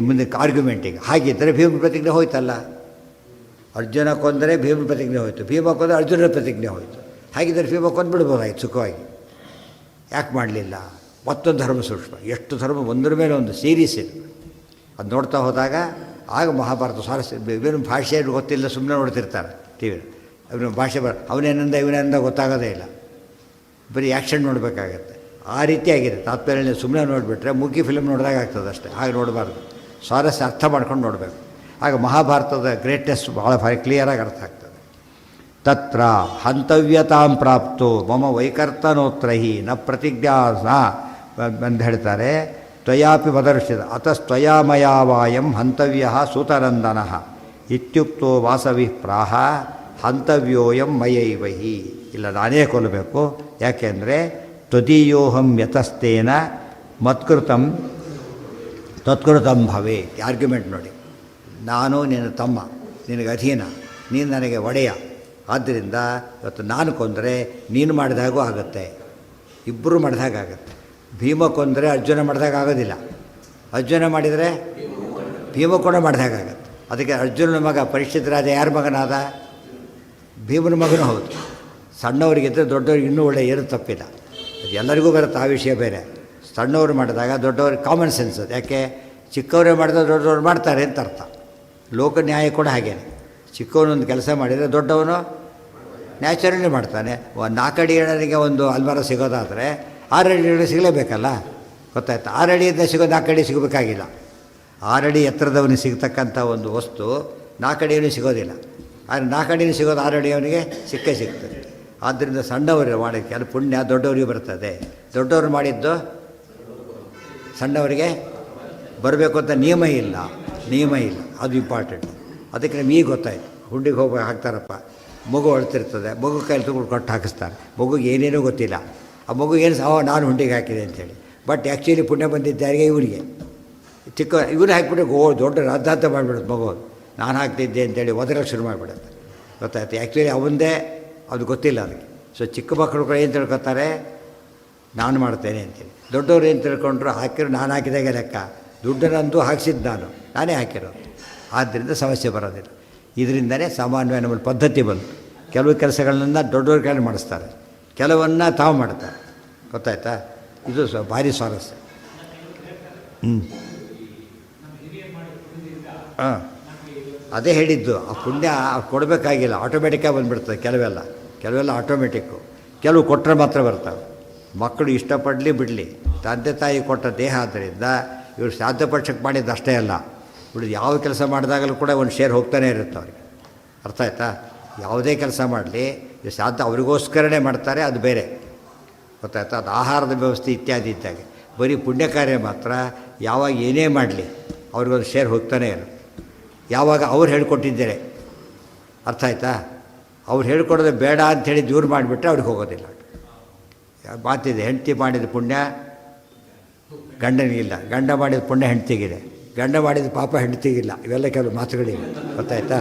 ಮುಂದೆ ಆರ್ಗ್ಯುಮೆಂಟಿಗೆ. ಹಾಗಿದ್ದರೆ ಭೀಮ ಪ್ರತಿಜ್ಞೆ ಹೋಯ್ತಲ್ಲ. ಅರ್ಜುನ ಕೊಂದರೆ ಭೀಮ ಪ್ರತಿಜ್ಞೆ ಹೋಯಿತು, ಭೀಮ ಕೊಂದರೆ ಅರ್ಜುನನ ಪ್ರತಿಜ್ಞೆ ಹೋಯಿತು. ಹಾಗಿದ್ದರೆ ಭೀಮ ಕೊಂದುಬಿಡ್ಬೋದಾಯ್ತು ಸುಖವಾಗಿ. ಯಾಕೆ ಮಾಡಲಿಲ್ಲ? ಮತ್ತೊಂದು ಧರ್ಮ ಸೂಕ್ಷ್ಮ. ಎಷ್ಟು ಧರ್ಮ ಒಂದರ ಮೇಲೆ ಒಂದು ಸೀರೀಸ್ ಇದು. ಅದು ನೋಡ್ತಾ ಹೋದಾಗ ಆಗ ಮಹಾಭಾರತ ಸ್ವಾರಸ್ಯ. ಇವನು ಭಾಷೆ ಗೊತ್ತಿಲ್ಲ, ಸುಮ್ಮನೆ ನೋಡ್ತಿರ್ತಾರೆ ಟಿ ವಿ. ಅವನು ಭಾಷೆ ಅವನೇನಿಂದ ಇವನಿಂದ ಗೊತ್ತಾಗೋದೇ ಇಲ್ಲ, ಬರೀ ಆ್ಯಕ್ಷನ್ ನೋಡಬೇಕಾಗತ್ತೆ. ಆ ರೀತಿಯಾಗಿದೆ ತಾತ್ಪರ್ಯ. ಸುಮ್ಮನೆ ನೋಡಿಬಿಟ್ರೆ ಮುಗ್ಗಿ ಫಿಲ್ಮ್ ನೋಡಿದಾಗ ಆಗ್ತದೆ ಅಷ್ಟೇ. ಹಾಗೆ ನೋಡಬಾರ್ದು, ಸ್ವಾರಸ್ಯ ಅರ್ಥ ಮಾಡ್ಕೊಂಡು ನೋಡಬೇಕು. ಆಗ ಮಹಾಭಾರತದ ಗ್ರೇಟೆಸ್ಟ್ ಭಾಳ ಭಾರಿ ಕ್ಲಿಯರಾಗಿ ಅರ್ಥ ಆಗ್ತದೆ. ತತ್ರ ಹಂತವ್ಯತಾಂ ಪ್ರಾಪ್ತು ಮಮ ವೈಕರ್ತನೋತ್ರಹಿ ನ ಪ್ರತಿಜ್ಞಾ ಅಂತ ಹೇಳ್ತಾರೆ. ತ್ವಯಾಪಿ ಮದರ್ಶಿತ ಅತಸ್ತ್ವಯಾ ಮಯಾ ವಾಯಂ ಹಂತವ್ಯ ಸೂತನಂದನ ಇತ್ಯುಕ್ತೋ ವಾಸವಿ ಪ್ರಾಹ ಹಂತವ್ಯೋಯಂ ಮಯೈವಹಿ. ಇಲ್ಲ ನಾನೇ ಕೊಲ್ಲಬೇಕು, ಯಾಕೆಂದರೆ ತ್ವದೀಯೋಹಂ ಯತಸ್ತೇನ ಮತ್ಕೃತಂ ತತ್ಕೃತಂ ಭವೇ. ಆರ್ಗ್ಯುಮೆಂಟ್ ನೋಡಿ. ನಾನು ನಿನ್ನ ತಮ್ಮ, ನಿನಗೆ ಅಧೀನ, ನೀನು ನನಗೆ ಒಡೆಯ. ಆದ್ದರಿಂದ ಇವತ್ತು ನಾನು ಕೊಂದರೆ ನೀನು ಮಾಡಿದಾಗೂ ಆಗುತ್ತೆ, ಇಬ್ಬರು ಮಾಡಿದಾಗುತ್ತೆ. ಭೀಮ ಕೊಂದರೆ ಅರ್ಜುನ ಮಾಡಿದಾಗ ಆಗೋದಿಲ್ಲ, ಅರ್ಜುನ ಮಾಡಿದರೆ ಭೀಮ ಕೂಡ ಮಾಡಿದಾಗತ್ತೆ. ಅದಕ್ಕೆ ಅರ್ಜುನನ ಮಗ ಪರೀಕ್ಷಿತ ರಾಜ ಯಾರ ಮಗನಾದ? ಭೀಮನ ಮಗನೂ ಹೌದು. ಸಣ್ಣವರಿಗಿದ್ದರೆ ದೊಡ್ಡವ್ರಿಗೆ ಇನ್ನೂ ಒಳ್ಳೆಯ ಏನು ತಪ್ಪಿಲ್ಲ. ಅದು ಎಲ್ಲರಿಗೂ ಬರುತ್ತೆ, ಆ ವಿಷಯ ಬೇರೆ. ಸಣ್ಣವರು ಮಾಡಿದಾಗ ದೊಡ್ಡವ್ರಿಗೆ ಕಾಮನ್ ಸೆನ್ಸ್ ಅದು. ಯಾಕೆ ಚಿಕ್ಕವರೇ ಮಾಡಿದಾಗ ದೊಡ್ಡವ್ರು ಮಾಡ್ತಾರೆ ಅಂತ ಅರ್ಥ. ಲೋಕ ನ್ಯಾಯ ಕೂಡ ಹಾಗೇನೆ. ಚಿಕ್ಕವನೊಂದು ಕೆಲಸ ಮಾಡಿದರೆ ದೊಡ್ಡವನು ನ್ಯಾಚುರಲಿ ಮಾಡ್ತಾನೆ. 4 ಅಡಿ ಏಳರಿಗೆ ಒಂದು ಅಲ್ಮಾರ ಸಿಗೋದಾದರೆ 6 ಅಡಿ ಸಿಗಲೇಬೇಕಲ್ಲ, ಗೊತ್ತಾಯ್ತು. 6 ಅಡಿಯಿಂದ ಸಿಗೋದು 4 ಅಡಿ ಸಿಗಬೇಕಾಗಿಲ್ಲ. 6 ಅಡಿ ಎತ್ತರದವನಿಗೆ ಸಿಗ್ತಕ್ಕಂಥ ಒಂದು ವಸ್ತು 4 ಅಡಿಯೂ ಸಿಗೋದಿಲ್ಲ. ಆದರೆ 4 ಅಡಿನೂ ಸಿಗೋದು 6 ಅಡಿಯವನಿಗೆ ಸಿಕ್ಕೇ ಸಿಗ್ತದೆ. ಆದ್ದರಿಂದ ಸಣ್ಣವರು ಮಾಡೋಕ್ಕೆ ಅದು ಪುಣ್ಯ ದೊಡ್ಡವರಿಗೆ ಬರ್ತದೆ. ದೊಡ್ಡವರು ಮಾಡಿದ್ದು ಸಣ್ಣವರಿಗೆ ಬರಬೇಕು ಅಂತ ನಿಯಮ ಇಲ್ಲ, ಅದು ಇಂಪಾರ್ಟೆಂಟ್. ಅದಕ್ಕೆ ನಮ್ಗೆ ಈಗ ಗೊತ್ತಾಯ್ತು. ಹುಂಡಿಗೆ ಹೋಗಿ ಹಾಕ್ತಾರಪ್ಪ, ಮಗು ಅಳ್ತಿರ್ತದೆ, ಮಗು ಕೈಲಿ ತಗೊಂಡು ಕೊಟ್ಟು ಹಾಕಿಸ್ತಾರೆ. ಮಗುಗೆ ಏನೇನೂ ಗೊತ್ತಿಲ್ಲ. ಆ ಮಗು ಏನು ನಾನು ಹುಂಡಿಗೆ ಹಾಕಿದೆ ಅಂತೇಳಿ. ಬಟ್ ಆ್ಯಕ್ಚುಲಿ ಪುಣ್ಯ ಬಂದಿದ್ದಾರಿಗೆ ಇವರಿಗೆ ಚಿಕ್ಕ ಇವ್ರು ಹಾಕಿಬಿಟ್ಟು ದೊಡ್ಡ ರಾದ್ದಾಂತ ಮಾಡಿಬಿಡುತ್ತೆ ಮಗು. ನಾನು ಹಾಕ್ತಿದ್ದೆ ಅಂತೇಳಿ ಒದರಕ್ಕೆ ಶುರು ಮಾಡಿಬಿಡುತ್ತೆ, ಗೊತ್ತಾಯ್ತು. ಆ್ಯಕ್ಚುಲಿ ಅವಂದೇ ಅದು ಗೊತ್ತಿಲ್ಲ ಅದಕ್ಕೆ. ಸೊ ಚಿಕ್ಕ ಮಕ್ಕಳು ಕೂಡ ಏನು ತಿಳ್ಕೊತಾರೆ, ನಾನು ಮಾಡ್ತೇನೆ ಅಂತೇಳಿ. ದೊಡ್ಡವ್ರು ಏನು ತಿಳ್ಕೊಂಡ್ರು, ಹಾಕಿರೋ ನಾನು ಹಾಕಿದಾಗೆ ಲೆಕ್ಕ, ದುಡ್ಡನ್ನಂತೂ ಹಾಕ್ಸಿದ್ದು ನಾನೇ ಹಾಕಿರೋದು. ಆದ್ದರಿಂದ ಸಮಸ್ಯೆ ಬರೋದಿಲ್ಲ. ಇದರಿಂದನೇ ಸಾಮಾನ್ಯ ನಮ್ಮಲ್ಲಿ ಪದ್ಧತಿ ಬಂತು. ಕೆಲವು ಕೆಲಸಗಳನ್ನ ದೊಡ್ಡವ್ರ ಕೈಲಿ ಮಾಡಿಸ್ತಾರೆ, ಕೆಲವನ್ನ ತಾವು ಮಾಡ್ತಾರೆ, ಗೊತ್ತಾಯ್ತಾ. ಇದು ಭಾರಿ ಸ್ವಾರಸ್ಯ. ಹಾಂ, ಅದೇ ಹೇಳಿದ್ದು. ಆ ಪುಣ್ಯ ಕೊಡಬೇಕಾಗಿಲ್ಲ, ಆಟೋಮೆಟಿಕ್ಕಾಗಿ ಬಂದುಬಿಡ್ತದೆ. ಕೆಲವೆಲ್ಲ ಆಟೋಮೆಟಿಕ್ಕು, ಕೆಲವು ಕೊಟ್ಟರೆ ಮಾತ್ರ ಬರ್ತವೆ. ಮಕ್ಕಳು ಇಷ್ಟಪಡಲಿ ಬಿಡಲಿ, ತಂದೆ ತಾಯಿ ಕೊಟ್ಟ ದೇಹ ಆದ್ದರಿಂದ ಇವರು ಶ್ರಾದ್ದ ಪಕ್ಷಕ್ಕೆ ಮಾಡಿದ್ದು ಅಷ್ಟೇ ಅಲ್ಲ, ಉಳಿದು ಯಾವ ಕೆಲಸ ಮಾಡಿದಾಗಲೂ ಕೂಡ ಒಂದು ಶೇರ್ ಹೋಗ್ತಾನೆ ಇರುತ್ತೆ ಅವ್ರಿಗೆ. ಅರ್ಥ ಆಯ್ತಾ. ಯಾವುದೇ ಕೆಲಸ ಮಾಡಲಿ ಶ್ರಾದ್ದ ಅವರಿಗೋಸ್ಕರನೇ ಮಾಡ್ತಾರೆ, ಅದು ಬೇರೆ, ಗೊತ್ತಾಯ್ತಾ. ಅದು ಆಹಾರದ ವ್ಯವಸ್ಥೆ ಇತ್ಯಾದಿ ಇದ್ದಾಗ. ಬರೀ ಪುಣ್ಯ ಕಾರ್ಯ ಮಾತ್ರ ಯಾವಾಗ ಏನೇ ಮಾಡಲಿ ಅವ್ರಿಗೊಂದು ಶೇರ್ ಹೋಗ್ತಾನೆ ಇರುತ್ತೆ. ಯಾವಾಗ ಅವ್ರು ಹೇಳ್ಕೊಟ್ಟಿದ್ದಾರೆ, ಅರ್ಥ ಆಯ್ತಾ. ಅವ್ರು ಹೇಳ್ಕೊಡೋದು ಬೇಡ ಅಂಥೇಳಿ ದೂರ ಮಾಡಿಬಿಟ್ರೆ ಅವ್ರಿಗೆ ಹೋಗೋದಿಲ್ಲ. ಮಾತಿದೆ, ಹೆಂಡತಿ ಮಾಡಿದ ಪುಣ್ಯ ಗಂಡನಿಗಿಲ್ಲ, ಗಂಡ ಮಾಡಿದ ಪುಣ್ಯ ಹೆಂಡತಿಗಿದೆ, ಗಂಡ ಮಾಡಿದ ಪಾಪ ಹೆಂಡತಿಗಿಲ್ಲ. ಇವೆಲ್ಲ ಕೆಲವು ಮಾತುಗಳಿವೆ, ಗೊತ್ತಾಯ್ತಾ.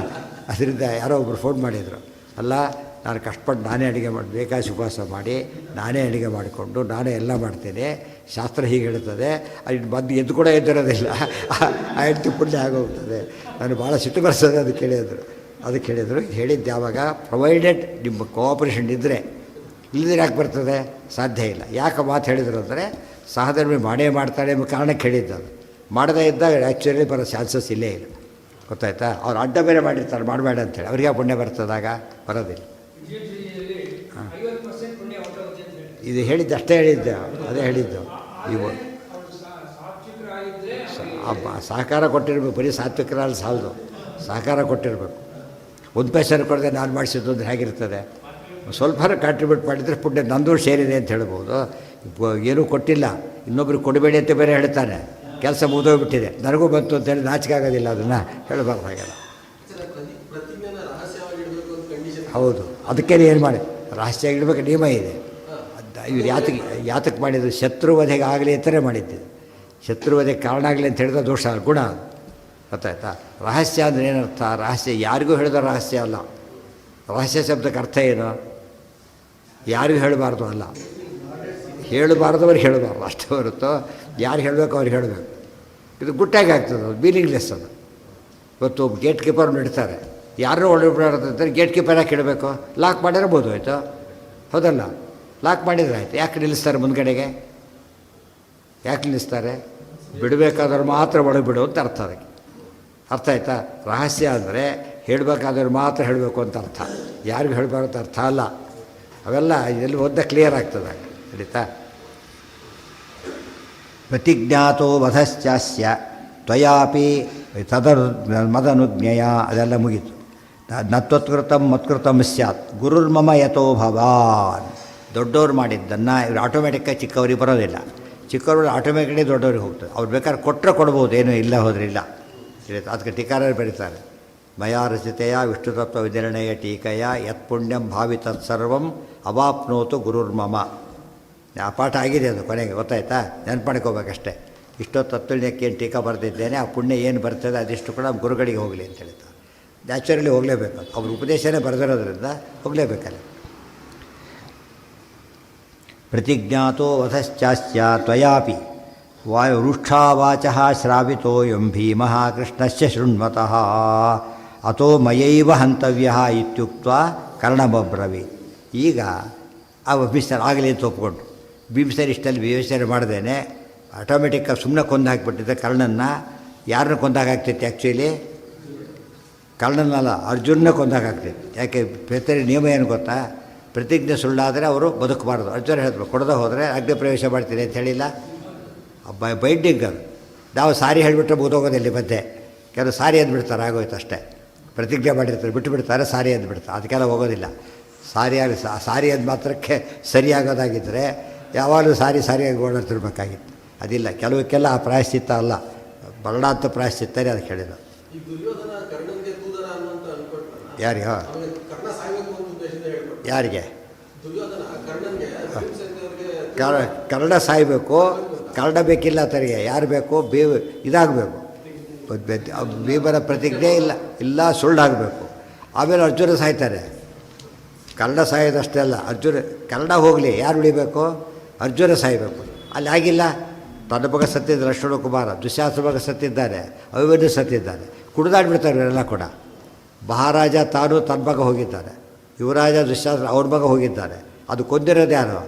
ಅದರಿಂದ ಯಾರೋ ಒಬ್ಬರು ಫೋನ್ ಮಾಡಿದರು, ಅಲ್ಲ ನಾನು ಕಷ್ಟಪಟ್ಟು ನಾನೇ ಅಡುಗೆ ಮಾಡಿ ಬೇಕಾದ ಉಪವಾಸ ಮಾಡಿ ನಾನೇ ಅಡುಗೆ ಮಾಡಿಕೊಂಡು ನಾನೇ ಎಲ್ಲ ಮಾಡ್ತೇನೆ, ಶಾಸ್ತ್ರ ಹೀಗೆ ಹೇಳ್ತದೆ, ಅದು ಬಂದು ಎದ್ದು ಕೂಡ ಎದ್ದಿರೋದಿಲ್ಲ, ಆ ಹೆಂಡತಿ ಪುಣ್ಯ ಆಗೋಗ್ತದೆ. ನಾನು ಭಾಳ ಸಿಟ್ಟು ಬರ್ಸೋದು. ಅದಕ್ಕೆ ಹೇಳಿದರು ಹೇಳಿದ್ದು ಯಾವಾಗ, ಪ್ರೊವೈಡೆಡ್ ನಿಮ್ಮ ಕೋಆಪ್ರೇಷನ್ ಇದ್ದರೆ, ಇಲ್ಲದ್ರೆ ಯಾಕೆ ಬರ್ತದೆ, ಸಾಧ್ಯ ಇಲ್ಲ. ಯಾಕೆ ಮಾತು ಹೇಳಿದರು ಅಂದರೆ ಸಹಧರ್ಮಿ ಮಾಡೇ ಮಾಡ್ತಾಳೆ ಎಂಬ ಕಾರಣಕ್ಕೆ ಹೇಳಿದ್ದು. ಅದು ಮಾಡದೇ ಇದ್ದಾಗ ಆ್ಯಕ್ಚುಲಿ ಬರೋ ಚಾನ್ಸಸ್ ಇಲ್ಲೇ ಇಲ್ಲ. ಗೊತ್ತಾಯ್ತಾ? ಅವ್ರು ಅಡ್ಡ ಬೇರೆ ಮಾಡಿರ್ತಾರೆ ಮಾಡಬೇಡ ಅಂತೇಳಿ, ಅವ್ರಿಗೆ ಪುಣ್ಯ ಬರ್ತದಾಗ ಬರೋದಿಲ್ಲ. ಹಾಂ, ಇದು ಹೇಳಿದ್ದು ಅಷ್ಟೇ ಹೇಳಿದ್ದು, ಅದೇ ಹೇಳಿದ್ದು. ಇವು ಸಹಕಾರ ಕೊಟ್ಟಿರ್ಬೇಕು, ಬರೀ ಸಾತ್ವಿಕರಲ್ಲಿ ಸಾಲದು, ಸಹಕಾರ ಕೊಟ್ಟಿರಬೇಕು. ಒಂದು ಪೈಸೆ ಕೊಡದೆ ನಾನು ಮಾಡಿಸಿದ್ದು ಅಂದರೆ ಹೇಗಿರ್ತದೆ? ಸ್ವಲ್ಪ ಕಾಂಟ್ರಿಬ್ಯೂಟ್ ಮಾಡಿದರೆ ಪುಣ್ಯ ನಂದು ಸೇರಿದೆ ಅಂತ ಹೇಳ್ಬೋದು. ಏನೂ ಕೊಟ್ಟಿಲ್ಲ, ಇನ್ನೊಬ್ರಿಗೆ ಕೊಡಬೇಡಿ ಅಂತ ಬೇರೆ ಹೇಳ್ತಾನೆ, ಕೆಲಸ ಮುಗಿದೋಗ್ಬಿಟ್ಟಿದೆ, ನನಗೂ ಬಂತು ಅಂತೇಳಿ ನಾಚಿಕೆ ಆಗೋದಿಲ್ಲ, ಅದನ್ನು ಹೇಳಬಾರ್ದು ಹಾಗೆಲ್ಲ. ಹೌದು, ಅದಕ್ಕೆ ಏನು ಮಾಡಿ ರಹಸ್ಯ ಇಡಬೇಕು ನಿಯಮ ಇದೆ. ಇವ್ರು ಯಾತಕ್ಕೆ ಮಾಡಿದ್ರು? ಶತ್ರುವಧೆಗೆ ಆಗಲಿ ಅಂತಲೇ ಮಾಡಿದ್ದಿದ್ದು. ಶತ್ರುವಧೆಗೆ ಕಾರಣ ಆಗಲಿ ಅಂತ ಹೇಳಿದ್ರೆ ದೋಷ ಗುಣ. ಗೊತ್ತಾಯ್ತಾ? ರಹಸ್ಯ ಅಂದರೆ ಏನರ್ಥ? ರಹಸ್ಯ ಯಾರಿಗೂ ಹೇಳಿದ ರಹಸ್ಯ ಅಲ್ಲ. ರಹಸ್ಯ ಶಬ್ದಕ್ಕೆ ಅರ್ಥ ಏನು? ಯಾರಿಗೂ ಹೇಳಬಾರ್ದು ಅಲ್ಲ, ಹೇಳಬಾರ್ದು ಅವ್ರಿಗೆ ಹೇಳಬಾರ್ದು ಅಷ್ಟೇ ಹೊರತು ಯಾರು ಹೇಳಬೇಕು ಅವ್ರಿಗೆ ಹೇಳಬೇಕು. ಇದು ಗುಟ್ಟಾಗಿ ಆಗ್ತದೆ, ಅದು ಮೀನಿಂಗ್ಲೆಸ್ ಅದು. ಇವತ್ತು ಗೇಟ್ ಕೀಪರ್ ನಡೀತಾರೆ, ಯಾರೂ ಒಳ್ಳೆ ಗೇಟ್ ಕೀಪರ್ ಯಾಕೆ ಹೇಳಬೇಕು? ಲಾಕ್ ಮಾಡಿರಬಹುದು ಆಯಿತು, ಹೌದಲ್ಲ? ಲಾಕ್ ಮಾಡಿದ್ರೆ ಆಯಿತು, ಯಾಕೆ ನಿಲ್ಲಿಸ್ತಾರೆ ಮುಂದ್ಗಡೆಗೆ? ಯಾಕೆ ನಿಲ್ಲಿಸ್ತಾರೆ? ಬಿಡಬೇಕಾದ್ರೆ ಮಾತ್ರ ಒಳಗೆ ಬಿಡು ಅಂತ ಅರ್ಥ. ಅದಕ್ಕೆ ಅರ್ಥ ಆಯ್ತಾ? ರಹಸ್ಯ ಅಂದರೆ ಹೇಳಬೇಕಾದ್ರೆ ಮಾತ್ರ ಹೇಳಬೇಕು ಅಂತ ಅರ್ಥ, ಯಾರಿಗೂ ಹೇಳಬಾರ್ದು ಅಂತ ಅರ್ಥ ಅಲ್ಲ. ಅವೆಲ್ಲ ಎಲ್ಲಿ ಓದ್ದ ಕ್ಲಿಯರ್ ಆಗ್ತದೆ. ನಡೀತಾ? ಪ್ರತಿಜ್ಞಾತೋ ವಧಶ್ಚಾಸ್ಯ ತ್ವಯಾಪಿ ತದನು ಮದನುಜ್ಞೆಯ, ಅದೆಲ್ಲ ಮುಗೀತು. ನತ್ವತ್ಕೃತಂ ಮತ್ಕೃತಂ ಸ್ಯಾತ್ ಗುರುರ್ಮಮ ಯಥೋ ಭವಾನ್. ದೊಡ್ಡವ್ರು ಮಾಡಿದ್ದನ್ನು ಇವರು ಆಟೋಮೆಟಿಕ್ಕಾಗಿ ಚಿಕ್ಕವ್ರಿಗೆ ಬರೋದಿಲ್ಲ, ಚಿಕ್ಕವರು ಆಟೋಮೆಟಿಕ್ಲಿ ದೊಡ್ಡವ್ರಿಗೆ ಹೋಗ್ತದೆ. ಅವ್ರು ಬೇಕಾದ್ರೆ ಕೊಟ್ಟರೆ ಕೊಡ್ಬೋದು, ಏನೂ ಇಲ್ಲ ಹೋದ್ರೆ ಇಲ್ಲ. ಅದಕ್ಕೆ ಟೀಕಾರರು ಬರೀತಾರೆ, ಮಯಾ ರಚಿತೆಯ ವಿಷ್ಣುತತ್ವ ವಿನಿರ್ಣಯ ಟೀಕೆಯ ಯತ್ ಪುಣ್ಯಂ ಭಾವಿ ತತ್ಸರ್ವಂ ಅವಾಪ್ನೋತು ಗುರುರ್ಮಮ. ಆ ಪಾಠ ಆಗಿದೆ ಅದು ಕೊನೆಗೆ, ಗೊತ್ತಾಯ್ತಾ? ನೆನಪು ಮಾಡ್ಕೋಬೇಕಷ್ಟೇ. ಇಷ್ಟೊತ್ತು ತತ್ವಜ್ಞಕ್ಕೆ ಏನು ಟೀಕಾ ಬರೆದಿದ್ದೇನೆ, ಆ ಪುಣ್ಯ ಏನು ಬರ್ತದೆ ಅದಿಷ್ಟು ಕೂಡ ಗುರುಗಳಿಗೆ ಹೋಗಲಿ ಅಂತ ಹೇಳ್ತಾರೆ. ನ್ಯಾಚುರಲಿ ಹೋಗಲೇಬೇಕು, ಅವ್ರ ಉಪದೇಶನೇ ಬರೆದಿರೋದ್ರಿಂದ ಹೋಗಲೇಬೇಕಲ್ಲ. ಪ್ರತಿಜ್ಞಾತೋ ವಧಶ್ಚಾಸ್ಯ ತ್ವಯಾಪಿ ರೂಕ್ಷಾವಾಚಃ ಶ್ರಾವಿತೋ ಯಂ ಭೀಮಃ ಕೃಷ್ಣಸ್ಯ ಶೃಣ್ವತಃ ಅಥೋ ಮಯೈವ ಹಂತವ್ಯಃ ಇತ್ಯುಕ್ತ ಕರ್ಣಮಬ್ರವೀತ್. ಈಗ ಆ ಭೀಮಸೇನ ಆಗಲಿ ಅಂತ ಒಪ್ಕೊಂಡು, ಭೀಮಸೇನ ಇಷ್ಟಲ್ಲಿ ವಿವೇಚನೆ ಮಾಡ್ದೇನೆ ಆಟೋಮೆಟಿಕ್ಕಾಗಿ ಸುಮ್ಮನೆ ಕೊಂದು ಹಾಕಿಬಿಟ್ಟಿದ್ದೆ ಕರ್ಣನ್ನು. ಯಾರನ್ನ ಕೊಂದಾಗ್ತಿತ್ತು? ಆ್ಯಕ್ಚುಲಿ ಕರ್ಣನಲ್ಲ, ಅರ್ಜುನನ್ನ ಕೊಂದಾಗ್ತಿತ್ತು. ಯಾಕೆ? ಪ್ರತಿ ನಿಯಮ ಏನು ಗೊತ್ತಾ? ಪ್ರತಿಜ್ಞೆ ಸುಳ್ಳಾದರೆ ಅವರು ಬದುಕಬಾರ್ದು. ಅರ್ಜುನ ಹೇಳಿದ್ರು, ಕೊಡದೆ ಹೋದರೆ ಅಗ್ನಿ ಪ್ರವೇಶ ಮಾಡ್ತೀನಿ ಅಂತ ಹೇಳಿಲ್ಲ. ಬೈಂಡಿಂಗ್ ಅದು. ನಾವು ಸಾರಿ ಹೇಳಿಬಿಟ್ರೆ ಮುಗಿದೋಗೋದಿಲ್ಲ ಮಧ್ಯೆ. ಕೆಲವು ಸಾರಿ ಅಂದ್ಬಿಡ್ತಾರೆ, ಆಗೋಯ್ತು ಅಷ್ಟೇ. ಪ್ರತಿಜ್ಞೆ ಮಾಡಿರ್ತಾರೆ, ಬಿಟ್ಟುಬಿಡ್ತಾರೆ, ಸಾರಿ ಅಂದ್ಬಿಡ್ತಾರೆ, ಅದಕ್ಕೆಲ್ಲ ಹೋಗೋದಿಲ್ಲ. ಸಾರಿ ಅಂದ ಮಾತ್ರಕ್ಕೆ ಸರಿಯಾಗೋದಾಗಿದ್ದರೆ ಯಾವಾಗಲೂ ಸಾರಿಯಾಗಿ ಓಡಾಡ್ತಿರ್ಬೇಕಾಗಿತ್ತು. ಅದಿಲ್ಲ, ಕೆಲವಕ್ಕೆಲ್ಲ ಆ ಪ್ರಾಯಶ್ಚಿತ್ತ ಅಲ್ಲ, ಬರಡಾಂತ ಪ್ರಾಯಶ್ಚಿತ್ತನೇ ಅದಕ್ಕೆ ಹೇಳಿದ್ರು. ಯಾರಿಗೆ? ಯಾರಿಗೆ? ಕರ್ಣ ಸಾಯಬೇಕು, ಕರ್ಣ ಬೇಕಿಲ್ಲ ತರಿಗೆ. ಯಾರು ಬೇಕು? ಇದಾಗಬೇಕು, ಭೀಮನ ಪ್ರತಿಜ್ಞೆ ಇಲ್ಲ ಸುಳ್ಳಾಗಬೇಕು. ಆಮೇಲೆ ಅರ್ಜುನ ಸಾಯ್ತಾರೆ. ಕರ್ಣ ಸಾಯೋದಷ್ಟೇ ಅಲ್ಲ, ಕರ್ಣ ಹೋಗಲಿ, ಯಾರು ಉಳಿಬೇಕು? ಅರ್ಜುನ ಸಾಯಬೇಕು. ಅಲ್ಲಿ ಆಗಿಲ್ಲ. ತನ್ನ ಮಗ ಸತ್ತಿದ್ದ ಲಕ್ಷ್ಮಣ ಕುಮಾರ, ದುಶ್ಯಾಸನ ಮಗ ಸತ್ತಿದ್ದಾನೆ, ಅಭಿಮನ್ಯು ಸತ್ತಿದ್ದಾನೆ. ಕುಡಿದಾಡ್ಬಿಡ್ತಾರೆ ಇವರೆಲ್ಲ ಕೂಡ. ಮಹಾರಾಜ ತಾನು ತನ್ನ ಮಗ ಹೋಗಿದ್ದಾನೆ, ಯುವರಾಜ ದುಶ್ಯಾಸನ ಅವ್ರ ಮಗ ಹೋಗಿದ್ದಾನೆ. ಅದು ಕೊಂದಿರೋದು ಯಾರು?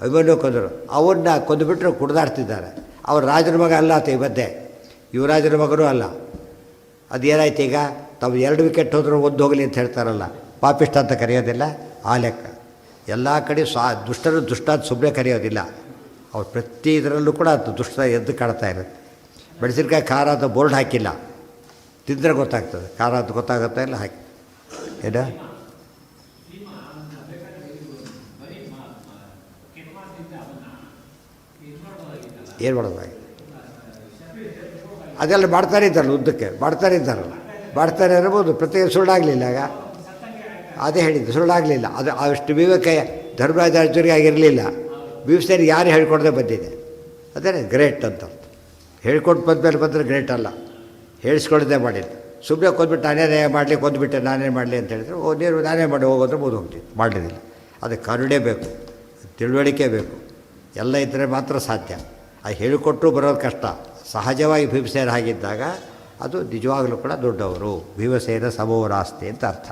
ಅಭಿಮನ್ಯು ಕೊಂದರು. ಅವ್ರನ್ನ ಕೊಂದುಬಿಟ್ರೆ ಕುಡಿದಾಡ್ತಿದ್ದಾರೆ. ಅವ್ರ ರಾಜನ ಮಗ ಅಲ್ಲ ಆತ ಈ ಮಧ್ಯೆ, ಯುವರಾಜನ ಮಗನೂ ಅಲ್ಲ. ಅದೇನಾಯ್ತು ಈಗ? ತಾವು 2 ವಿಕೆಟ್ ಹೋದರೂ 1 ಹೋಗಲಿ ಅಂತ ಹೇಳ್ತಾರಲ್ಲ, ಪಾಪಿಷ್ಟ ಅಂತ ಕರೆಯೋದಿಲ್ಲ. ಆ ಲೆಕ್ಕ ಎಲ್ಲ ಕಡೆ ದುಷ್ಟರು ದುಷ್ಟ ಅಂತ ಸುಮ್ಮನೆ ಕರೆಯೋದಿಲ್ಲ. ಅವ್ರು ಪ್ರತಿ ಇದರಲ್ಲೂ ಕೂಡ ಅದು ದುಷ್ಟ ಎದ್ದು ಕಾಡ್ತಾ ಇರುತ್ತೆ. ಮೆಣಸಿನ್ಕಾಯಿ ಖಾರ ಅಂತ ಬೋರ್ಡ್ ಹಾಕಿಲ್ಲ, ತಿಂದರೆ ಗೊತ್ತಾಗ್ತದೆ ಖಾರ ಅಂತ ಗೊತ್ತಾಗುತ್ತಾ ಇಲ್ಲ. ಹಾಕಿ ಏನು ಏನು ಮಾಡೋದಾಗಿ ಅದೆಲ್ಲ ಮಾಡ್ತಾನೆ ಇದ್ದಾರಲ್ಲ, ಉದ್ದಕ್ಕೆ ಮಾಡ್ತಾನೆ ಮಾಡ್ತಾರೆ ಇರ್ಬೋದು. ಪ್ರತಿ ಸುಳ್ಳಾಗಲಿಲ್ಲ. ಆಗ ಅದೇ ಹೇಳಿದ್ದು, ಸುಳ್ಳಾಗಲಿಲ್ಲ. ಅದು ಅಷ್ಟು ವಿವೇಕ ಧರ್ಮರಾಜ ಅರ್ಜುನಿಗೆ ಆಗಿರಲಿಲ್ಲ. ಭೀಮಸೇನಿಗೆ ಯಾರು ಹೇಳ್ಕೊಡದೆ ಬಂದಿದೆ, ಅದೇ ಗ್ರೇಟ್ ಅಂತ. ಹೇಳ್ಕೊಂಡು ಬಂದರೆ ಗ್ರೇಟ್ ಅಲ್ಲ, ಹೇಳಿಸ್ಕೊಳ್ಳದೆ ಮಾಡಿದ್ದು. ಸುಮ್ಮನೆ ಕೊಂದ್ಬಿಟ್ಟು ನಾನೇ ಮಾಡಲಿ, ಕೊಂದುಬಿಟ್ಟೆ ನಾನೇನು ಮಾಡಲಿ ಅಂತ ಹೇಳಿದ್ರೆ, ನೀರು ನಾನೇ ಮಾಡಿ ಹೋಗೋದ್ರೆ ಮುಗಿದು ಹೋಗ್ತಿತ್ತು. ಮಾಡಲಿಲ್ಲ. ಅದಕ್ಕೆ ಕರುಣೆ ಬೇಕು, ತಿಳುವಳಿಕೆ ಬೇಕು, ಎಲ್ಲ ಇದ್ದರೆ ಮಾತ್ರ ಸಾಧ್ಯ. ಅದು ಹೇಳಿಕೊಟ್ಟು ಬರೋದು ಕಷ್ಟ. ಸಹಜವಾಗಿ ಭೀಮಸೇನ ಆಗಿದ್ದಾಗ ಅದು ನಿಜವಾಗಲೂ ಕೂಡ ದೊಡ್ಡವರು. ಭೀಮಸೇನ ಸಮೋರಾಸ್ತಿ ಅಂತ ಅರ್ಥ.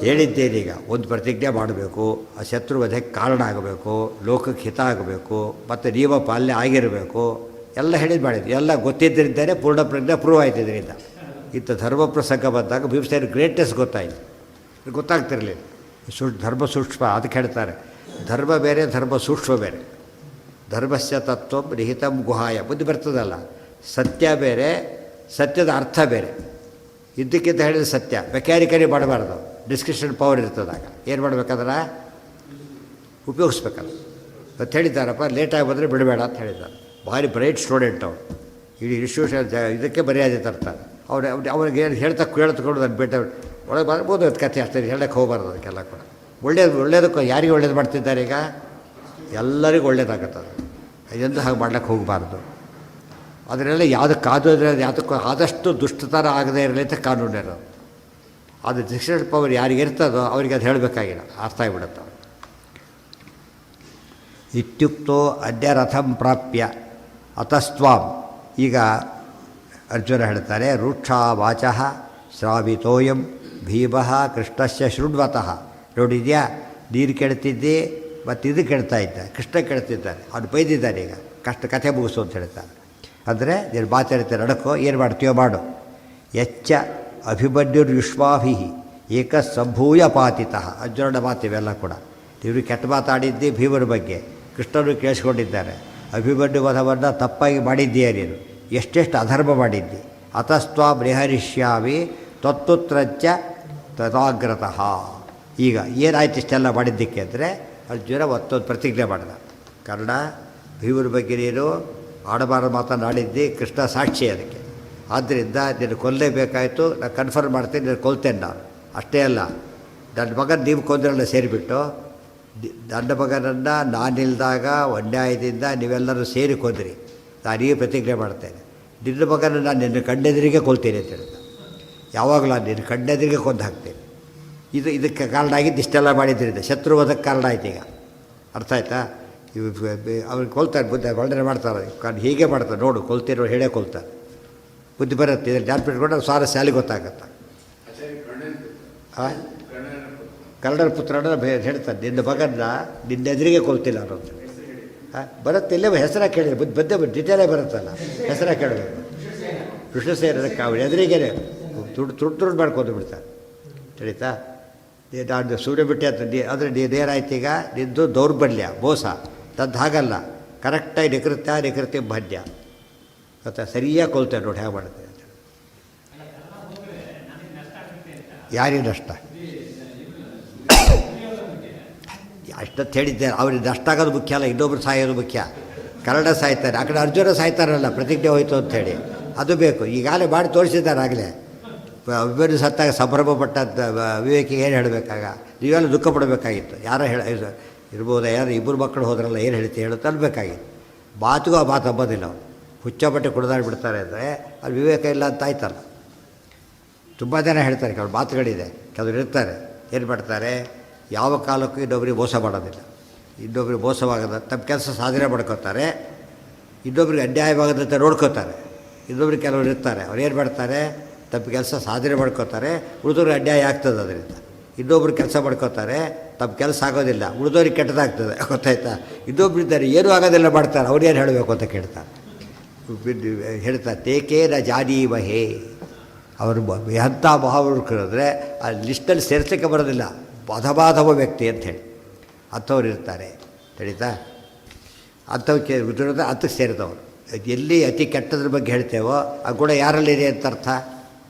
ಹೇಳಿದ್ದೇನೀಗ, ಒಂದು ಪ್ರತಿಜ್ಞೆ ಮಾಡಬೇಕು, ಆ ಶತ್ರು ವಧೆಗೆ ಕಾರಣ ಆಗಬೇಕು, ಲೋಕಕ್ಕೆ ಹಿತ ಆಗಬೇಕು, ಮತ್ತು ನಿಯಮ ಪಾಲನೆ ಆಗಿರಬೇಕು, ಎಲ್ಲ ಹೇಳಿದ್ದು ಮಾಡಿದ್ದು. ಎಲ್ಲ ಗೊತ್ತಿದ್ದರಿಂದಲೇ ಪೂರ್ಣ ಪ್ರಜ್ಞೆ ಪ್ರೂವ್ ಆಯ್ತು. ಇದರಿಂದ ಇಂಥ ಧರ್ಮ ಪ್ರಸಂಗ ಬಂದಾಗ ಭೀಮಸೇನ ಗ್ರೇಟೆಸ್ಟ್ ಗೊತ್ತಾಯಿತು. ಗೊತ್ತಾಗ್ತಿರಲಿಲ್ಲ. ಧರ್ಮ ಸೂಕ್ಷ್ಮ ಅದಕ್ಕೆ ಹೇಳ್ತಾರೆ, ಧರ್ಮ ಬೇರೆ, ಧರ್ಮ ಸೂಕ್ಷ್ಮ ಬೇರೆ. ಧರ್ಮಸ್ಯ ತತ್ವ ನಿಹಿತಂ ಗುಹಾಯ, ಬುದ್ಧಿ ಬರ್ತದಲ್ಲ. ಸತ್ಯ ಬೇರೆ, ಸತ್ಯದ ಅರ್ಥ ಬೇರೆ. ಇದ್ದಕ್ಕಿಂತ ಹೇಳಿದ ಸತ್ಯ ಮೆಕ್ಯಾನಿಕಲಿ ಮಾಡಬಾರ್ದು, ಡಿಸ್ಕ್ರಿಪ್ಷನ್ ಪವರ್ ಇರ್ತದಾಗ. ಏನು ಮಾಡ್ಬೇಕಾದ್ರೆ ಉಪಯೋಗಿಸ್ಬೇಕಲ್ಲ ಅಂತ ಹೇಳಿದ್ದಾರಪ್ಪ. ಲೇಟಾಗಿ ಬಂದರೆ ಬಿಡಬೇಡ ಅಂತ ಹೇಳಿದ್ದಾರೆ. ಭಾರಿ ಬ್ರೈಟ್ ಸ್ಟೂಡೆಂಟ್ ಅವರು, ಇಡೀ ಇನ್ಸ್ಟಿಟ್ಯೂಷನ್ ಇದಕ್ಕೆ ಮರ್ಯಾದೆ ತರ್ತಾರೆ. ಅವ್ರಿಗೆ ಏನು ಕೇಳ್ತಕೊಂಡು ನಾನು ಬೇಟ ಒಳಗೆ ಬರ್ಬೋದು. ಅದು ಕಥೆ ಅಷ್ಟೇ, ಹೇಳಕ್ಕೆ ಹೋಗಬಾರ್ದು ಅದಕ್ಕೆಲ್ಲ ಕೂಡ. ಒಳ್ಳೇದಕ್ಕೂ ಯಾರಿಗೆ ಒಳ್ಳೇದು ಮಾಡ್ತಿದ್ದಾರೆ ಈಗ? ಎಲ್ಲರಿಗೂ ಒಳ್ಳೇದಾಗುತ್ತದೆ. ಎಂದು ಹಾಗೆ ಮಾಡ್ಲಿಕ್ಕೆ ಹೋಗಬಾರ್ದು. ಅದನ್ನೆಲ್ಲ ಯಾವುದಕ್ಕೂ ಆದಷ್ಟು ದುಷ್ಟತರ ಆಗದೇ ಇರಲಿ ಅಂತ ಕಾನೂನು ಇರೋದು. ಅದು ಡಿಸಿಷನ್ ಪವರ್ ಯಾರಿಗೆ ಇರ್ತದೋ ಅವರಿಗೆ ಅದು ಹೇಳಬೇಕಾಗಿಲ್ಲ, ಅರ್ಥ ಆಗಿಬಿಡುತ್ತೆ. ಇತ್ಯುಕ್ತೋ ಅದ್ಯ ರಥಂ ಪ್ರಾಪ್ಯ ಅತಸ್ತ್ವಾಂ. ಈಗ ಅರ್ಜುನ ಹೇಳ್ತಾರೆ, ರೂಕ್ಷಾ ವಾಚಃ ಶ್ರಾವಿತೋಯಂ ಭೀಮಃ ಕೃಷ್ಣಸ್ಯ ಶೃಣ್ವತಃ. ನೋಡಿದ್ಯಾ, ನೀರು ಕೆಡ್ತಿದ್ದೆ ಮತ್ತು ಇದು ಕೆಡ್ತಾ ಇದ್ದ, ಕೃಷ್ಣ ಕೆಡ್ತಿದ್ದಾನೆ, ಅವ್ನು ಬೈದಿದ್ದಾನೆ. ಈಗ ಕಥೆ ಮುಗಿಸು ಅಂತ ಹೇಳ್ತಾರೆ. ಅಂದರೆ ನೀನು ಮಾತಾಡ್ತೀರ, ನಡಕೋ, ಏನು ಮಾಡ್ತೀಯೋ ಮಾಡು. ಎಚ್ಚ ಅಭಿಮನ್ಯುರ್ಯುಷ್ಮಾಭಿ ಏಕ ಸಂಭೂಯ ಪಾತಿತಃ. ಅರ್ಜುನನ ಮಾತು ಇವೆಲ್ಲ ಕೂಡ. ಇವರು ಕೆಟ್ಟ ಮಾತಾಡಿದ್ದೆ ಭೀಮನ ಬಗ್ಗೆ, ಕೃಷ್ಣನು ಕೇಳಿಸ್ಕೊಂಡಿದ್ದಾರೆ. ಅಭಿಮನ್ಯು ವಧವನ್ನು ತಪ್ಪಾಗಿ ಮಾಡಿದ್ದೀಯ ನೀನು, ಎಷ್ಟೆಷ್ಟು ಅಧರ್ಮ ಮಾಡಿದ್ದಿ. ಅತಸ್ತ್ವಾ ಬೃಹರಿಷ್ಯಾಮಿ ತ್ವತ್ತುತ್ರಚ್ಚ ತದಾಗ್ರತಃ. ಈಗ ಏನಾಯ್ತು ಇಷ್ಟೆಲ್ಲ ಮಾಡಿದ್ದಕ್ಕೆ ಅಂದರೆ, ಅರ್ಜುನ ಮತ್ತೊಂದು ಪ್ರತಿಜ್ಞೆ ಮಾಡಿದ. ಕಾರಣ ಭೀಮನ ಬಗ್ಗೆ ನೀನು ಆಡಬಾರದು ಮಾತನಾಡಿದ್ದಿ, ಕೃಷ್ಣ ಸಾಕ್ಷಿ ಅದಕ್ಕೆ. ಆದ್ದರಿಂದ ನೀನು ಕೊಲ್ಲಲೇಬೇಕಾಯಿತು. ನಾನು ಕನ್ಫರ್ಮ್ ಮಾಡ್ತೀನಿ, ನೀನು ಕೊಲ್ತೇನೆ ನಾನು. ಅಷ್ಟೇ ಅಲ್ಲ, ನನ್ನ ಮಗನ ನೀವು ಕೊಂದರೆಲ್ಲ ಸೇರಿಬಿಟ್ಟು, ನನ್ನ ಮಗನನ್ನು ನಾನಿಲ್ದಾಗ ಅನ್ಯಾಯದಿಂದ ನೀವೆಲ್ಲರೂ ಸೇರಿ ಕೊಂದ್ರಿ. ನಾನೀಗ ಪ್ರತಿಜ್ಞೆ ಮಾಡ್ತೇನೆ, ನಿನ್ನ ಮಗನ ನಾನು ನಿನ್ನ ಕಣ್ಣೆದುರಿಗೆ ಕೊಲ್ತೀನಿ ಅಂತ ಹೇಳಿದ. ಯಾವಾಗಲೂ ನಾನು ನಿನ್ನ ಕಣ್ಣೆದುರಿಗೆ ಕೊಂದು ಹಾಕ್ತೇನೆ. ಇದಕ್ಕೆ ಕಾರಣ ಆಗಿದ್ದು ಇಷ್ಟೆಲ್ಲ ಮಾಡಿದ್ದರಿಂದ ಶತ್ರುವಧಕ್ಕೆ ಕಾರಣ ಆಯ್ತು. ಈಗ ಅರ್ಥ ಆಯ್ತಾ? ಅವ್ರಿಗೆ ಕೊಲ್ತಾರೆ, ಬುದ್ಧಿ ವರ್ಣನೆ ಮಾಡ್ತಾರೆ. ಕಾರಣ ಹೀಗೆ ಮಾಡ್ತಾರೆ, ನೋಡು ಕೊಲ್ತಿರೋ ಹೇಳೇ ಕೊಲ್ತಾರೆ. ಬುದ್ಧಿ ಬರುತ್ತೆ. ಇದ್ರಲ್ಲಿ ಜ್ಞಾನಪಿಟ್ಕೊಂಡ್ರೆ ಸ್ವಾರಸ್ಯ ಗೊತ್ತಾಗತ್ತೆ. ಕನ್ನಡರ ಪುತ್ರನ ಹೇಳ್ತಾರೆ, ನಿನ್ನ ಮಗನ್ನ ನಿನ್ನೆದುರಿಗೆ ಕೊಲ್ತಿಲ್ಲ ಅನ್ನೋದು ಬರುತ್ತೆ. ಇಲ್ಲೇ ಹೆಸರ ಕೇಳಿದ್ರೆ ಬುದ್ಧಿ ಡಿಟೇಲೇ ಬರುತ್ತಲ್ಲ, ಹೆಸರ ಕೇಳಬೇಕು. ಕೃಷ್ಣಸೇನಕ್ಕೆ ಅವ್ರು ಎದುರಿಗೇನೆ ತುಡು ಮಾಡ್ಕೊಂಡು ಬಿಡ್ತಾರೆ. ತಿಳಿತಾ? ನಾನು ಸೂರ್ಯ ಬಿಟ್ಟೆ ಅಂತ ಅಂದರೆ ನೀನೇನಾಯ್ತು ಈಗ, ನಿಂದು ದೌರ್ಬಲ್ಯ ಮೋಸ. ತದ್ದು ಹಾಗಲ್ಲ, ಕರೆಕ್ಟಾಗಿ ನಿಕೃತ್ಯ ಭಾಡ್ಯ ಗೊತ್ತಾ, ಸರಿಯಾಗಿ ಕೊಲ್ತೇನೆ ನೋಡಿ ಹೇಗೆ ಮಾಡ್ತೇನೆ ಅಂತ. ಯಾರಿಗೆ ನಷ್ಟ? ಅಷ್ಟೊತ್ತು ಹೇಳಿದ್ದೆ. ಅವ್ರಿಗೆ ನಷ್ಟ ಆಗೋದು ಮುಖ್ಯ ಅಲ್ಲ, ಇನ್ನೊಬ್ರು ಸಾಯೋದು ಮುಖ್ಯ. ಕನ್ನಡ ಸಾಯ್ತಾರೆ, ಆ ಕಡೆ ಅರ್ಜುನ ಸಾಯ್ತಾರಲ್ಲ, ಪ್ರತಿಜ್ಞೆ ಹೋಯ್ತು ಅಂಥೇಳಿ ಅದು ಬೇಕು. ಈಗಾಗಲೇ ಮಾಡಿ ತೋರಿಸಿದ್ದಾರೆ. ಆಗಲೇ ಅಭಿಮನ್ಯು ಸತ್ತಾಗ ಸಂಭ್ರಮ ಪಟ್ಟಂಥ ವಿವೇಕಿಗೆ ಏನು ಹೇಳಬೇಕಾಗ? ನೀವೆಲ್ಲ ದುಃಖ ಪಡಬೇಕಾಗಿತ್ತು. ಯಾರೋ ಇರ್ಬೋದು, ಯಾರು ಇಬ್ಬರು ಮಕ್ಕಳು ಹೋದ್ರಲ್ಲ, ಏನು ಹೇಳುತ್ತೆ ಅನ್ಬೇಕಾಗಿತ್ತು. ಮಾತುಗೂ ಆ ಮಾತು ಹಬ್ಬೋದಿಲ್ಲ. ಅವ್ರು ಹುಚ್ಚಬಟ್ಟೆ ಕುಡಿದಾಡ್ಬಿಡ್ತಾರೆ ಅಂದರೆ ಅಲ್ಲಿ ವಿವೇಕ ಇಲ್ಲ ಅಂತ ಆಯ್ತಲ್ಲ. ತುಂಬ ಜನ ಹೇಳ್ತಾರೆ, ಕೆಲವು ಮಾತುಗಳಿದೆ. ಕೆಲವರು ಇರ್ತಾರೆ, ಏನು ಮಾಡ್ತಾರೆ, ಯಾವ ಕಾಲಕ್ಕೂ ಇನ್ನೊಬ್ರಿಗೆ ಮೋಸ ಮಾಡೋದಿಲ್ಲ. ಇನ್ನೊಬ್ರಿಗೆ ಮೋಸವಾಗದ ತಮ್ಮ ಕೆಲಸ ಸಾಧನೆ ಮಾಡ್ಕೋತಾರೆ, ಇನ್ನೊಬ್ರಿಗೆ ಅನ್ಯಾಯವಾಗದಂತೆ ನೋಡ್ಕೋತಾರೆ. ಇನ್ನೊಬ್ರಿಗೆ ಕೆಲವರು ಇರ್ತಾರೆ, ಅವ್ರು ಏನು ಮಾಡ್ತಾರೆ, ತಮ್ಮ ಕೆಲಸ ಸಾಧನೆ ಮಾಡ್ಕೋತಾರೆ, ಉಳಿದವ್ರಿಗೆ ಅನ್ಯಾಯ ಆಗ್ತದೆ. ಅದರಿಂದ ಇನ್ನೊಬ್ರು ಕೆಲಸ ಮಾಡ್ಕೋತಾರೆ, ತಮ್ಮ ಕೆಲಸ ಆಗೋದಿಲ್ಲ, ಉಳಿದವ್ರಿಗೆ ಕೆಟ್ಟದಾಗ್ತದೆ. ಗೊತ್ತಾಯ್ತಾ? ಇನ್ನೊಬ್ರಿದ್ದಾರೆ ಏನೂ ಆಗೋದಿಲ್ಲ ಮಾಡ್ತಾರೆ, ಅವ್ರೇನು ಹೇಳಬೇಕು ಅಂತ ಕೇಳ್ತಾರೆ. ಹೇಳ್ತಾರೆ, ತೇಕೇನ ಜಾನೀಮಹೇ. ಅವರು ಎಂಥ ಮಹಾವೃಕರಾದರೆ ಆ ಲಿಸ್ಟಲ್ಲಿ ಸೇರಿಸಲಿಕ್ಕೆ ಬರೋದಿಲ್ಲ, ಅಧಬಾಧವ ವ್ಯಕ್ತಿ ಅಂಥೇಳಿ ಅಂಥವ್ರು ಇರ್ತಾರೆ. ತಿಳಿತಾ? ಅಂಥವಕ್ಕೆ ವಿರೋಧ ಹತ್ತಕ್ಕೆ ಸೇರಿದವರು. ಎಲ್ಲಿ ಅತಿ ಕೆಟ್ಟದ್ರ ಬಗ್ಗೆ ಹೇಳ್ತೇವೋ ಆ ಗುಣ ಯಾರಲ್ಲಿದೆ ಅಂತ ಅರ್ಥ,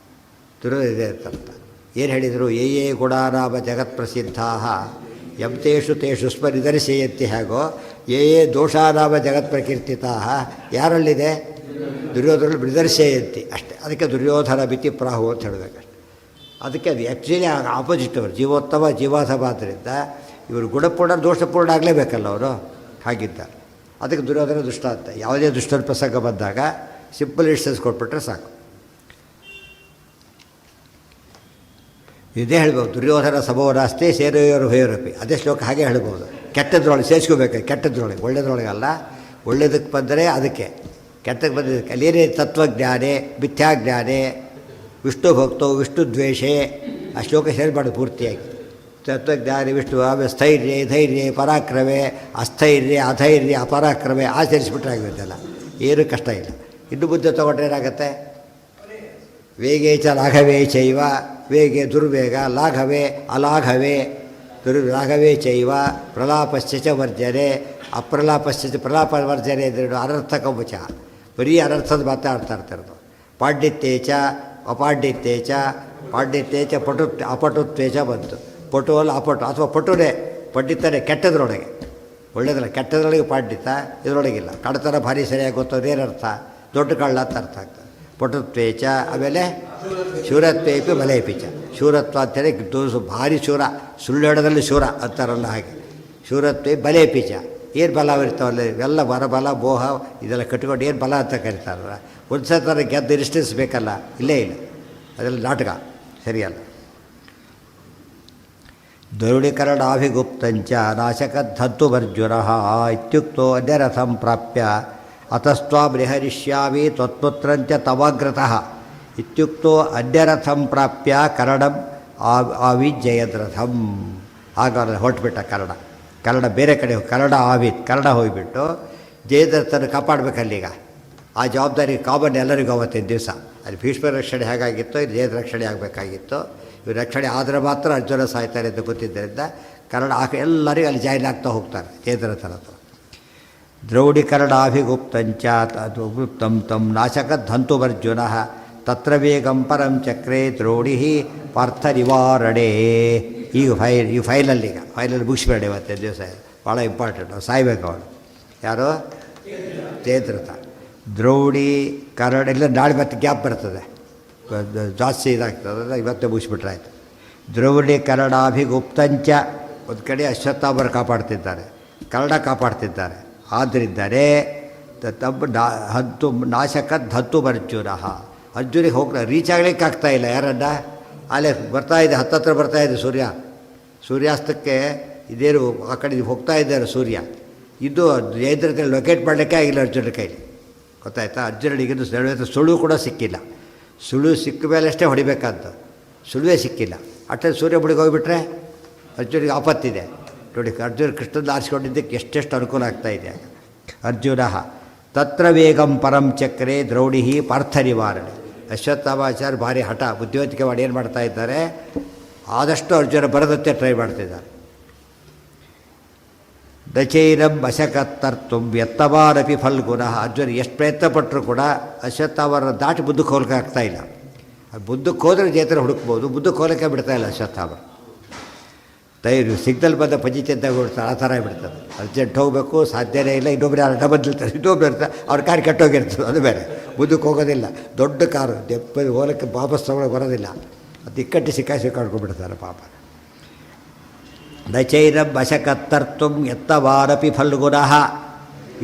ದುರ್ಯೋಧನ ಇದೆ ಅಂತ ಅರ್ಥ. ಏನು ಹೇಳಿದರು? ಯೇ ಗುಣಾನಾಮ ಜಗತ್ ಪ್ರಸಿದ್ಧಾ ಯಂತೇಷು ತೇಷು ಸ್ಮ ನಿದರ್ಶಯಂತಿ. ಹೇಗೋ ಯೇ ದೋಷಾನಾಮ ಜಗತ್ ಪ್ರಕೀರ್ತಿತಾ ಯಾರಲ್ಲಿದೆ? ದುರ್ಯೋಧನ ನಿದರ್ಶಯಂತಿ ಅಷ್ಟೇ. ಅದಕ್ಕೆ ದುರ್ಯೋಧನ ಮಿತಿ ಪ್ರಾಹು ಅಂತ ಹೇಳಬೇಕಷ್ಟೆ. ಅದಕ್ಕೆ ಅದು ಆ್ಯಕ್ಚುಲಿ ಆಪೋಸಿಟ್ ಅವರು, ಜೀವೋತ್ತಮ ಜೀವಾಧಮ. ಆದ್ದರಿಂದ ಇವರು ಗುಣಪೂರ್ಣ ದೋಷಪೂರ್ಣ ಆಗಲೇಬೇಕಲ್ಲ ಅವರು, ಹಾಗಿದ್ದಾರೆ. ಅದಕ್ಕೆ ದುರ್ಯೋಧನ ದುಷ್ಟ ಅಂತ. ಯಾವುದೇ ದುಷ್ಟರ ಪ್ರಸಂಗ ಬಂದಾಗ ಸಿಂಪಲ್ ಇನ್ಸ್ಟೆನ್ಸ್ ಕೊಟ್ಬಿಟ್ರೆ ಸಾಕು. ಇದೇ ಹೇಳ್ಬೋದು, ದುರ್ಯೋಧನ ಸಮೋನಾಸ್ತಿ ಸೇನೆಯೋರು ಭಯೋರಪಿ. ಅದೇ ಶ್ಲೋಕ ಹಾಗೆ ಹೇಳ್ಬೋದು. ಕೆಟ್ಟದ್ರೊಳಗೆ ಸೇರಿಸ್ಕೋಬೇಕು, ಕೆಟ್ಟದ್ರೊಳಗೆ, ಒಳ್ಳೆಯದ್ರೊಳಗೆ ಅಲ್ಲ. ಒಳ್ಳೆಯದಕ್ಕೆ ಬಂದರೆ ಅದಕ್ಕೆ, ಕೆಟ್ಟಕ್ಕೆ ಬಂದಿದ್ದಕ್ಕೆ. ಅಲ್ಲೇನೇ ತತ್ವಜ್ಞಾನೇ ಮಿಥ್ಯಾಜ್ಞಾನೇ ವಿಷ್ಣು ಭಕ್ತೋ ವಿಷ್ಣು ದ್ವೇಷೇ ಆ ಶ್ಲೋಕ ಸೇರಿಬಾರ್ದು ಪೂರ್ತಿಯಾಗಿ. ತತ್ವಜ್ಞಾನ ವಿಷ್ಣು ಸ್ಥೈರ್ಯ ಧೈರ್ಯ ಪರಾಕ್ರಮೆ ಅಸ್ಥೈರ್ಯ ಅಧೈರ್ಯ ಅಪರಾಕ್ರಮೆ ಆಚರಿಸ್ಬಿಟ್ರೆ ಆಗಿರುತ್ತಲ್ಲ, ಏನೂ ಕಷ್ಟ ಇಲ್ಲ. ಇನ್ನು ಬುದ್ಧಿ ತೊಗೊಂಡ್ರೆ ಏನಾಗುತ್ತೆ? ವೇಗೇ ಚ ಲಾಘವೇ ಚೈವ, ವೇಗೆ ದುರ್ವೇಗ, ಲಾಘವೇ ಅಲಾಘವೇ, ಲಾಘವೇ ಚೈವ, ಪ್ರಲಾಪಶ್ಚ ವರ್ಜನೆ, ಅಪ್ರಲಾಪಶ್ಚ ಪ್ರಲಾಪ ವರ್ಜನೆ ಅಂದರೆ ಅನರ್ಥಕ ಉಪಚ, ಬರೀ ಅನರ್ಥದ ಮಾತಾಡ್ತಾ ಇರ್ತಾರದು. ಪಾಂಡಿತ್ಯೇಚ ಅಪಾಂಡಿತ್ಯೇಚ, ಪಾಂಡಿತ್ಯೇಚ ಅಪಟುತ್ವೇಚ ಬಂತು. ಪಟು ಅಲ್ಲ ಅಪಟು, ಅಥವಾ ಪಟುನೇ ಪಂಡಿತನೇ ಕೆಟ್ಟದ್ರೊಳಗೆ, ಒಳ್ಳೆಯದಲ್ಲ ಕೆಟ್ಟದ್ರೊಳಗೆ ಪಾಂಡಿತ, ಇದರೊಳಗಿಲ್ಲ. ಕಡತನ ಭಾರಿ ಸರಿಯಾಗಿ ಗೊತ್ತೋದು ಏನರ್ಥ? ದೊಡ್ಡ ಕಳ್ಳ ಅಂತ ಅರ್ಥ ಆಗ್ತದೆ. ಪಟುತ್ವೇಚ, ಆಮೇಲೆ ಶೂರತ್ವೇಪಿ ಬಲೇಪಿಚ, ಶೂರತ್ವ ಅಂತೇಳಿ ಭಾರಿ ಶೂರ, ಸುಳ್ಳು ಹೇಳೋದ್ರಲ್ಲಿ ಶೂರ ಅಂತಾರಲ್ಲ ಹಾಗೆ. ಶೂರತ್ವೇ ಬಲೇಪಿಚ, ಏನು ಬಲ ಇರ್ತಾವಲ್ಲ ಇವೆಲ್ಲ ವರಬಲ ಮೋಹ ಇದೆಲ್ಲ ಕಟ್ಕೊಂಡು ಏನು ಬಲ ಅಂತ ಕರೀತಾರಲ್ಲ. ಒಂದು ಸಲ ಗೆದ್ದು ರಿಸ್ಟಿಸ್ಬೇಕಲ್ಲ, ಇಲ್ಲೇ ಇಲ್ಲ, ಅದೆಲ್ಲ ನಾಟಕ ಸರಿಯಲ್ಲ. ದ್ರೌಢೀಕರಣಾಭಿಗುಪ್ತಂಚ ನಾಶಕದ್ಧತ್ತು ವರ್ಜುನ ಇತ್ಯುಕ್ತೋ ಅನ್ಯರಥಂ ಪ್ರಾಪ್ಯ ಅತಸ್ತ್ವಾಂ ನಿಹರಿಷ್ಯಾಮಿ ತ್ವತ್ಪುತ್ರಂಚ ತವಾಗ್ರತಃ ಇತ್ಯುಕ್ತೋ ಅನ್ಯರಥಂ ಪ್ರಾಪ್ಯ ಕರ್ಣಂ ಆವಿಜ್ಜಯದ್ರಥಂ. ಆಗ ಹೊರಟ್ಬಿಟ್ಟ ಕರ್ಣ ಬೇರೆ ಕಡೆ, ಕರ್ಣ ಹೋಗಿಬಿಟ್ಟು ಜಯದ್ರಥನ ಕಾಪಾಡಬೇಕಲ್ಲೀಗ. ಆ ಜವಾಬ್ದಾರಿ ಕಾಮನ್ ಎಲ್ಲರಿಗೂ ಅವತ್ತಿನ ದಿವಸ. ಅಲ್ಲಿ ಭೀಷ್ಮ ರಕ್ಷಣೆ ಹೇಗಾಗಿತ್ತು, ಇದು ಜಯದ ರಕ್ಷಣೆ ಆಗಬೇಕಾಗಿತ್ತು. ಇವ್ರ ರಕ್ಷಣೆ ಆದರೆ ಮಾತ್ರ ಅರ್ಜುನ ಸಾಯ್ತಾರೆ ಅಂತ ಗೊತ್ತಿದ್ದರಿಂದ ಕರ್ಣ ಎಲ್ಲರಿಗೂ ಅಲ್ಲಿ ಜಾಯಿನ್ ಆಗ್ತಾ ಹೋಗ್ತಾರೆ ಜಯದ್ರಥನ ಹತ್ರ. ದ್ರೌಢೀಕರಣಾಭಿಗುಪ್ತಂಚ ಗುಪ್ತಂ ತಂ ನಾಶಕದ್ಧಂತುಮರ್ಜುನ ತತ್ರ ವೇಗಂ ಪರಂ ಚಕ್ರೆ ದ್ರೌಢಿ ಪಾರ್ಥ ನಿವಾರಣೆ. ಈಗ ಫೈಲಲ್ಲಿ ಮುಗಿಸ್ಬೇಡಿ ಇವತ್ತಿನ ದಿವಸ, ಭಾಳ ಇಂಪಾರ್ಟೆಂಟ್. ಸಾಯ್ಬೇಕು ಅವಳು ಯಾರು? ಜಯದ್ರಥ. ದ್ರೌಢಿ ಕರ್ಣ ಇಲ್ಲ, ನಾಳೆ ಮತ್ತೆ ಗ್ಯಾಪ್ ಬರ್ತದೆ, ಜಾಸ್ತಿ ಇದಾಗ್ತದೆ, ಇವತ್ತೇ ಮುಗಿಸ್ಬಿಟ್ರಾಯ್ತು. ದ್ರೌಢೀಕರಣಾಭಿಗುಪ್ತಂಚ, ಒಂದು ಕಡೆ ಅಶ್ವತ್ಥಾಮರು ಕಾಪಾಡ್ತಿದ್ದಾರೆ, ಕರ್ಣ ಕಾಪಾಡ್ತಿದ್ದಾರೆ. ಆದ್ದರಿಂದಲೇ ನಾಶಕದ್ಧತ್ತು ಅರ್ಜುನ, ಅರ್ಜುನಿಗೆ ರೀಚ್ ಆಗಲಿಕ್ಕೆ ಆಗ್ತಾಯಿಲ್ಲ. ಯಾರನ್ನ ಅಲ್ಲೇ ಬರ್ತಾಯಿದೆ, ಹತ್ತತ್ರ ಬರ್ತಾಯಿದೆ ಸೂರ್ಯಾಸ್ತಕ್ಕೆ. ಇದೇನು ಆ ಕಡೆ ಹೋಗ್ತಾ ಇದ್ದಾರೆ ಸೂರ್ಯ. ಇದು ಜಯದ್ರಥಲ್ಲಿ ಲೊಕೇಟ್ ಮಾಡಲಿಕ್ಕೆ ಆಗಿಲ್ಲ ಅರ್ಜುನ ಕೈಲಿ, ಗೊತ್ತಾಯ್ತಾ? ಅರ್ಜುನನಿಗಿಂದು ಸುಳು ಕೂಡ ಸಿಕ್ಕಿಲ್ಲ. ಸುಳು ಸಿಕ್ಕ ಮೇಲೆ ಅಷ್ಟೇ ಹೊಡಿಬೇಕಂತ, ಸುಳುವೇ ಸಿಕ್ಕಿಲ್ಲ. ಅಷ್ಟೇ ಸೂರ್ಯ ಬುಡಿಗೆ ಹೋಗಿಬಿಟ್ರೆ ಅರ್ಜುನಿಗೆ ಆಪತ್ತಿದೆ ನೋಡಿ. ಅರ್ಜುನ ಕೃಷ್ಣನ ಆರಿಸ್ಕೊಂಡಿದ್ದಕ್ಕೆ ಎಷ್ಟೆಷ್ಟು ಅನುಕೂಲ ಆಗ್ತಾಯಿದೆ. ಅರ್ಜುನ ತತ್ರ ವೇಗಂ ಪರಂ ಚಕ್ರೆ ದ್ರೌಢಿ ಪಾರ್ಥ ನಿವಾರಣೆ. ಅಶ್ವತ್ಥಾಮಾಚಾರ್ಯ ಭಾರಿ ಹಠ ಬುದ್ಧಿವಂತಿಕೆ ಮಾಡಿ ಏನು ಮಾಡ್ತಾ ಇದ್ದಾರೆ, ಆದಷ್ಟು ಅರ್ಜುನ ಬರದಂತೆ ಟ್ರೈ ಮಾಡ್ತಿದ್ದಾರೆ. ದಚೈನಂ ಅಶಕತ್ತರ್ತು ಎತ್ತವಾರಪಿ ಫಲ್ಗುನಃ. ಅರ್ಜುನ ಎಷ್ಟು ಪ್ರಯತ್ನ ಪಟ್ಟರು ಕೂಡ ಅಶ್ವತ್ಥಾಮರನ್ನು ದಾಟಿ ಬುದ್ಧಕ್ಕೆ ಹೋಲಿಕೆ ಆಗ್ತಾಯಿಲ್ಲ. ಬುದ್ಧಕ್ಕೆ ಹೋದರೆ ಜೇತರ ಹುಡುಕ್ಬೋದು, ಬುದ್ಧಕ್ಕೆ ಹೋಲಿಕೆ ಬಿಡ್ತಾಯಿಲ್ಲ ಅಶ್ವತ್ಥಾಮರ. ಸಿಗ್ನಲ್ ಬಂದ ಪಂಜಿತಿಂತ ಬಿಡ್ತಾರೆ, ಆ ಥರ ಬಿಡ್ತಾರೆ. ಅರ್ಜೆಂಟ್ ಹೋಗಬೇಕು, ಸಾಧ್ಯನೇ ಇಲ್ಲ. ಇನ್ನೊಬ್ಬರು ಯಾರು ಅಡ್ಡ ಬಂದಿರ್ತಾರೆ, ಇನ್ನೊಬ್ರು ಇರ್ತಾರೆ, ಅವ್ರ ಕಾರ್ ಕೆಟ್ಟೋಗಿರ್ತದೆ, ಅದು ಬೇರೆ. ಮುಂದಕ್ಕೆ ಹೋಗೋದಿಲ್ಲ, ದೊಡ್ಡ ಕಾರು ದೆಪ್ಪ ಹೋಲಕ್ಕೆ ವಾಪಸ್ ತಗೊಳ್ಳೋಕೆ ಬರೋದಿಲ್ಲ. ಅದು ಇಕ್ಕಟ್ಟು ಸಿಕ್ಕಾಡ್ಕೊಂಡ್ಬಿಡ್ತಾರೆ ಪಾಪ. ನಚೈನಂ ಅಶಕತ್ತರ್ತು ಎತ್ತವಾರಪಿ ಫಲ್ಗುನಃ.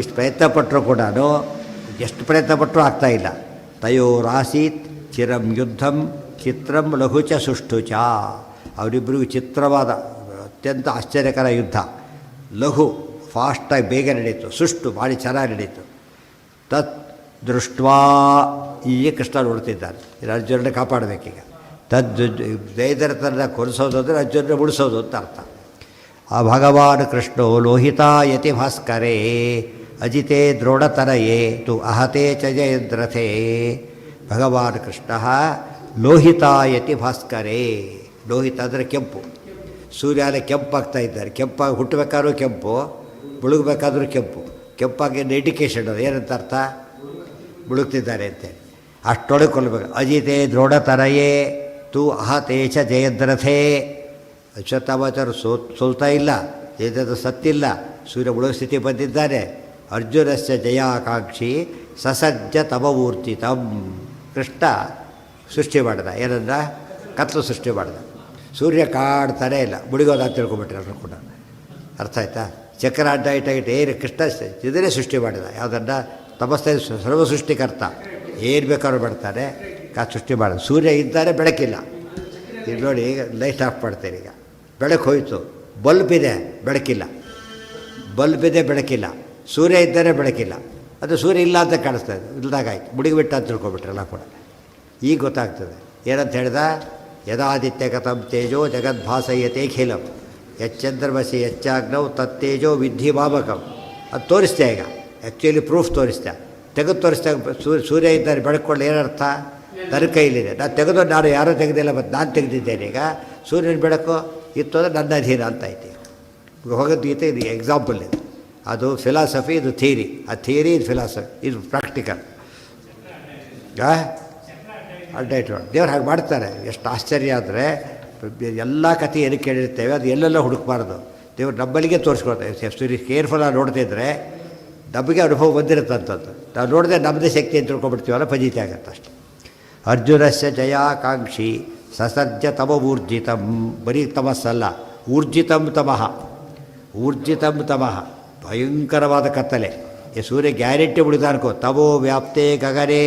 ಇಷ್ಟು ಪ್ರಯತ್ನ ಪಟ್ಟರು ಕೂಡ, ಎಷ್ಟು ಪ್ರಯತ್ನ ಪಟ್ಟರೂ ಆಗ್ತಾಯಿಲ್ಲ. ತಯೋರಾಸೀತ್ ಚಿರಂ ಯುದ್ಧಂ ಚಿತ್ರಂ ಲಘುಚ ಸುಷ್ಟುಚ. ಅವರಿಬ್ಬರಿಗೂ ಚಿತ್ರವಾದ ಅತ್ಯಂತ ಆಶ್ಚರ್ಯಕರ ಯುದ್ಧ. ಲಘು ಫಾಸ್ಟಾಗಿ ಬೇಗ ನಡೀತು, ಸುಷ್ಟು ಭಾಳ ಚೆನ್ನಾಗಿ ನಡೀತು. ತತ್ ದೃಷ್ಟ್ವಾ, ಈಗ ಕೃಷ್ಣ ನೋಡ್ತಿದ್ದಾರೆ, ಇದು ಅರ್ಜುನನ ಕಾಪಾಡಬೇಕೀಗ. ಜಯದ್ರಥನ ಕೊಲಿಸೋದು ಅಂದರೆ ಅರ್ಜುನನ ಉಳಿಸೋದು ಅಂತ ಅರ್ಥ. ಆ ಭಗವಾನ್ ಕೃಷ್ಣೋ ಲೋಹಿತಾಯತಿ ಭಾಸ್ಕರೇ ಅಜಿತೆ ದ್ರೋಣತನಯೇ ತು ಅಹತೆ ಚ ಜಯದ್ರಥೇ. ಭಗವಾನ್ ಕೃಷ್ಣ ಲೋಹಿತಾಯತಿ ಭಾಸ್ಕರೇ. ಲೋಹಿತ ಅಂದರೆ ಕೆಂಪು. ಸೂರ್ಯನೇ ಕೆಂಪಾಗ್ತಾ ಇದ್ದಾರೆ. ಕೆಂಪಾಗಿ ಹುಟ್ಟಬೇಕಾದ್ರೂ ಕೆಂಪು, ಮುಳುಗಬೇಕಾದ್ರೂ ಕೆಂಪು. ಕೆಂಪಾಗಿ ಇಂಡಿಕೇಶನ್ ಅದು ಏನಂತ ಅರ್ಥ, ಮುಳುಗ್ತಿದ್ದಾರೆ ಅಂತೇಳಿ. ಅಷ್ಟೊಳಗೆ ಕೊಲ್ಲಬೇಕು. ಅಜಿತೆ ದ್ರೋಣತನಯೇ ತು ಅಹತೆ ಚ ಜಯದ್ರಥೇ. ಅಶ್ವತ್ಥಾಮಾಚಾರ್ಯ ಸೋಲ್ತಾ ಇಲ್ಲ, ಜಯದ್ರಥ ಸತ್ತಿಲ್ಲ, ಸೂರ್ಯ ಮುಳುಗೋ ಸ್ಥಿತಿ ಬಂದಿದ್ದಾನೆ. ಅರ್ಜುನಸ್ಯ ಜಯಾಕಾಂಕ್ಷಿ ಸಸಜ್ಜ ತಮವೂರ್ತಿತಂ. ಕೃಷ್ಣ ಸೃಷ್ಟಿ ಮಾಡಿದ, ಏನಂದ, ಕತ್ಲು ಸೃಷ್ಟಿ ಮಾಡಿದ. ಸೂರ್ಯ ಕಾಡ್ತಾನೇ ಇಲ್ಲ, ಮುಳುಗೋದು ಅಂತ ತಿಳ್ಕೊಂಬಿಟ್ರೆ ಎಲ್ಲರೂ ಕೂಡ. ಅರ್ಥ ಆಯ್ತಾ? ಚಕ್ರ ಅಡ್ಡ ಇಟ್ಟಾಗಿಟ್ಟು ಏನು ಕೃಷ್ಣ ಇದನ್ನೇ ಸೃಷ್ಟಿ ಮಾಡಿದ. ಯಾವುದನ್ನ ತಪಸ್ಸೆ ಸರ್ವ ಸೃಷ್ಟಿಕರ್ತ, ಏನು ಬೇಕಾದ್ರೂ ಮಾಡ್ತಾನೆ, ಸೃಷ್ಟಿ ಮಾಡಿದ. ಸೂರ್ಯ ಇದ್ದಾರೆ, ಬೆಳಕಿಲ್ಲ. ಈಗ ನೋಡಿ, ಈಗ ಲೈಟ್ ಆಫ್ ಮಾಡ್ತೇನೆ. ಈಗ ಬೆಳಕು ಹೋಯಿತು, ಬಲ್ಬ್ ಇದೆ, ಬೆಳಕಿಲ್ಲ. ಬಲ್ಬ್ ಇದೆ, ಬೆಳಕಿಲ್ಲ. ಸೂರ್ಯ ಇದ್ದರೆ ಬೆಳಕಿಲ್ಲ. ಅದು ಸೂರ್ಯ ಇಲ್ಲ ಅಂತ ಕಾಣಿಸ್ತಾ ಇದೆ, ಇಲ್ದಾಗಾಯ್ತು, ಮುಡಿಗೆ ಬಿಟ್ಟು ಅಂತ ತಿಳ್ಕೊಬಿಟ್ರಲ್ಲ ಕೂಡ. ಈಗ ಗೊತ್ತಾಗ್ತದೆ ಏನಂತ ಹೇಳ್ದ, ಯದಾದಿತ್ಯಗತಂ ತೇಜೋ ಜಗದ್ಭಾಸಯತೆ ಖಿಲಂ ಯಚ್ಚಂದ್ರಮಸಿ ಯಚ್ಚಾಗ್ನೌ ತತ್ತೇಜೋ ವಿದ್ಧಿ ಮಾಮಕಂ. ಅದು ತೋರಿಸ್ತೆ ಈಗ, ಆ್ಯಕ್ಚುಲಿ ಪ್ರೂಫ್ ತೋರಿಸ್ತೆ. ತೆಗೆದು ತೋರಿಸ್ದಾಗ ಸೂರ್ಯ ಇದ್ದಾರೆ ಬೆಳಕೊಳ್ಳಿ ಏನರ್ಥ? ನನ್ನ ಕೈಲಿದೆ, ನಾನು ತೆಗೆದು ನಾನು ಯಾರೂ ತೆಗೆದಿಲ್ಲ, ಮತ್ತು ನಾನು ತೆಗೆದಿದ್ದೇನೆ. ಈಗ ಸೂರ್ಯನ ಬೆಳಕು ಇತ್ತು ಅಂದರೆ ನನ್ನ ಅಧೀನ ಅಂತ ಐತಿ. ಭಗವದ್ಗೀತೆ ಇದು ಎಕ್ಸಾಂಪಲ್. ಇದು ಅದು ಫಿಲಾಸಫಿ, ಇದು ಥಿಯರಿ. ಆ ಥಿಯರಿ ಇದು ಫಿಲಾಸಫಿ, ಇದು ಪ್ರಾಕ್ಟಿಕಲ್. ಅಡ್ಡೈಟ್ ದೇವ್ರು ಹಾಗೆ ಮಾಡ್ತಾರೆ. ಎಷ್ಟು ಆಶ್ಚರ್ಯ ಅಂದರೆ ಎಲ್ಲ ಕಥೆ ಏನಕ್ಕೆ ಕೇಳಿರ್ತೇವೆ ಅದು ಎಲ್ಲೆಲ್ಲ ಹುಡುಕಬಾರ್ದು. ದೇವ್ರು ನಮ್ಮಲ್ಲಿಗೆ ತೋರಿಸ್ಕೊಳ್ತೇವೆ. ಸೂರ್ಯ ಕೇರ್ಫುಲ್ಲಾಗಿ ನೋಡ್ತಿದ್ರೆ ನಮಗೆ ಅನುಭವ ಬಂದಿರುತ್ತಂಥದ್ದು. ನಾವು ನೋಡಿದ್ರೆ ನಮ್ಮದೇ ಶಕ್ತಿ ಅಂತ ತಿಳ್ಕೊಬಿಡ್ತೀವಲ್ಲ, ಫಜೀತಿ ಆಗುತ್ತೆ ಅಷ್ಟೆ. ಅರ್ಜುನಸ್ಯ ಜಯಾಕಾಂಕ್ಷಿ ಸಸರ್ಜ ತಮೂರ್ಜಿತಂ. ಬರೀ ತಮಸ್ಸಲ್ಲ, ಊರ್ಜಿತಂ ತಮಃ. ಊರ್ಜಿತಂ ತಮಃ ಭಯಂಕರವಾದ ಕತ್ತಲೆ. ಈ ಸೂರ್ಯ ಗ್ಯಾರಂಟಿ ಉಳಿದ ಅನ್ಕೋ. ತಮೋ ವ್ಯಾಪ್ತೆ ಗಗನೆ.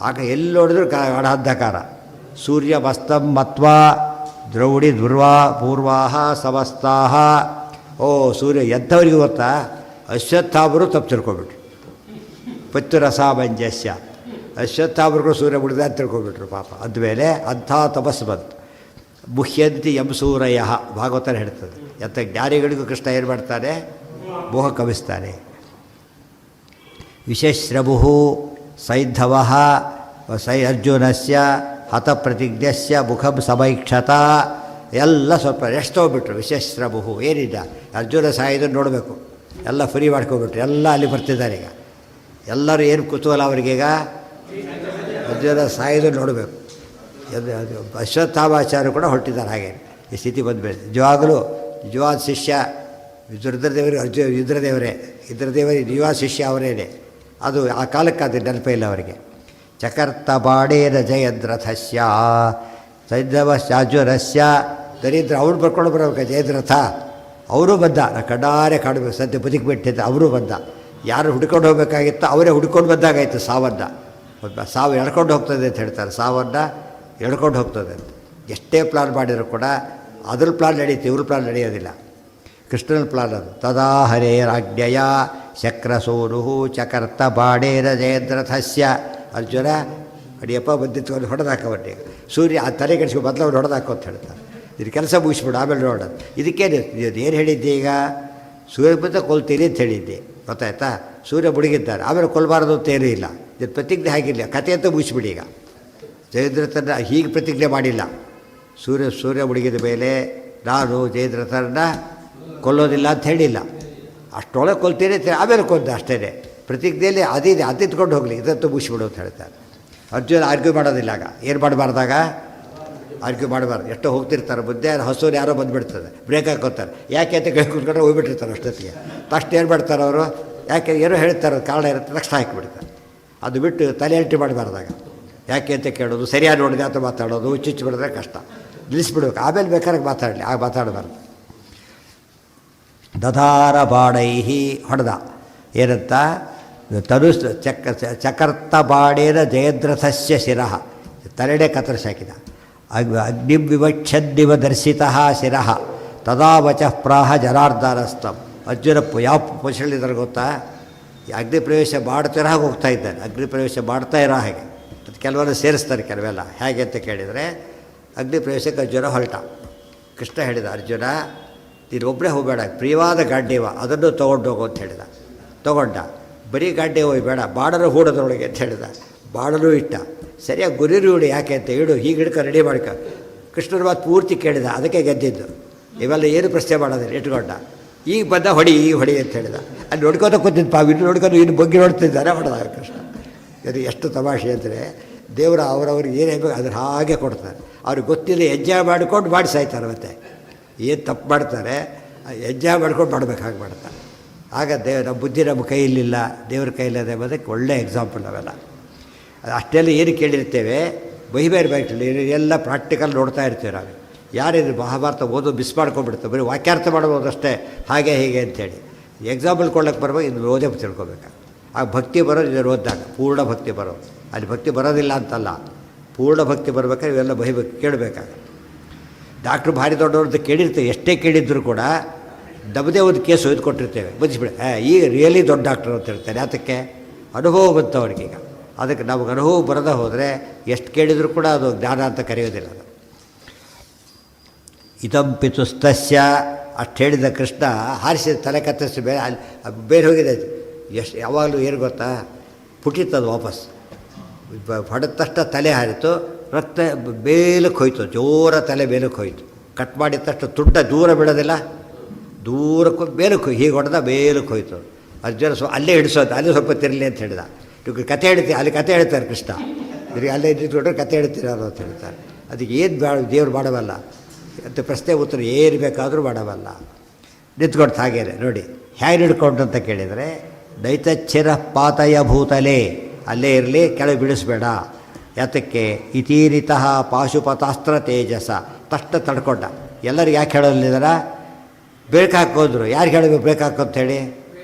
ಆಗ ಎಲ್ಲಿ ನೋಡಿದ್ರು ಅಂಧಕಾರ. ಸೂರ್ಯ ಮಸ್ತಂ ಮತ್ವಾ ದ್ರೌಡಿ ದುರ್ವಾ ಪೂರ್ವಾಹ ಸಮಸ್ತಾಹ. ಓ ಸೂರ್ಯ ಎಂಥವ್ರಿಗೆ ಗೊತ್ತಾ? ಅಶ್ವತ್ಥಾಮರು ತಪ್ಪು ತಿಳ್ಕೊಬಿಟ್ರು. ಪತ್ತು ರಸಾಮಂಜಸ್ಯ. ಅಶ್ವತ್ಥಾಮರಿಗೂ ಸೂರ್ಯ ಬಿಡಿದ ಅಂತ ತಿಳ್ಕೊಬಿಟ್ರು ಪಾಪ. ಅದ್ಮೇಲೆ ಅಂಥ ತಪಸ್ಸು ಬಂತು. ಮುಹ್ಯಂತಿ ಯಂ ಸೂರಯ ಭಾಗವತನ ಹೇಳ್ತದೆ. ಎಂಥ ಜ್ಞಾನಿಗಳಿಗೂ ಕೃಷ್ಣ ಏನು ಮಾಡ್ತಾನೆ? ಮೋಹ ಕವಿಸ್ತಾನೆ. ವಿಶೇಶ್ರಭು ಸೈಂಧವ ಅರ್ಜುನಸ್ಯ ಹತಪ್ರತಿಜ್ಞಸ್ಯ ಮುಖಂ ಸಮೈಕ್ಷತ. ಎಲ್ಲ ಸ್ವಲ್ಪ ರೆಸ್ಟ್ ತೊಗೊಬಿಟ್ರು. ವಿಶೇಶ್ರಭು ಏನಿಲ್ಲ, ಅರ್ಜುನ ಸಾಯೋದನ್ನು ನೋಡಬೇಕು. ಎಲ್ಲ ಫ್ರೀ ಮಾಡ್ಕೊಬಿಟ್ರು. ಎಲ್ಲ ಅಲ್ಲಿ ಬರ್ತಿದ್ದಾರೆ ಈಗ. ಎಲ್ಲರೂ ಏನು ಕುತೂಹಲ ಅವರಿಗೀಗ? ಅರ್ಜುನ ಸಾಯೋದನ್ನು ನೋಡಬೇಕು. ಅಶ್ವತ್ಥಾಮಾಚಾರ್ಯ ಕೂಡ ಹೊರಟಿದ್ದಾರೆ. ಹಾಗೆ ಈ ಸ್ಥಿತಿ ಬಂದಮೇಲೆ ನಿಜವಾಗಲೂ ನಿಜವಾದ ಶಿಷ್ಯ ರುದ್ರದೇವರಿಗೆ ರುದ್ರದೇವರೇ. ನಿಜವಾದ ಶಿಷ್ಯ ಅವರೇನೆ. ಅದು ಆ ಕಾಲಕ್ಕೆ ಅದು ನೆನಪ ಇಲ್ಲ ಅವರಿಗೆ. ಚಕರ್ತ ಬಾಡೇನ ಜಯದ್ರಥಸ್ಯ ಸೈಂಧವಶ್ಚಾರ್ಜುನಸ್ಯ. ದರಿದ್ರ ಅವ್ರು ಬರ್ಕೊಂಡು ಬರಬೇಕು. ಜಯದ್ರಥ ಅವರು ಬಂದ. ನಾ ಕಡಾರೆ ಕಾಡಬೇಕು, ಸದ್ಯ ಬದುಕಿಬಿಟ್ಟಿದ್ದ. ಅವರು ಬಂದ. ಯಾರು ಹುಡ್ಕೊಂಡು ಹೋಗಬೇಕಾಗಿತ್ತು ಅವರೇ ಹುಡ್ಕೊಂಡು ಬಂದಾಗಾಯಿತು ಸಾವನ್ನು. ಸಾವು ಎಳ್ಕೊಂಡು ಹೋಗ್ತದೆ ಅಂತ ಹೇಳ್ತಾರೆ. ಸಾವನ್ನು ಎಳ್ಕೊಂಡು ಹೋಗ್ತದೆ ಅಂತ. ಎಷ್ಟೇ ಪ್ಲಾನ್ ಮಾಡಿದರೂ ಕೂಡ ಅದ್ರ ಪ್ಲಾನ್ ನಡೆಯುತ್ತೆ, ಇವ್ರ ಪ್ಲಾನ್ ನಡೆಯೋದಿಲ್ಲ. ಕೃಷ್ಣನ ಪ್ಲಾನ್ ಅದು. ತದಾ ಹರೇರಾಜ್ಞೆಯ ಶಕ್ರಸೂನು ಚಕರ್ತ ಬಾಡೇನ ಜಯದ್ರಥಸ್ಯ. ಅರ್ಜುನ ಅಡಿಯಪ್ಪ ಬಂದಿತ್ತು ಹೊಡೆದಾಕವನ್ನೇ. ಸೂರ್ಯ ಆ ತಲೆ ಕೆಡಿಸ್ಕೊ ಮೊದಲು ಅವ್ರು ಹೊಡೆದಾಕೋ ಅಂತ ಹೇಳ್ತಾರೆ. ಇದು ಕೆಲಸ ಮುಗಿಸ್ಬಿಡು ಆಮೇಲೆ ನೋಡೋದು. ಇದಕ್ಕೇನು ಏನು ಹೇಳಿದ್ದೆ? ಈಗ ಸೂರ್ಯ ಬಂದ ಕೊಲ್ತೀರಿ ಅಂತ ಹೇಳಿದ್ದೆ, ಗೊತ್ತಾಯ್ತಾ? ಸೂರ್ಯ ಮುಳುಗಿದ್ದಾರೆ, ಆಮೇಲೆ ಕೊಲ್ಲಬಾರದು ಅಂತ ಏನೂ ಇಲ್ಲ. ಇದು ಪ್ರತಿಜ್ಞೆ ಆಗಿಲ್ಲ, ಕಥೆ ಅಂತ ಮುಗಿಸ್ಬಿಡಿ. ಈಗ ಜಯದ್ರಥನ ಹೀಗೆ ಪ್ರತಿಜ್ಞೆ ಮಾಡಿಲ್ಲ. ಸೂರ್ಯ ಮುಳುಗಿದ ಮೇಲೆ ನಾನು ಜಯದ್ರಥರನ್ನ ಕೊಲ್ಲೋದಿಲ್ಲ ಅಂತ ಹೇಳಿಲ್ಲ. ಅಷ್ಟೊಳಗೆ ಕೊಲ್ತೀರಿ ಅಂತ ಆಮೇಲೆ ಕೊಂದ ಅಷ್ಟೇ. ಪ್ರತಿಜ್ಞೆಯಲ್ಲಿ ಅದಿದೆ, ಅದಿತ್ಕೊಂಡು ಹೋಗಲಿ, ಇದಂತೂ ಮುಗಿಸ್ಬಿಡು ಅಂತ ಹೇಳ್ತಾರೆ. ಅರ್ಜುನ ಆರ್ಗ್ಯೂ ಮಾಡೋದಿಲ್ಲ. ಆಗ ಏನು ಮಾಡಬಾರ್ದಾಗ? ಆರ್ಗ್ಯೂ ಮಾಡಬಾರ್ದು. ಎಷ್ಟೋ ಹೋಗ್ತಿರ್ತಾರೆ ಮುದ್ದೆ ಹಸುರು ಯಾರೋ ಬಂದುಬಿಡ್ತದೆ, ಬ್ರೇಕ್ ಹಾಕೋತಾರೆ. ಯಾಕೆ ಅಂತ ಕೈ ಕುತ್ಕೊಂಡ್ರೆ ಹೋಗ್ಬಿಟ್ಟಿರ್ತಾರೆ ಅಷ್ಟೊತ್ತಿಗೆ. ಫಸ್ಟ್ ಏನು ಮಾಡ್ತಾರೆ ಅವರು? ಯಾಕೆ ಏನೋ ಹೇಳ್ತಾರೆ, ಕಾರಣ ಇರುತ್ತೆ, ತಕ್ಷಣ ಹಾಕಿಬಿಡ್ತಾರೆ. ಅದು ಬಿಟ್ಟು ತಲೆ ಅಲ್ಟಿ ಮಾಡಬಾರ್ದಾಗ. ಯಾಕೆ ಅಂತ ಕೇಳೋದು, ಸರಿಯಾಗಿ ನೋಡಿದೆ ಅಂತ ಮಾತಾಡೋದು, ಚುಚ್ಚು ಬಿಡಿದ್ರೆ ಕಷ್ಟ. ನಿಲ್ಲಿಸ್ಬಿಡ್ಬೇಕು, ಆಮೇಲೆ ಬೇಕಾದ್ರೆ ಮಾತಾಡಲಿ, ಆಗ ಮಾತಾಡಬಾರ್ದು. ದಧಾರ ಬಾಡೈಹಿ ಹೊಡೆದ. ಏನಂತ? ತನು ಚಕರ್ತ ಬಾಡೇನ ಜಯದ್ರಥಸ್ಯ ಶಿರಃ. ತಲೆಡೆ ಕತ್ತರಿಸಾಕಿದ. ಅಗ್ನಿಂ ವಿವಕ್ಷದ್ದಿವ ದರ್ಶಿತ ಶಿರಃ ತದಾ ವಚಃ ಪ್ರಾಹ ಜನಾರ್ದನಸ್ತಂ. ಅರ್ಜುನ ಯಾವ ಪೊಸಿಷನ್ಲಿದ್ದಾರೆ ಗೊತ್ತಾ? ಅಗ್ನಿ ಪ್ರವೇಶ ಮಾಡ್ತಿರೋ ಹಾಗೆ ಹೋಗ್ತಾ ಇದ್ದಾನೆ. ಅಗ್ನಿ ಪ್ರವೇಶ ಮಾಡ್ತಾ ಇರೋ ಹಾಗೆ. ಅದು ಕೆಲವೆಲ್ಲ ಸೇರಿಸ್ತಾರೆ ಕೆಲವೆಲ್ಲ. ಹೇಗೆ ಅಂತ ಕೇಳಿದರೆ, ಅಗ್ನಿ ಪ್ರವೇಶಕ್ಕೆ ಅರ್ಜುನ ಹೊರಟ. ಕೃಷ್ಣ ಹೇಳಿದ, ಅರ್ಜುನ ನೀನು ಒಬ್ಬರೇ ಹೋಗಬೇಡ, ಪ್ರಿಯವಾದ ಗಾಂಡೀವ ಅದನ್ನು ತೊಗೊಂಡೋಗು ಅಂತ ಹೇಳಿದ. ತೊಗೊಂಡ. ಬರೀ ಗಾಂಡೀವ ಬೇಡ, ಬಾಡಲು ಹೂಡೋದ್ರೊಳಗೆ ಅಂತ ಹೇಳಿದ. ಬಾಡಲು ಇಟ್ಟ. ಸರಿಯಾಗಿ ಗುರಿರು ಇಡು. ಯಾಕೆ ಅಂತ ಇಡು, ಹೀಗೆ ಹಿಡ್ಕ ರೆಡಿ ಮಾಡ್ಕ. ಕೃಷ್ಣನ ಮಾತು ಪೂರ್ತಿ ಕೇಳಿದ, ಅದಕ್ಕೆ ಗೆದ್ದಿದ್ದು. ಇವೆಲ್ಲ ಏನು ಪ್ರಶ್ನೆ ಮಾಡೋದಿಲ್ಲ, ಇಟ್ಕೊಂಡ. ಈಗ ಬಂದ ಹೊಡಿ, ಈಗ ಹೊಡಿ ಅಂತ ಹೇಳಿದ. ಅಲ್ಲಿ ನೋಡ್ಕೋತ ಕೂತಿದ್ದು ಪಾವು, ಇನ್ನು ನೋಡ್ಕೊಂಡು ಇನ್ನು ಬಗ್ಗೆ ನೋಡ್ತಿದ್ದಾರೆ, ಹೊಡೆದಾಗ ಕೃಷ್ಣ. ಇದು ಎಷ್ಟು ತಮಾಷೆ ಅಂದರೆ, ದೇವರು ಅವರವ್ರಿಗೆ ಏನು ಹೇಳಬೇಕು ಅದ್ರ ಹಾಗೆ ಕೊಡ್ತಾರೆ. ಅವ್ರಿಗೆ ಗೊತ್ತಿಲ್ಲ, ಎಂಜಾಯ್ ಮಾಡ್ಕೊಂಡು ಮಾಡಿ ಸಾಯ್ತಾರೆ. ಮತ್ತೆ ಏನು ತಪ್ಪು ಮಾಡ್ತಾರೆ, ಎಂಜಾಯ್ ಮಾಡ್ಕೊಂಡು ಮಾಡ್ಬೇಕು, ಹಾಗೆ ಮಾಡ್ತಾರೆ. ಆಗ ನಮ್ಮ ಬುದ್ಧಿ ನಮ್ಮ ಕೈಯಲ್ಲಿಲ್ಲ, ದೇವ್ರ ಕೈಲಿದೆ ಅನ್ನೋದಕ್ಕೆ ಒಳ್ಳೆಯ ಎಕ್ಸಾಂಪಲ್ ಅವೆಲ್ಲ. ಅಷ್ಟೆಲ್ಲ ಏನು ಕೇಳಿರ್ತೇವೆ, ಬೈಬೇರೆ ಬೈಕ್ಲಿ ಎಲ್ಲ ಪ್ರಾಕ್ಟಿಕಲ್ ನೋಡ್ತಾ ಇರ್ತೀವಿ ನಾವು. ಯಾರಿದ್ರು ಮಹಾಭಾರತ ಓದೋ ಮಿಸ್ ಮಾಡ್ಕೊಂಡ್ಬಿಡ್ತಾರೆ, ಬರೀ ವಾಕ್ಯಾರ್ಥ ಮಾಡ್ಬೋದಷ್ಟೇ, ಹಾಗೆ ಹೀಗೆ ಅಂಥೇಳಿ. ಎಕ್ಸಾಂಪಲ್ ಕೊಡ್ಲಿಕ್ಕೆ ಬರ್ಬೇಕು, ಇದು ಓದೇ ತಿಳ್ಕೊಬೇಕು. ಆಗ ಭಕ್ತಿ ಬರೋದು ಇದನ್ನು ಓದಿದಾಗ, ಪೂರ್ಣ ಭಕ್ತಿ ಬರೋದು. ಅಲ್ಲಿ ಭಕ್ತಿ ಬರೋದಿಲ್ಲ ಅಂತಲ್ಲ, ಪೂರ್ಣ ಭಕ್ತಿ ಬರ್ಬೇಕಾದ್ರೆ ಇವೆಲ್ಲ ಬೈಬೇಕು, ಕೇಳಬೇಕಾಗ. ಡಾಕ್ಟ್ರು ಭಾರಿ ದೊಡ್ಡವ್ರದ್ದು ಕೇಳಿರ್ತೇವೆ, ಎಷ್ಟೇ ಕೇಳಿದ್ರು ಕೂಡ ನಮ್ಮದೇ ಒಂದು ಕೇಸ್ ಒಯ್ದು ಕೊಟ್ಟಿರ್ತೇವೆ, ಬದಿಸ್ಬಿಡಿ. ಈಗ ರಿಯಲಿ ದೊಡ್ಡ ಡಾಕ್ಟ್ರು ಅಂತ ಹೇಳ್ತಾರೆ. ಅದಕ್ಕೆ ಅನುಭವ ಬಂತವ್ರಿಗೀಗ. ಅದಕ್ಕೆ ನಮಗೆ ಅನುಭವ ಬರದೇ ಹೋದರೆ ಎಷ್ಟು ಕೇಳಿದರೂ ಕೂಡ ಅದು ಜ್ಞಾನ ಅಂತ ಕರೆಯೋದಿಲ್ಲ. ಅದು ಇದಂ ಪಿತುಸ್ತಸ್ಯ ಅಷ್ಟು ಹೇಳಿದ ಕೃಷ್ಣ ಹಾರಿಸಿದ ತಲೆ ಕತ್ತರಿಸಿ ಬೇರೆ ಅಲ್ಲಿ ಬೇರೆ ಹೋಗಿದೆ. ಎಷ್ಟು ಯಾವಾಗಲೂ ಏನು ಗೊತ್ತಾ, ಪುಟಿತದು ವಾಪಸ್ ಹೊಡೆದ ತಕ್ಷಣ ತಲೆ ಹಾರಿತು, ರಕ್ತ ಬೇಲಕ್ಕೆ ಹೋಯ್ತು, ಜೋರ ತಲೆ ಬೇಲಕ್ಕೆ ಹೋಯ್ತು. ಕಟ್ ಮಾಡಿದ ತಕ್ಷಣ ತುಂಡ ದೂರ ಬಿಡೋದಿಲ್ಲ, ದೂರಕ್ಕೆ ಬೇಲಕ್ಕೆ ಹೀಗೆ ಹೊಡೆದ ಬೇಲಕ್ಕೆ ಹೋಯ್ತು. ಅರ್ಜುನ ಅಲ್ಲೇ ಹಿಡಿಸೋದು, ಅಲ್ಲೇ ಸ್ವಲ್ಪ ತಿರಲಿ ಅಂತ ಹೇಳಿದ. ಇವಾಗ ಕತೆ ಹೇಳ್ತೀವಿ, ಅಲ್ಲಿ ಕತೆ ಹೇಳ್ತಾರೆ ಕೃಷ್ಣ, ಇವ್ರಿಗೆ ಅಲ್ಲೇ ನಿಂತ್ಕೊಂಡ್ರೆ ಕತೆ ಹೇಳ್ತೀರಲ್ಲ ಅಂತ ಹೇಳ್ತಾರೆ. ಅದಕ್ಕೆ ಏನು ದೇವ್ರು ಮಾಡಬಲ್ಲ ಅಂತ ಪ್ರಶ್ನೆ ಉತ್ತರ ಏನು ಬೇಕಾದರೂ ಮಾಡಬಲ್ಲ. ನಿಂತ್ಕೊಂಡು ಹಾಗೇನೆ ನೋಡಿ ಹೇಗೆ ಹಿಡ್ಕೊಂಡು ಅಂತ ಕೇಳಿದರೆ, ದೈತಚ್ಛಿರ ಪಾತಯ ಭೂತಲೆ, ಅಲ್ಲೇ ಇರಲಿ, ಕೆಳಗೆ ಬಿಡಿಸ್ಬೇಡ. ಯಾತಕ್ಕೆ ಇತೀರಿತಃ ಪಾಶುಪತಾಸ್ತ್ರ ತೇಜಸ, ತಷ್ಟ ತಡ್ಕೊಂಡ. ಎಲ್ಲರಿಗೆ ಯಾಕೆ ಹೇಳೋದಿದ್ದಾರ, ಬ್ರೇಕ್ ಹಾಕೋದ್ರು. ಯಾರು ಹೇಳಬೇಕು ಬ್ರೇಕ್ ಹಾಕೋ ಅಂತ ಹೇಳಿ?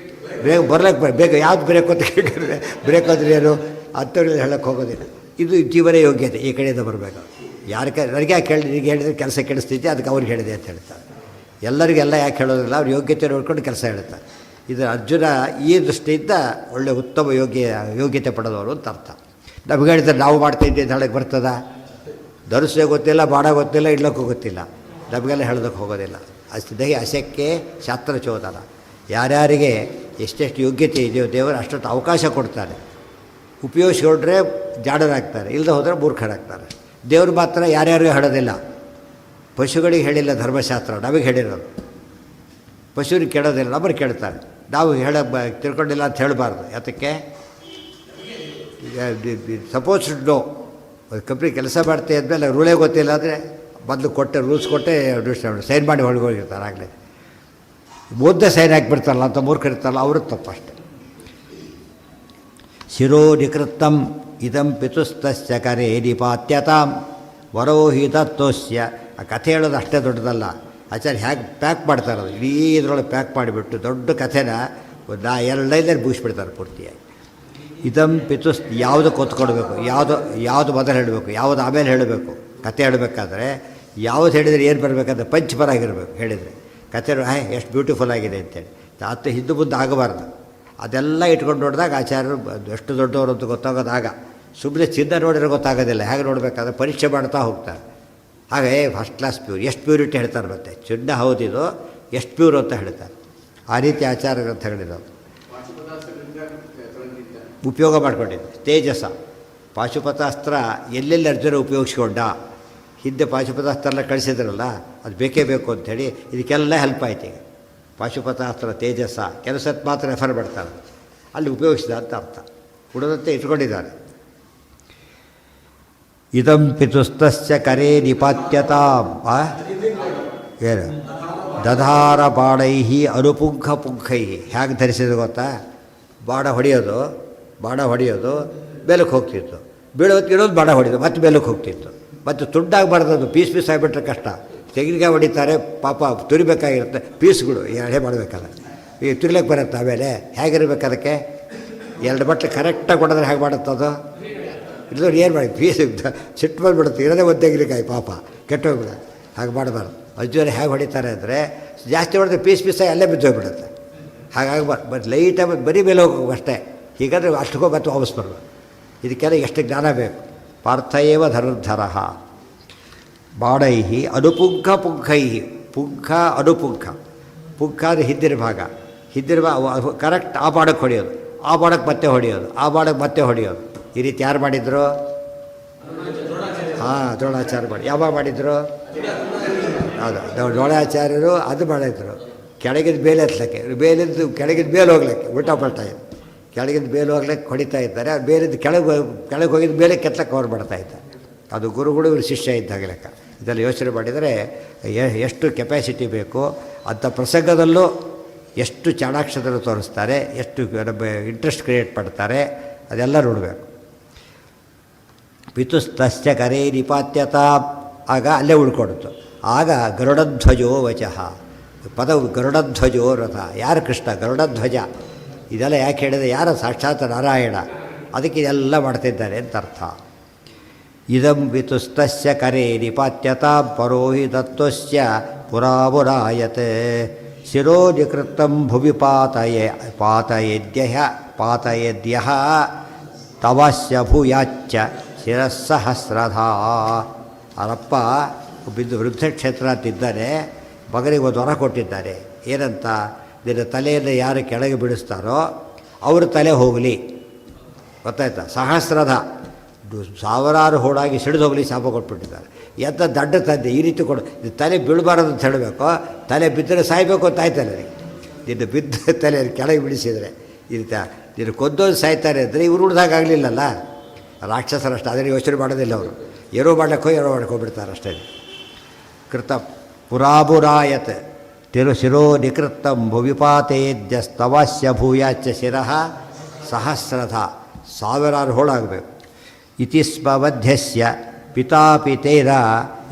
ಬ್ರೇಕ್ ಬರ್ಲಿಕ್ಕೆ ಬೇಗ ಯಾವ್ದು ಬ್ರೇಕ್ ಅಂತ ಕೇಳಿದ್ರೆ ಬ್ರೇಕ್ ಹೋದ್ರೆ ಏನು ಅಂಥವ್ರಿಗೆ ಹೇಳೋಕ್ಕೆ ಹೋಗೋದಿಲ್ಲ. ಇದು ಜೀವನ ಯೋಗ್ಯತೆ, ಈ ಕಡೆಯಿಂದ ಬರಬೇಕು. ನನಗೆ ಯಾಕೆ ನಿನಗೆ ಹೇಳಿದ್ರೆ ಕೆಲಸ ಕೆಡಿಸ್ತಿದ್ದೆ, ಅದಕ್ಕೆ ಅವ್ರಿಗೆ ಹೇಳಿದೆ ಅಂತ ಹೇಳ್ತಾರೆ. ಎಲ್ಲರಿಗೆಲ್ಲ ಯಾಕೆ ಹೇಳೋದಿಲ್ಲ, ಅವ್ರ ಯೋಗ್ಯತೆ ನೋಡ್ಕೊಂಡು ಕೆಲಸ ಹೇಳ್ತಾರೆ. ಇದು ಅರ್ಜುನ ಈ ದೃಷ್ಟಿಯಿಂದ ಒಳ್ಳೆಯ ಉತ್ತಮ ಯೋಗ್ಯತೆ ಪಡೆದವರು ಅಂತ ಅರ್ಥ. ನಮ್ಗೆ ಹೇಳಿದ್ರೆ ನಾವು ಮಾಡ್ತಾಯಿದ್ದೆ ಅಂತ ಹೇಳಕ್ಕೆ ಬರ್ತದ? ಧರಿಸೇ ಗೊತ್ತಿಲ್ಲ, ಬಾಡ ಗೊತ್ತಿಲ್ಲ, ಇಡ್ಲಕ್ಕೂ ಗೊತ್ತಿಲ್ಲ, ನಮಗೆಲ್ಲ ಹೇಳೋದಕ್ಕೆ ಹೋಗೋದಿಲ್ಲ. ಅಷ್ಟೇ ಅಶಕ್ಕೆ ಶಾಸ್ತ್ರಚೋದನ. ಯಾರ್ಯಾರಿಗೆ ಎಷ್ಟೆಷ್ಟು ಯೋಗ್ಯತೆ ಇದೆಯೋ ದೇವರು ಅಷ್ಟೊತ್ತು ಅವಕಾಶ ಕೊಡ್ತಾರೆ. ಉಪಯೋಗಿಸ್ಕೊಂಡ್ರೆ ಜಾಡರಾಗ್ತಾರೆ, ಇಲ್ಲದೆ ಹೋದರೆ ಮೂರ್ಖರಾಗ್ತಾರೆ. ದೇವರು ಮಾತ್ರ ಯಾರ್ಯಾರಿಗೂ ಹೇಳೋದಿಲ್ಲ. ಪಶುಗಳಿಗೆ ಹೇಳಿಲ್ಲ ಧರ್ಮಶಾಸ್ತ್ರ, ನಮಗೆ ಹೇಳಿರೋದು. ಪಶುವಿಗೆ ಕೇಳೋದಿಲ್ಲ, ನಮ್ಮನ್ನು ಕೇಳ್ತಾರೆ. ನಾವು ತಿಳ್ಕೊಂಡಿಲ್ಲ ಅಂತ ಹೇಳಬಾರ್ದು. ಯಾತಕ್ಕೆ? ಸಪೋಸ್ ನೋ, ಕಂಪ್ನಿ ಕೆಲಸ ಮಾಡ್ತೀವಿ ಅಂದಮೇಲೆ ರೂಲೇ ಗೊತ್ತಿಲ್ಲ ಅಂದರೆ ಮೊದಲು ಕೊಟ್ಟೆ ರೂಲ್ಸ್ ಕೊಟ್ಟೆ ಸೈನ್ ಮಾಡಿ ಹೊರಗೋಗಿರ್ತಾರೆ. ಆಗಲೇ ಓದ್ದೆ ಸೈನ್ ಹಾಕಿಬಿಡ್ತಾರಲ್ಲ ಅಂತ ಮೂರ್ಖರಿರ್ತಾರಲ್ಲ, ಅವರು ತಪ್ಪಷ್ಟೆ. ಶಿರೋ ನಿಕೃತ್ತಂ ಇದಂ ಪಿತುಸ್ತಸ್ಯ ಕರೆ ನಿಪಾತ್ಯತಾಂ ವರೋಹಿತತ್ವಸ್ಯ. ಆ ಕಥೆ ಹೇಳೋದು ಅಷ್ಟೇ ದೊಡ್ಡದಲ್ಲ. ಆಚಾರ್ಯ ಹೇಗೆ ಪ್ಯಾಕ್ ಮಾಡ್ತಾರೆ, ಅದು ಇಡೀ ಇದರೊಳಗೆ ಪ್ಯಾಕ್ ಮಾಡಿಬಿಟ್ಟು ದೊಡ್ಡ ಕಥೆನ 2 ಲೈನಲ್ಲಿ ಮುಗಿಸ್ಬಿಡ್ತಾರೆ ಪೂರ್ತಿಯಾಗಿ. ಇದಂ ಪಿತುಸ್ ಯಾವುದಕ್ಕೆ ಒತ್ಕೊಡ್ಬೇಕು, ಯಾವುದು ಮೊದಲು ಹೇಳಬೇಕು, ಯಾವುದು ಆಮೇಲೆ ಹೇಳಬೇಕು. ಕತೆ ಹೇಳಬೇಕಾದ್ರೆ ಯಾವುದು ಹೇಳಿದರೆ ಏನು ಬರಬೇಕಂದ್ರೆ ಪಂಚಪರಾಗಿರಬೇಕು. ಹೇಳಿದರೆ ಕತೆ ಎಷ್ಟು ಬ್ಯೂಟಿಫುಲ್ ಆಗಿದೆ ಅಂತೇಳಿ ಆತ ಹಿಂದೆ ಮುಂದೆ ಆಗಬಾರ್ದು. ಅದೆಲ್ಲ ಇಟ್ಕೊಂಡು ನೋಡಿದಾಗ ಆಚಾರ್ಯರು ಎಷ್ಟು ದೊಡ್ಡವರು ಅಂತ ಗೊತ್ತಾಗೋದಾಗ, ಸುಮ್ಮನೆ ಚಿನ್ನ ನೋಡಿದ್ರೆ ಗೊತ್ತಾಗೋದಿಲ್ಲ. ಹೇಗೆ ನೋಡಬೇಕಾದ್ರೆ ಪರೀಕ್ಷೆ ಮಾಡ್ತಾ ಹೋಗ್ತಾರೆ. ಹಾಗೆ ಫಸ್ಟ್ ಕ್ಲಾಸ್ ಪ್ಯೂರ್, ಎಷ್ಟು ಪ್ಯೂರಿಟಿ ಹೇಳ್ತಾರೆ. ಮತ್ತೆ ಚಿನ್ನ ಹೌದಿದು, ಎಷ್ಟು ಪ್ಯೂರ್ ಅಂತ ಹೇಳ್ತಾರೆ. ಆ ರೀತಿ ಆಚಾರ ಗ್ರಂಥಗಳಿರೋದು ಉಪಯೋಗ ಮಾಡ್ಕೊಂಡಿದ್ದು. ತೇಜಸ ಪಾಶುಪತಾಸ್ತ್ರ ಎಲ್ಲೆಲ್ಲಿ ಅರ್ಜುನ ಉಪಯೋಗಿಸ್ಕೊಂಡ. ಹಿಂದೆ ಪಾಶುಪತಾಸ್ತ್ರ ಎಲ್ಲ ಕಳಿಸಿದ್ರಲ್ಲ, ಅದು ಬೇಕೇ ಬೇಕು ಅಂಥೇಳಿ ಇದಕ್ಕೆಲ್ಲ ಹೆಲ್ಪ್ ಆಯ್ತು. ಈಗ ಪಾಶುಪತಾಸ್ತ್ರ ತೇಜಸ್ಸ ಕೆಲಸಕ್ಕೆ ಮಾತ್ರ ರೆಫರ್ ಮಾಡ್ತಾರೆ, ಅಲ್ಲಿ ಉಪಯೋಗಿಸಿದ ಅಂತ ಅರ್ಥ. ಉಳಿದಂತೆ ಇಟ್ಕೊಂಡಿದ್ದಾರೆ. ಇದಂ ಪಿತುಸ್ತಸ್ಯ ಕರೆ ನಿಪಾತ್ಯತಾಂ ಏನು ದಧಾರ ಬಾಣೈಹಿ ಅನುಪುಂಖ ಪುಂಖೈಹಿ. ಹೇಗೆ ಧರಿಸಿದ್ರು ಗೊತ್ತಾ? ಬಾಣ ಹೊಡೆಯೋದು ಬೇಲಕ್ಕೆ ಹೋಗ್ತಿತ್ತು, ಬೀಳೋತ್ತು ಇರೋದು ಬಾಣ ಹೊಡೆಯೋದು, ಮತ್ತೆ ಬೇಲಕ್ಕೆ ಹೋಗ್ತಿತ್ತು. ಮತ್ತು ತುಂಡಾಗಬಾರ್ದು, ಅದು ಪೀಸ್ ಆಗಿಬಿಟ್ರೆ ಕಷ್ಟ. ತೆಂಗಿನಕಾಯಿ ಹೊಡಿತಾರೆ ಪಾಪ, ತುರಿಬೇಕಾಗಿರುತ್ತೆ ಪೀಸ್ಗಳು, ಎಳೆ ಮಾಡಬೇಕಾದ್ರೆ ಈಗ ತುರಿಲಕ್ಕೆ ಬರುತ್ತೆ. ಆಮೇಲೆ ಹೇಗಿರ್ಬೇಕು ಅದಕ್ಕೆ? 2 ಬಟ್ಲೆ ಕರೆಕ್ಟಾಗಿ ಹೊಡೆದ್ರೆ ಹೇಗೆ ಮಾಡುತ್ತದು? ಇಲ್ಲದವ್ರು ಏನು ಮಾಡಿ ಪೀಸ್ ಸಿಟ್ಟು ಬಂದುಬಿಡುತ್ತೆ. ಇರೋದೇ ಒಂದು ತೆಂಗಿನಕಾಯಿ ಪಾಪ ಕೆಟ್ಟೋಗ್ಬಿಡುತ್ತೆ. ಹಾಗೆ ಮಾಡಬಾರ್ದು. ಅಜ್ಜೋರು ಹೇಗೆ ಹೊಡಿತಾರೆ ಅಂದರೆ, ಜಾಸ್ತಿ ಹೊಡೆದ್ರೆ ಪೀಸಾಗಿ ಅಲ್ಲೇ ಬಿದ್ದೋಗ್ಬಿಡುತ್ತೆ. ಹಾಗಾಗಬಾರ್ದು. ಬಟ್ ಲೈಟಾಗಿ ಬರೀ ಮೇಲೆ ಹೋಗಬೇಕು ಅಷ್ಟೇ. ಹೀಗಾದರೆ ಅಷ್ಟಕ್ಕೋ ಮತ್ತೆ ವಾಪಸ್ ಬರಬೇಕು. ಇದಕ್ಕೆಲ್ಲ ಎಷ್ಟು ಜ್ಞಾನ ಬೇಕು. ಪಾರ್ಥಯೇವ ಧನುರ್ಧರ ಬಾಣೈಹಿ ಅನುಪುಂಖ ಪುಂಖೈಹಿ. ಪುಂಖ ಅನುಪುಂಖ. ಪುಂಖ ಅಂದರೆ ಹಿಂದಿನ ಭಾಗ ಕರೆಕ್ಟ್ ಆ ಬಾಣಕ್ಕೆ ಹೊಡೆಯೋದು, ಆ ಬಾಣಕ್ಕೆ ಮತ್ತೆ ಹೊಡೆಯೋದು, ಆ ಬಾಣಕ್ಕೆ ಮತ್ತೆ ಹೊಡೆಯೋದು. ಈ ರೀತಿ ಯಾರು ಮಾಡಿದರು? ದ್ರೋಣಾಚಾರ್ಯ ಮಾಡಿ. ಯಾವಾಗ ಮಾಡಿದರು? ಹೌದು, ದ್ರೋಣಾಚಾರ್ಯರು ಅದು ಮಾಡಿದ್ರು. ಕೆಳಗಿದ ಬೇಲೆ ಹತ್ತಲಿಕ್ಕೆ, ಬೇಲಿದ್ದು ಕೆಳಗಿದ ಬೇಲೆ ಹೋಗ್ಲಿಕ್ಕೆ ಉಲ್ಟಾ ಪಲ್ಟಾ ಇದೆ. ಕೆಳಗಿದ ಬೇಲೆ ಹೋಗ್ಲಿಕ್ಕೆ ಹೊಡಿತಾ ಇದ್ದಾರೆ. ಬೇಲಿದ್ದು ಕೆಳಗೆ ಹೋಗಿದ್ದು ಬೇಲೆ ಕೆತ್ತಕ್ಕೆ ಅವ್ರು ಮಾಡ್ತಾ ಇದ್ದಾರೆ. ಅದು ಗುರುಗಳು ಇವರು ಶಿಷ್ಯ ಇದ್ದಾಗ ಲೆಕ್ಕ. ಇದೆಲ್ಲ ಯೋಚನೆ ಮಾಡಿದರೆ ಎಷ್ಟು ಕೆಪಾಸಿಟಿ ಬೇಕು. ಅಂಥ ಪ್ರಸಂಗದಲ್ಲೂ ಎಷ್ಟು ಚಾಣಾಕ್ಷತರು ತೋರಿಸ್ತಾರೆ, ಎಷ್ಟು ಇಂಟ್ರೆಸ್ಟ್ ಕ್ರಿಯೇಟ್ ಮಾಡ್ತಾರೆ, ಅದೆಲ್ಲ ನೋಡಬೇಕು. ಪಿತುಸ್ತಸ್ಯ ಕರೆ ನಿಪಾತ್ಯತಾ. ಆಗ ಅಲ್ಲೇ ಉಳ್ಕೊಡ್ತು. ಆಗ ಗರುಡಧ್ವಜೋ ವಚಃ. ಪದವು ಗರುಡಧ್ವಜೋ ರಥ. ಯಾರು? ಕೃಷ್ಣ ಗರುಡಧ್ವಜ. ಇದೆಲ್ಲ ಯಾಕೆ ಹೇಳಿದೆ? ಯಾರು? ಸಾಕ್ಷಾತ್ ನಾರಾಯಣ. ಅದಕ್ಕೆ ಇದೆಲ್ಲ ಮಾಡ್ತಿದ್ದಾರೆ ಅಂತ ಅರ್ಥ. ಇದಂ ವಿತುಸ್ತಸ್ಯ ಕರೆ ನಿಪಾತ್ಯತಾ ಪರೋಹಿ ದತ್ತಸ್ಯ ಪುರಾವುರಾಯತೆ ಶಿರೋ ನಿಕೃತ್ತಂ ಭುವಿ ಪಾತಯೇದ್ಯಃ ತವಸ್ಯ ಭೂಯಾಚ್ಚ ಶಿರಸ್ಸಹಸ್ರಧಾ. ಅವರಪ್ಪ ಬಿದ್ದು ವೃದ್ಧಕ್ಷೇತ್ರ ಅಂತಿದ್ದಾರೆ. ಮಗನಿಗೆ ಒಂದು ವರ ಕೊಟ್ಟಿದ್ದಾರೆ. ಏನಂತ? ನಿನ್ನ ತಲೆಯನ್ನು ಯಾರು ಕೆಳಗೆ ಬಿಡಿಸ್ತಾರೋ ಅವ್ರ ತಲೆ ಹೋಗಲಿ. ಗೊತ್ತಾಯ್ತಾ? ಸಹಸ್ರದ ಸಾವಿರಾರು ಹೋಡಾಗಿ ಸಿಡಿದು ಹೋಗಲಿ ಶಾಪ ಕೊಟ್ಬಿಟ್ಟಿದ್ದಾರೆ. ಎಂಥ ದಡ್ಡ ತಂದೆ ಈ ರೀತಿ ಕೊಡು. ತಲೆ ಬೀಳಬಾರದು ಅಂತ ಹೇಳಬೇಕು. ತಲೆ ಬಿದ್ದರೆ ಸಾಯಬೇಕು ಅಂತ ಆಯ್ತಲ್ಲ ನನಗೆ. ನಿನ್ನ ಬಿದ್ದ ತಲೆ ಕೆಳಗೆ ಬಿಡಿಸಿದರೆ ಈ ರೀತಿ ನಿನ್ನ ಕೊಂದೋದು ಸಾಯ್ತಾರೆ ಅಂದರೆ ಇವ್ರು ಉಳ್ದಾಗಲಿಲ್ಲಲ್ಲ. ರಾಕ್ಷಸರಷ್ಟು ಅದನ್ನು ಯೋಚನೆ ಮಾಡೋದಿಲ್ಲ ಅವರು. ಏನೋ ಮಾಡ್ಕೋಬಿಡ್ತಾರೆ ಅಷ್ಟೇ. ಕೃತ ಪುರಾಬುರಾಯತ್ ಶಿರೋ ನಿಕೃತ್ತಂ ಭುವಿಪಾತೇದ್ಯಸ್ತವಾಸ್ಯ ಭೂಯಾಚ ಶಿರಃ ಸಹಸ್ರಥ. ಸಾವಿರಾರು ಹೋಳಾಗಬೇಕು. ಇತಿ ಸ್ಮವಧ್ಯಸ್ಯ ಪಿತಾಪಿತೇರ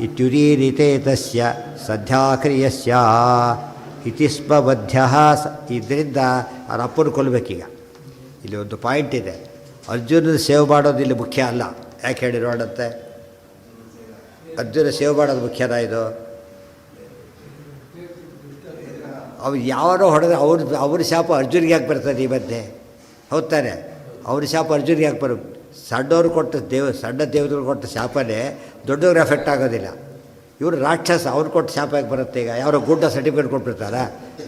ಇತ್ಯುರೀರಿತೇತಸ್ಯ ಸದ್ಯಾಕ್ರಿಯಸ್ಯ ಇತಿ ಸ್ಮವಧ್ಯ. ಇದರಿಂದ ಅವ್ರ ಅಪ್ಪನ ಕೊಲ್ಲಬೇಕೀಗ. ಇಲ್ಲಿ ಒಂದು ಪಾಯಿಂಟ್ ಇದೆ. ಅರ್ಜುನ ಸೇವ್ ಮಾಡೋದು ಇಲ್ಲಿ ಮುಖ್ಯ ಅಲ್ಲ. ಯಾಕೆ ಹೇಳಿ ನೋಡಂತೆ? ಅರ್ಜುನ ಸೇವ್ ಮಾಡೋದು ಮುಖ್ಯನ ಇದು? ಅವ್ರು ಯಾರೋ ಹೊಡೆದ್ರೆ ಅವ್ರ ಶಾಪ ಅರ್ಜುನಿಗೆ ಯಾಕೆ ಬರ್ತದೆ ಈ ಮಧ್ಯೆ? ಹೌದಾನೆ? ಅವ್ರ ಶಾಪ ಅರ್ಜುನಿಗೆ ಯಾಕೆ ಬರುತ್ತೆ? ಸಣ್ಣವ್ರು ಕೊಟ್ಟ ಸಣ್ಣ ದೇವತೆಗಳು ಕೊಟ್ಟ ಶಾಪನೇ ದೊಡ್ಡವ್ರಿಗೆ ಎಫೆಕ್ಟ್ ಆಗೋದಿಲ್ಲ. ಇವರು ರಾಕ್ಷಸ, ಅವ್ರು ಕೊಟ್ಟ ಶಾಪ ಯಾಕೆ ಬರುತ್ತೆ? ಈಗ ಯಾರೋ ಗುಡ್ಡ ಸರ್ಟಿಫಿಕೇಟ್ ಕೊಟ್ಬಿಡ್ತಾರಾ?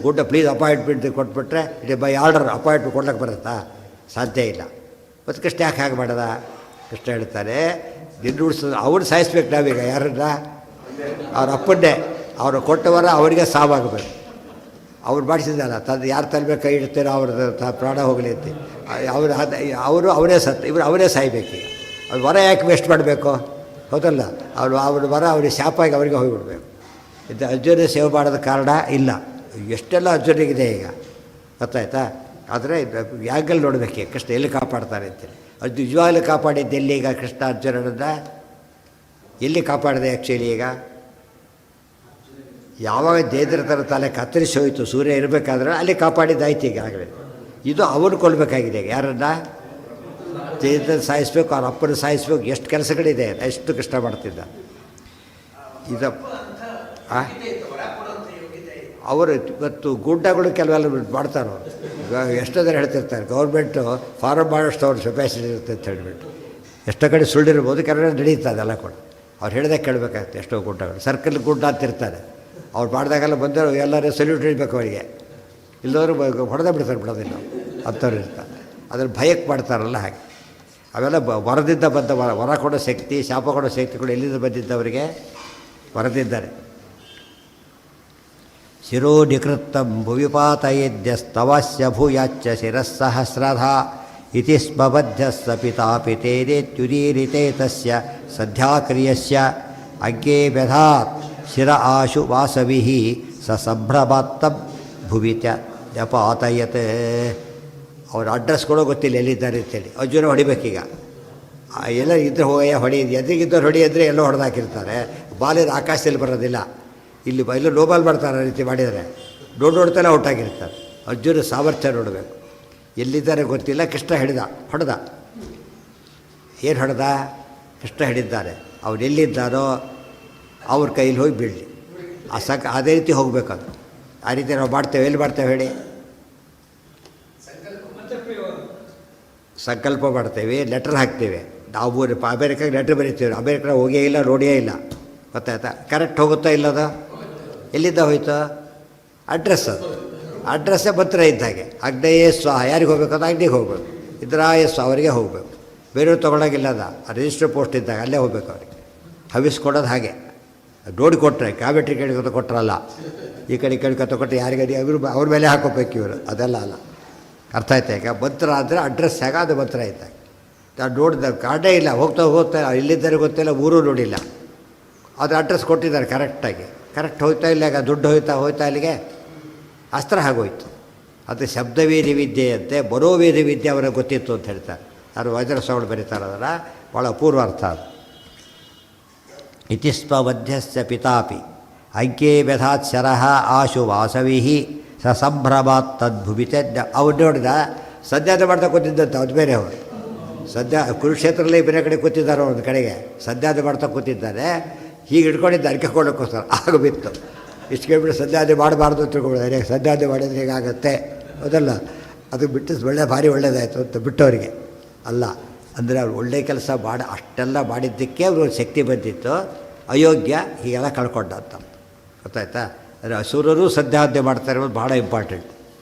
ಗುಡ್ಡ ಪ್ಲೀಸ್ ಅಪಾಯಿಂಟ್ಮೆಂಟ್ ಕೊಟ್ಬಿಟ್ರೆ ಇಟ್ ಬೈ ಆರ್ಡರ್ ಅಪಾಯಿಂಟ್ಮೆಂಟ್ ಕೊಡ್ಲಿಕ್ಕೆ ಬರುತ್ತಾ? ಸಾಧ್ಯ ಇಲ್ಲ. ಮತ್ತು ಕೃಷ್ಣ ಯಾಕೆ ಹಾಗೆ ಮಾಡೋದ? ಕೃಷ್ಣ ಹೇಳ್ತಾರೆ, ನಿನ್ನ ಉಳಿಸೋದು ಅವ್ರು ಸಾಯಿಸ್ಬೇಕು. ನಾವೀಗ ಯಾರನ್ನ? ಅವ್ರ ಅಪ್ಪನ್ನೇ. ಅವರು ಕೊಟ್ಟವರ ಅವರಿಗೆ ಸಾವಾಗಬೇಕು. ಅವ್ರು ಮಾಡಿಸಿದಾರ ತಂದು ಯಾರು ತಲಬೇಕು ಕೈ ಇಡ್ತೀರೋ ಅವ್ರದ್ದು ಪ್ರಾಣ ಹೋಗಲಿ ಅಂತ ಅವರೇ ಸತ್ತು, ಇವರು ಅವರೇ ಸಾಯ್ಬೇಕೀಗ. ಅವ್ರು ವರ ಯಾಕೆ ವೇಸ್ಟ್ ಮಾಡಬೇಕು? ಹೌದಲ್ಲ? ಅವ್ರ ವರ ಅವ್ರಿಗೆ ಶಾಪಾಗಿ ಅವರಿಗೆ ಹೋಗಿಬಿಡ್ಬೇಕು. ಇದು ಅರ್ಜುನ ಸೇವೆ ಮಾಡೋದ ಕಾರಣ ಇಲ್ಲ. ಎಷ್ಟೆಲ್ಲ ಅರ್ಜುನಿಗಿದೆ ಈಗ, ಗೊತ್ತಾಯ್ತಾ? ಆದರೆ ಯಾಗಲ್ಲಿ ನೋಡಬೇಕೆ ಕೃಷ್ಣ ಎಲ್ಲಿ ಕಾಪಾಡ್ತಾರೆ ಅಂತೇಳಿ. ಅದು ನಿಜವಾಗಲೂ ಕಾಪಾಡಿದ್ದು ಎಲ್ಲಿ? ಈಗ ಕೃಷ್ಣ ಅರ್ಜುನನನ್ನ ಎಲ್ಲಿ ಕಾಪಾಡಿದೆ ಆ್ಯಕ್ಚುಲಿ? ಈಗ ಯಾವಾಗ ಜಯದ್ರಥರ ತಲೆ ಕತ್ತರಿಸಿ ಹೋಯಿತು ಸೂರ್ಯ ಇರಬೇಕಾದ್ರೆ ಅಲ್ಲಿ ಕಾಪಾಡಿದ್ದಾಯ್ತು. ಈಗಾಗಲೇ ಇದು ಅವರು ಕೊಲ್ಲಬೇಕಾಗಿದೆ. ಯಾರನ್ನ? ಜಯದ್ರಥ ಸಾಯಿಸ್ಬೇಕು, ಅವ್ರ ಅಪ್ಪನ ಸಾಯಿಸ್ಬೇಕು. ಎಷ್ಟು ಕೆಲಸಗಳಿದೆ, ಎಷ್ಟು ಕಷ್ಟ ಮಾಡ್ತಿದ್ದ. ಇದು ಅವರು ಇವತ್ತು ಗೂಂಡಗಳು ಕೆಲವೆಲ್ಲ ಮಾಡ್ತಾರೆ. ಎಷ್ಟೋ ಜನ ಹೇಳ್ತಿರ್ತಾರೆ ಗೌರ್ಮೆಂಟು ಫಾರಮ್ ಮಾಡೋಷ್ಟು ಅವ್ರ ಕೆಪಾಸಿಟಿ ಇರುತ್ತೆ ಅಂತ ಹೇಳಿಬಿಟ್ಟು. ಎಷ್ಟೋ ಕಡೆ ಸುಳ್ಳಿರ್ಬೋದು, ಕೆಲವರು ನಡೀತದೆ ಅದೆಲ್ಲ ಕೂಡ. ಅವ್ರು ಹೇಳಿದಾಗ ಕೇಳಬೇಕಾಗುತ್ತೆ. ಎಷ್ಟೋ ಗೂಂಡಗಳು ಸರ್ಕಲ್ ಗೂಂಡ ಅಂತಿರ್ತಾರೆ. ಅವ್ರು ಮಾಡಿದಾಗೆಲ್ಲ ಬಂದರು ಎಲ್ಲರೂ ಸಲ್ಯೂಟ್ ಹಿಡಬೇಕು ಅವರಿಗೆ. ಇಲ್ಲದವರು ಹೊಡೆದೇ ಬಿಡೋದಿಲ್ಲ ಅಂಥವ್ರು ಇರ್ತಾರೆ. ಅದ್ರ ಭಯಕ್ಕೆ ಮಾಡ್ತಾರಲ್ಲ ಹಾಗೆ. ಅವೆಲ್ಲ ವರದಿಂದ ಬಂದ ವರ ಕೊಡೋ ಶಕ್ತಿ, ಶಾಪ ಕೊಡೋ ಶಕ್ತಿ ಕೂಡ ಎಲ್ಲಿಂದ ಬಂದಿದ್ದವರಿಗೆ? ವರದಿದ್ದಾರೆ. ಶಿರೋ ನಿಕೃತ್ತಂ ಭುವಿಪಾತಯೇದ್ಯಸ್ತವಾಸ್ಯ ಭೂಯಾಚ್ಚ ಶಿರಸ್ಸಹಸ್ರಧ ಇತಿ ಸ್ಮಬದ್ಧಸ್ಸ ಪಿತಾಪಿತೇರೇತ್ಯುದೀರಿತೇತಸ್ಯ ಸದ್ಯಾಕ್ರಿಯಸ್ಯ ಅಗ್ಗೇ ವ್ಯಧಾತ್ ಶಿರ ಆಶು ವಾಸವಿಃ ಸ ಸಂಭ್ರಮಾತ್ತಂ ಭುವಿ ತ್ಯಪಾತಯತ್. ಅವ್ರ ಅಡ್ರೆಸ್ ಕೂಡ ಗೊತ್ತಿಲ್ಲ ಎಲ್ಲಿದ್ದಾರೆ ಅಂತೇಳಿ. ಅರ್ಜುನ ಹೊಡಿಬೇಕೀಗ. ಎಲ್ಲ ಇದ್ರೆ ಹೊಡಿ, ಎದುರಿಗಿದ್ದವ್ರು ಹೊಡಿ ಅಂದರೆ ಎಲ್ಲೋ ಹೊಡೆದಾಕಿರ್ತಾರೆ. ಬಾಲಿನ ಆಕಾಶದಲ್ಲಿ ಬರೋದಿಲ್ಲ. ಇಲ್ಲಿ ಎಲ್ಲೋ ಲೋಬಾಲ್ ಮಾಡ್ತಾರೆ ಆ ರೀತಿ ಮಾಡಿದರೆ. ನೋಡ್ತಾನೆ ಔಟಾಗಿರ್ತಾರೆ. ಅರ್ಜುನ ಸಾಮರ್ಥ್ಯ ನೋಡಬೇಕು. ಎಲ್ಲಿದ್ದಾರೆ ಗೊತ್ತಿಲ್ಲ. ಕೃಷ್ಣ ಹೊಡೆದ. ಏನು ಹೊಡೆದ? ಕೃಷ್ಣ ಹಿಡಿದ್ದಾರೆ. ಅವ್ರು ಎಲ್ಲಿದ್ದಾರೋ ಅವ್ರ ಕೈಲಿ ಹೋಗಿ ಬೀಳಲಿ. ಅದೇ ರೀತಿ ಹೋಗಬೇಕದು. ಆ ರೀತಿ ನಾವು ಮಾಡ್ತೇವೆ. ಎಲ್ಲಿ ಮಾಡ್ತೇವೆ ಹೇಳಿ? ಸಂಕಲ್ಪ ಮಾಡ್ತೇವೆ, ಲೆಟರ್ ಹಾಕ್ತೇವೆ. ನಾವು ಅಮೇರಿಕಾಗೆ ಲೆಟ್ರ್ ಬರೀತೇವೆ. ಅಮೇರಿಕಾ ಹೋಗೇ ಇಲ್ಲ, ನೋಡಿಯೇ ಇಲ್ಲ. ಗೊತ್ತಾಯ್ತಾ? ಕರೆಕ್ಟ್ ಹೋಗುತ್ತಾ ಇಲ್ಲದ? ಎಲ್ಲಿದ್ದ ಹೋಯ್ತು? ಅಡ್ರೆಸ್. ಅದು ಅಡ್ರೆಸ್ಸೇ ಪತ್ರ ಇದ್ದ ಹಾಗೆ. ಅಗ್ನೇಯೇ ಸ್ವಾಹ. ಯಾರಿಗೆ ಹೋಗ್ಬೇಕು? ಅದು ಅಗ್ನಿಗೆ ಹೋಗ್ಬೇಕು. ಇದ್ರಾಯ ಸ್ವ ಅವರಿಗೆ ಹೋಗಬೇಕು. ಬೇರೆಯವ್ರು ತೊಗೊಳಗಿಲ್ಲದ. ರಿಜಿಸ್ಟರ್ ಪೋಸ್ಟ್ ಇದ್ದಾಗ ಅಲ್ಲೇ ಹೋಗ್ಬೇಕು ಅವ್ರಿಗೆ. ಹವಿಸ್ ಕೊಡೋದು ಹಾಗೆ ನೋಡಿ ಕೊಟ್ಟರೆ. ಕ್ಯಾಬಿಟ್ರಿ ಕಡೆ ಕೊಟ್ಟರಲ್ಲ, ಈ ಕಡೆ ಕೊಟ್ಟರೆ ಯಾರಿಗೆ ಅವ್ರ ಮೇಲೆ ಹಾಕೋಬೇಕು ಇವರು. ಅದೆಲ್ಲ ಅಲ್ಲ. ಅರ್ಥ ಆಯ್ತಾ? ಈಗ ಮಂತ್ರ ಅಂದರೆ ಅಡ್ರೆಸ್ ಹೇಗೆ ಅದು ಮಂತ್ರ ಇದ್ದಾಗ. ನಾನು ನೋಡಿದ ಕಾರ್ಡೇ ಇಲ್ಲ. ಹೋಗ್ತಾ ಎಲ್ಲಿದ್ದಾರೆ ಗೊತ್ತಿಲ್ಲ, ಊರು ನೋಡಿಲ್ಲ. ಅದು ಅಡ್ರೆಸ್ ಕೊಟ್ಟಿದ್ದಾರೆ ಕರೆಕ್ಟಾಗಿ. ಕರೆಕ್ಟ್ ಹೋಗ್ತಾ ಇಲ್ಲ. ಈಗ ದುಡ್ಡು ಹೋಯ್ತಾ ಅಲ್ಲಿಗೆ ಅಸ್ತ್ರ ಆಗೋಯ್ತು. ಅದು ಶಬ್ದವೇದಿ ವಿದ್ಯೆಯಂತೆ ಬರೋವೇದಿ ವಿದ್ಯೆ ಅವರಿಗೆ ಗೊತ್ತಿತ್ತು ಅಂತ ಹೇಳ್ತಾರೆ. ಯಾರು ವಜ್ರಸವಳು ಬರೀತಾರೆ. ಅದನ್ನು ಭಾಳ ಅಪೂರ್ವ ಅರ್ಥ ಅದು. ಇತಿ ಸ್ಮಬದ್ಧಸ್ಯ ಪಿತಾಪಿ ಅಗ್ಗೇ ವ್ಯಧಾತ್ ಶರಃ ಆಶು ವಾಸವಿಃ ಸ ಸಂಭ್ರಮಾತ್ ತದ್ಭುವಿ ಅವ್ರು ನೋಡಿದ ಸದ್ಯಾದ ಮಾಡ್ತಾ ಕೂತಿದ್ದಂತೆ. ಅದು ಬೇರೆ ಅವರು ಸದ್ಯ ಕುರುಕ್ಷೇತ್ರದಲ್ಲಿ ಬೇರೆ ಕಡೆ ಕೂತಿದ್ದಾರೆ. ಒಂದು ಕಡೆಗೆ ಸದ್ಯಾದ ಮಾಡ್ತಾ ಕೂತಿದ್ದಾರೆ. ಹೀಗೆ ಹಿಡ್ಕೊಂಡಿದ್ದ ಅಡಿಕೆ ಕೊಡೋಕ್ಕೋಸ್ಕರ ಆಗ ಬಿತ್ತು. ಇಷ್ಟು ಕೇಳ್ಬಿಟ್ಟು ಸದ್ಯಾದೆ ಮಾಡಬಾರ್ದು ಅಂತ ತಿಳ್ಕೊಳ್ತಾರೆ. ಸದ್ಯಾದೆ ಮಾಡಿದರೆ ಹೇಗಾಗತ್ತೆ? ಅದಲ್ಲ, ಅದು ಬಿಟ್ಟು ಭಾರಿ ಒಳ್ಳೆಯದಾಯಿತು ಅಂತ ಬಿಟ್ಟವರಿಗೆ ಅಲ್ಲ. ಅಂದರೆ ಅವ್ರು ಒಳ್ಳೆಯ ಕೆಲಸ ಅಷ್ಟೆಲ್ಲ ಮಾಡಿದ್ದಕ್ಕೆ ಅವರು ಶಕ್ತಿ ಬಂದಿತ್ತು. ಅಯೋಗ್ಯ ಹೀಗೆಲ್ಲ ಕಳ್ಕೊಂಡ ಅಂತ ಗೊತ್ತಾಯ್ತಾ. ಅಂದರೆ ಅಸುರರು ಸಂಧ್ಯಾವಂದನೆ ಮಾಡ್ತಾ ಇರೋದು ಭಾಳ ಇಂಪಾರ್ಟೆಂಟ್.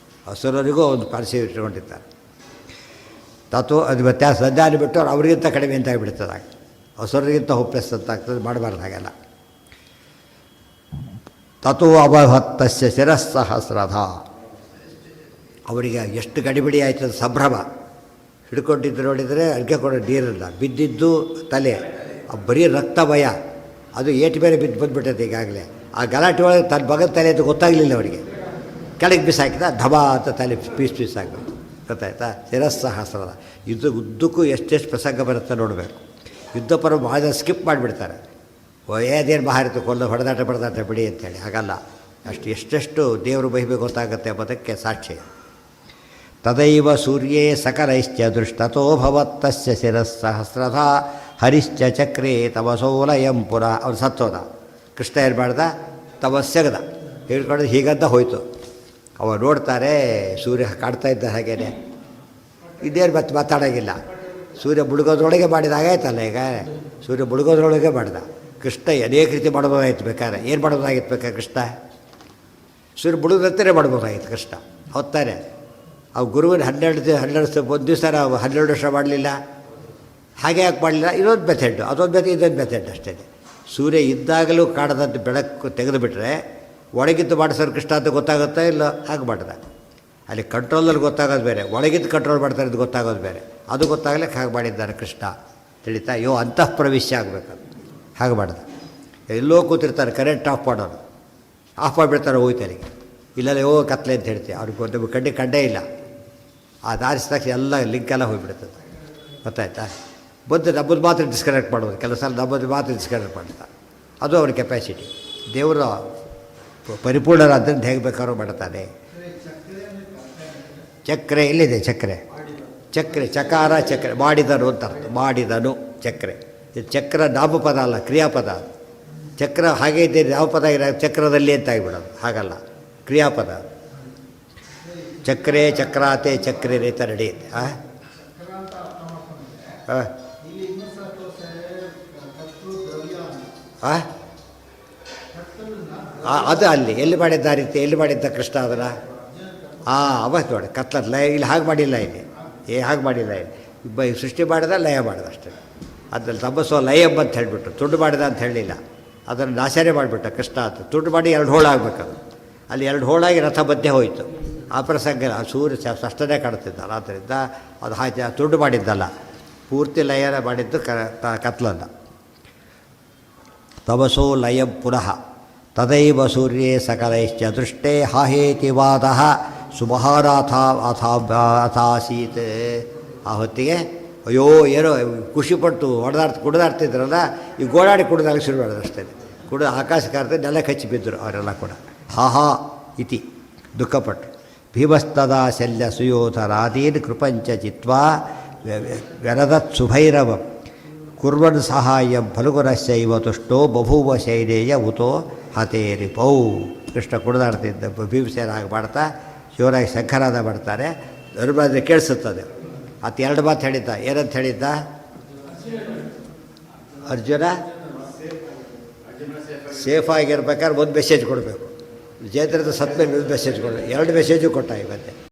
ಅಸುರರಿಗೂ ಒಂದು ಪಾಲಿಸಿ ಇಟ್ಕೊಂಡಿರ್ತಾರೆ. ತತ್ವ ಅದು ವ್ಯತ್ಯಾಸ ಸಂಧ್ಯಾವನೆ ಬಿಟ್ಟು ಅವ್ರಿಗಿಂತ ಕಡಿಮೆ ಅಂತ ಆಗಿಬಿಡ್ತದೆ. ಆಗ ಅಸುರರಿಗಿಂತ ಹೋಪ್ಲೆಸ್ ಅಂತ ಆಗ್ತದೆ, ಮಾಡಬಾರ್ದು ಹಾಗೆಲ್ಲ. ತಥೋ ಅಭವತ್ತಸ್ಯ ಶಿರಸ್ಸಹಸ್ರಧ, ಅವರಿಗೆ ಎಷ್ಟು ಗಡಿಬಿಡಿ ಆಯ್ತದ ಸಂಭ್ರಮ. ಹಿಡ್ಕೊಂಡಿದ್ದು ನೋಡಿದರೆ ಅಡುಗೆ ಕೊಡೋ ನೀರಿಲ್ಲ, ಬಿದ್ದಿದ್ದು ತಲೆ, ಬರೀ ರಕ್ತ ಭಯ, ಅದು ಏಟು ಬೇರೆ ಬಂದುಬಿಟ್ಟೈತೆ ಈಗಾಗಲೇ. ಆ ಗಲಾಟೆ ಒಳಗೆ ತನ್ನ ಬಗದ ತಲೆ ಅಂತ ಗೊತ್ತಾಗಲಿಲ್ಲ ಅವರಿಗೆ. ಕೆಳಗೆ ಬಿಸಾಕಿದ, ಧಬಾ ಅಂತ ತಲೆ ಪೀಸ್ ಆಗಬೇಕು. ಗೊತ್ತಾಯ್ತಾ. ಶಿರಸ್ಸಹಸ್ರದ ಯುದ್ಧ ಉದ್ದಕ್ಕೂ ಎಷ್ಟೆಷ್ಟು ಪ್ರಸಂಗ ಬರುತ್ತೆ ನೋಡಬೇಕು. ಯುದ್ಧ ಪರ್ವ ಭಾಳ ಸ್ಕಿಪ್ ಮಾಡಿಬಿಡ್ತಾರೆ. ಏದೇನು ಮಹಾರಿತು ಕೊಲ್ಲ ಹೊಡೆದಾಟ ಬಿಡಿ ಅಂತೇಳಿ. ಹಾಗಲ್ಲ, ಎಷ್ಟೆಷ್ಟು ದೇವರು ಬೈಬೇಕು ಗೊತ್ತಾಗುತ್ತೆ ಎಂಬುದಕ್ಕೆ ಸಾಕ್ಷಿ. ತದೈವ ಸೂರ್ಯೇ ಸಕಲೈಶ್ಚ ದೃಷ್ಟತೋ ಭವತ್ತಸ್ಯ ಶಿರಸ್ಸಹಸ್ರಧ ಹರಿಶ್ಚ ಚಕ್ರೇ ತಮಸೋಲಯಂ ಪುರ. ಅವ್ರು ಸತ್ತೋದ. ಕೃಷ್ಣ ಏನು ಮಾಡ್ದ, ತಮಸ್ಸೆಗದ ಹೇಳ್ಕೊಂಡು ಹೀಗಂತ ಹೋಯ್ತು. ಅವ ನೋಡ್ತಾರೆ ಸೂರ್ಯ ಕಾಡ್ತಾ ಇದ್ದ ಹಾಗೇನೆ. ಇದೇನು ಮತ್ತೆ ಮಾತಾಡೋಂಗಿಲ್ಲ. ಸೂರ್ಯ ಮುಳುಗೋದ್ರೊಳಗೆ ಮಾಡಿದ ಹಾಗಾಯ್ತಲ್ಲ. ಈಗ ಸೂರ್ಯ ಮುಳುಗೋದ್ರೊಳಗೆ ಮಾಡ್ದ. ಕೃಷ್ಣ ಅನೇಕ ರೀತಿ ಮಾಡ್ಬೋದಾಗಿತ್ತು ಬೇಕಾದ್ರೆ. ಏನು ಮಾಡ್ಬೋದಾಗಿತ್ತು ಬೇಕಾದ್ರೆ ಕೃಷ್ಣ ಸೂರ್ಯ ಮುಳುಗದಂತೆಯೇ ಮಾಡ್ಬೋದಾಗಿತ್ತು ಕೃಷ್ಣ. ಹೊತ್ತಾರೆ ಅವು ಗುರುವಿನ 12 ಒಂದು ದಿವಸ ನಾವು 12 ವರ್ಷ ಮಾಡಲಿಲ್ಲ. ಹಾಗೆ ಯಾಕೆ ಮಾಡಲಿಲ್ಲ? ಇದೊಂದು ಮೆಥಡ್, ಅದೊಂದು ಮೆಥಡ್, ಇದೊಂದು ಮೆಥಡ್ ಅಷ್ಟೇ. ಸೂರ್ಯ ಇದ್ದಾಗಲೂ ಕಾಡದಂತೆ ಬೆಳಕು ತೆಗೆದುಬಿಟ್ರೆ ಒಳಗಿದ್ದು ಮಾಡಿಸೋರು ಕೃಷ್ಣ ಅಂತ ಗೊತ್ತಾಗುತ್ತಾ ಇಲ್ಲ? ಹಾಗೆ ಮಾಡಿದ. ಅಲ್ಲಿ ಕಂಟ್ರೋಲಲ್ಲಿ ಗೊತ್ತಾಗೋದು ಬೇರೆ, ಒಳಗಿದ್ದು ಕಂಟ್ರೋಲ್ ಮಾಡ್ತಾರೆ ಇದು ಗೊತ್ತಾಗೋದು ಬೇರೆ. ಅದು ಗೊತ್ತಾಗಲಿಕ್ಕೆ ಹಾಗೆ ಮಾಡಿದ್ದಾರೆ ಕೃಷ್ಣ. ತಿಳಿತಾ? ಅಂತಃ ಪ್ರವೇಶ ಆಗಬೇಕದು. ಹಾಗೆ ಮಾಡಿದ. ಎಲ್ಲೋ ಕೂತಿರ್ತಾರೆ, ಕರೆಂಟ್ ಆಫ್ ಮಾಡೋರು, ಆಫ್ ಮಾಡಿಬಿಡ್ತಾರೆ ಹೋಯ್ತಾರಿಗೆ. ಇಲ್ಲೆಲ್ಲ ಕತ್ಲೆ ಅಂತ ಹೇಳ್ತೀವಿ. ಅವ್ರಿಗೆ ಒಂದು ಕಂಡೇ ಇಲ್ಲ. ಆ ದಾರಿಸಿದಾಗ ಎಲ್ಲ ಲಿಂಕೆಲ್ಲ ಹೋಗಿಬಿಡ್ತದೆ. ಗೊತ್ತಾಯ್ತಾ? ಬಂದು ನಮ್ಮದು ಮಾತ್ರ ಡಿಸ್ಕನೆಕ್ಟ್ ಮಾಡೋದು. ಕೆಲವು ಸಲ ನಮ್ಮದು ಮಾತ್ರ ಡಿಸ್ಕನೆಕ್ಟ್ ಮಾಡ್ತಾರೆ. ಅದು ಅವ್ರ ಕೆಪಾಸಿಟಿ. ದೇವರು ಪರಿಪೂರ್ಣರಾದ್ರಿಂದ ಹೇಗೆ ಬೇಕಾದ್ರೂ ಮಾಡ್ತಾನೆ. ಚಕ್ರೆ ಎಲ್ಲಿದೆ? ಚಕ್ರೆ ಚಕಾರ ಚಕ್ರೆ ಮಾಡಿದನು ಅಂತ ಅರ್ಥ. ಮಾಡಿದನು ಚಕ್ರೆ. ಇದು ಚಕ್ರ ನಾಮಪದ ಅಲ್ಲ, ಕ್ರಿಯಾಪದ. ಚಕ್ರ ಹಾಗೆ ಇದೆ, ನಾಮಪದ ಇರೋ ಚಕ್ರದಲ್ಲಿ ಅಂತ ಆಗಿಬಿಡೋದು. ಹಾಗಲ್ಲ, ಕ್ರಿಯಾಪದ. ಚಕ್ರೆ ಚಕ್ರಾತೆ ಚಕ್ರೆ ರೇತ ನಡೆಯುತ್ತೆ. ಅದು ಅಲ್ಲಿ ಎಲ್ಲಿ ಮಾಡಿದ್ದ ರೀತಿ, ಎಲ್ಲಿ ಮಾಡಿದ್ದ ಕೃಷ್ಣ ಅದನ್ನು? ಅವತ್ತು ನೋಡಿ ಕತ್ಲ ಲಯ. ಇಲ್ಲಿ ಹಾಗೆ ಮಾಡಿಲ್ಲ, ಇಲ್ಲಿ ಹಾಗೆ ಮಾಡಿಲ್ಲ. ಇಲ್ಲಿ ಸೃಷ್ಟಿ ಮಾಡಿದ, ಲಯ ಮಾಡಿದ ಅಷ್ಟೇ. ಅದ್ರಲ್ಲಿ ತಪಸ್ಸು ಲಯ ಅಂತ ಹೇಳಿಬಿಟ್ಟು ತುಂಡು ಮಾಡಿದ ಅಂತ ಹೇಳಲಿಲ್ಲ. ಅದನ್ನು ನಾಶನೇ ಮಾಡಿಬಿಟ್ಟ ಕೃಷ್ಣ ಅಂತ. ತುಂಡು ಮಾಡಿ 2 ಹೋಳಾಗಬೇಕದು. ಅಲ್ಲಿ 2 ಹೋಳಾಗಿ ರಥ ಮಧ್ಯೆ ಹೋಯಿತು. ಆ ಪ್ರಸಂಗ ಸೂರ್ಯ ಅಷ್ಟನೇ ಕಾಣ್ತಿದ್ದ. ಆದ್ದರಿಂದ ಅದು ಹಾಗೆ ತುಂಡು ಮಾಡಿದ್ದಲ್ಲ, ಪೂರ್ತಿ ಲಯನ ಮಾಡಿದ್ದು ಕತ್ಲಲ್ಲ. ತಪಸೋ ಲಯ ಪುನಃ ತದೈವ ಸೂರ್ಯೇ ಸಕಲೈಶ್ಚ ದೃಷ್ಟೇ ಹಾಹೇತಿ ವಾದಃ ಸುಮಹಾರಾಥ ಅಥಾಸೀತ್. ಆ ಹೊತ್ತಿಗೆ ಅಯ್ಯೋ ಏನೋ ಖುಷಿಪಟ್ಟು ಕುಡಿದಾಡ್ತಿದ್ರಲ್ಲ, ಈ ಗೋಡಾಡಿ ಕುಡಿದಾಗ ಶುರು ಮಾಡೋದು ಅಷ್ಟೇ. ಆಕಾಶಕಾರ್ತ ನೆಲಕ್ಕೆ ಹಚ್ಚಿ ಬಿದ್ದರು ಅವರೆಲ್ಲ ಕೂಡ. ಹಾಹಾ ಇತಿ ದುಃಖಪಟ್ಟರು. ಭೀಮಸ್ತದಾ ಶಲ್ಯ ಸುಯೋಧರಾದೀನ್ ಕೃಪಂಚ ಚಿತ್ವಾ ವ್ಯನದತ್ ಸುಭೈರವಂ ಕುರ್ವನ್ ಸಹಾಯಂ ಫಲುಗುರಸ್ಯೈವ ತುಷ್ಟೋ ಬಭೂವ ಶೈಲೇಯ ಉತೋ ಹತೇರಿಪೌ. ಕೃಷ್ಣ ಕುಡಿದಾಡ್ತಿದ್ದ ಭೀಮಸೇನ ಹಾಗೆ ಮಾಡ್ತಾ ಶಿವರಾಗಿ ಶಂಕರಾದ ಮಾಡ್ತಾರೆ. ಧರ್ಮರಾಜ ಕೇಳಿಸುತ್ತದೆ. ಆತ 2 ಮಾತು ಹೇಳಿದ್ದ. ಏನಂತ ಹೇಳಿದ್ದ? ಅರ್ಜುನ ಸೇಫಾಗಿರ್ಬೇಕಾದ್ರೆ ಒಂದು ಮೆಸೇಜ್ ಕೊಡಬೇಕು. ಜಯದ್ರಥ ಸತ್ತ ಮೇಲೆ ಒಂದು ಮೆಸೇಜ್ ಕೊಡಬೇಕು. 2 ಮೆಸೇಜು ಕೊಟ್ಟ ಇವತ್ತೆ.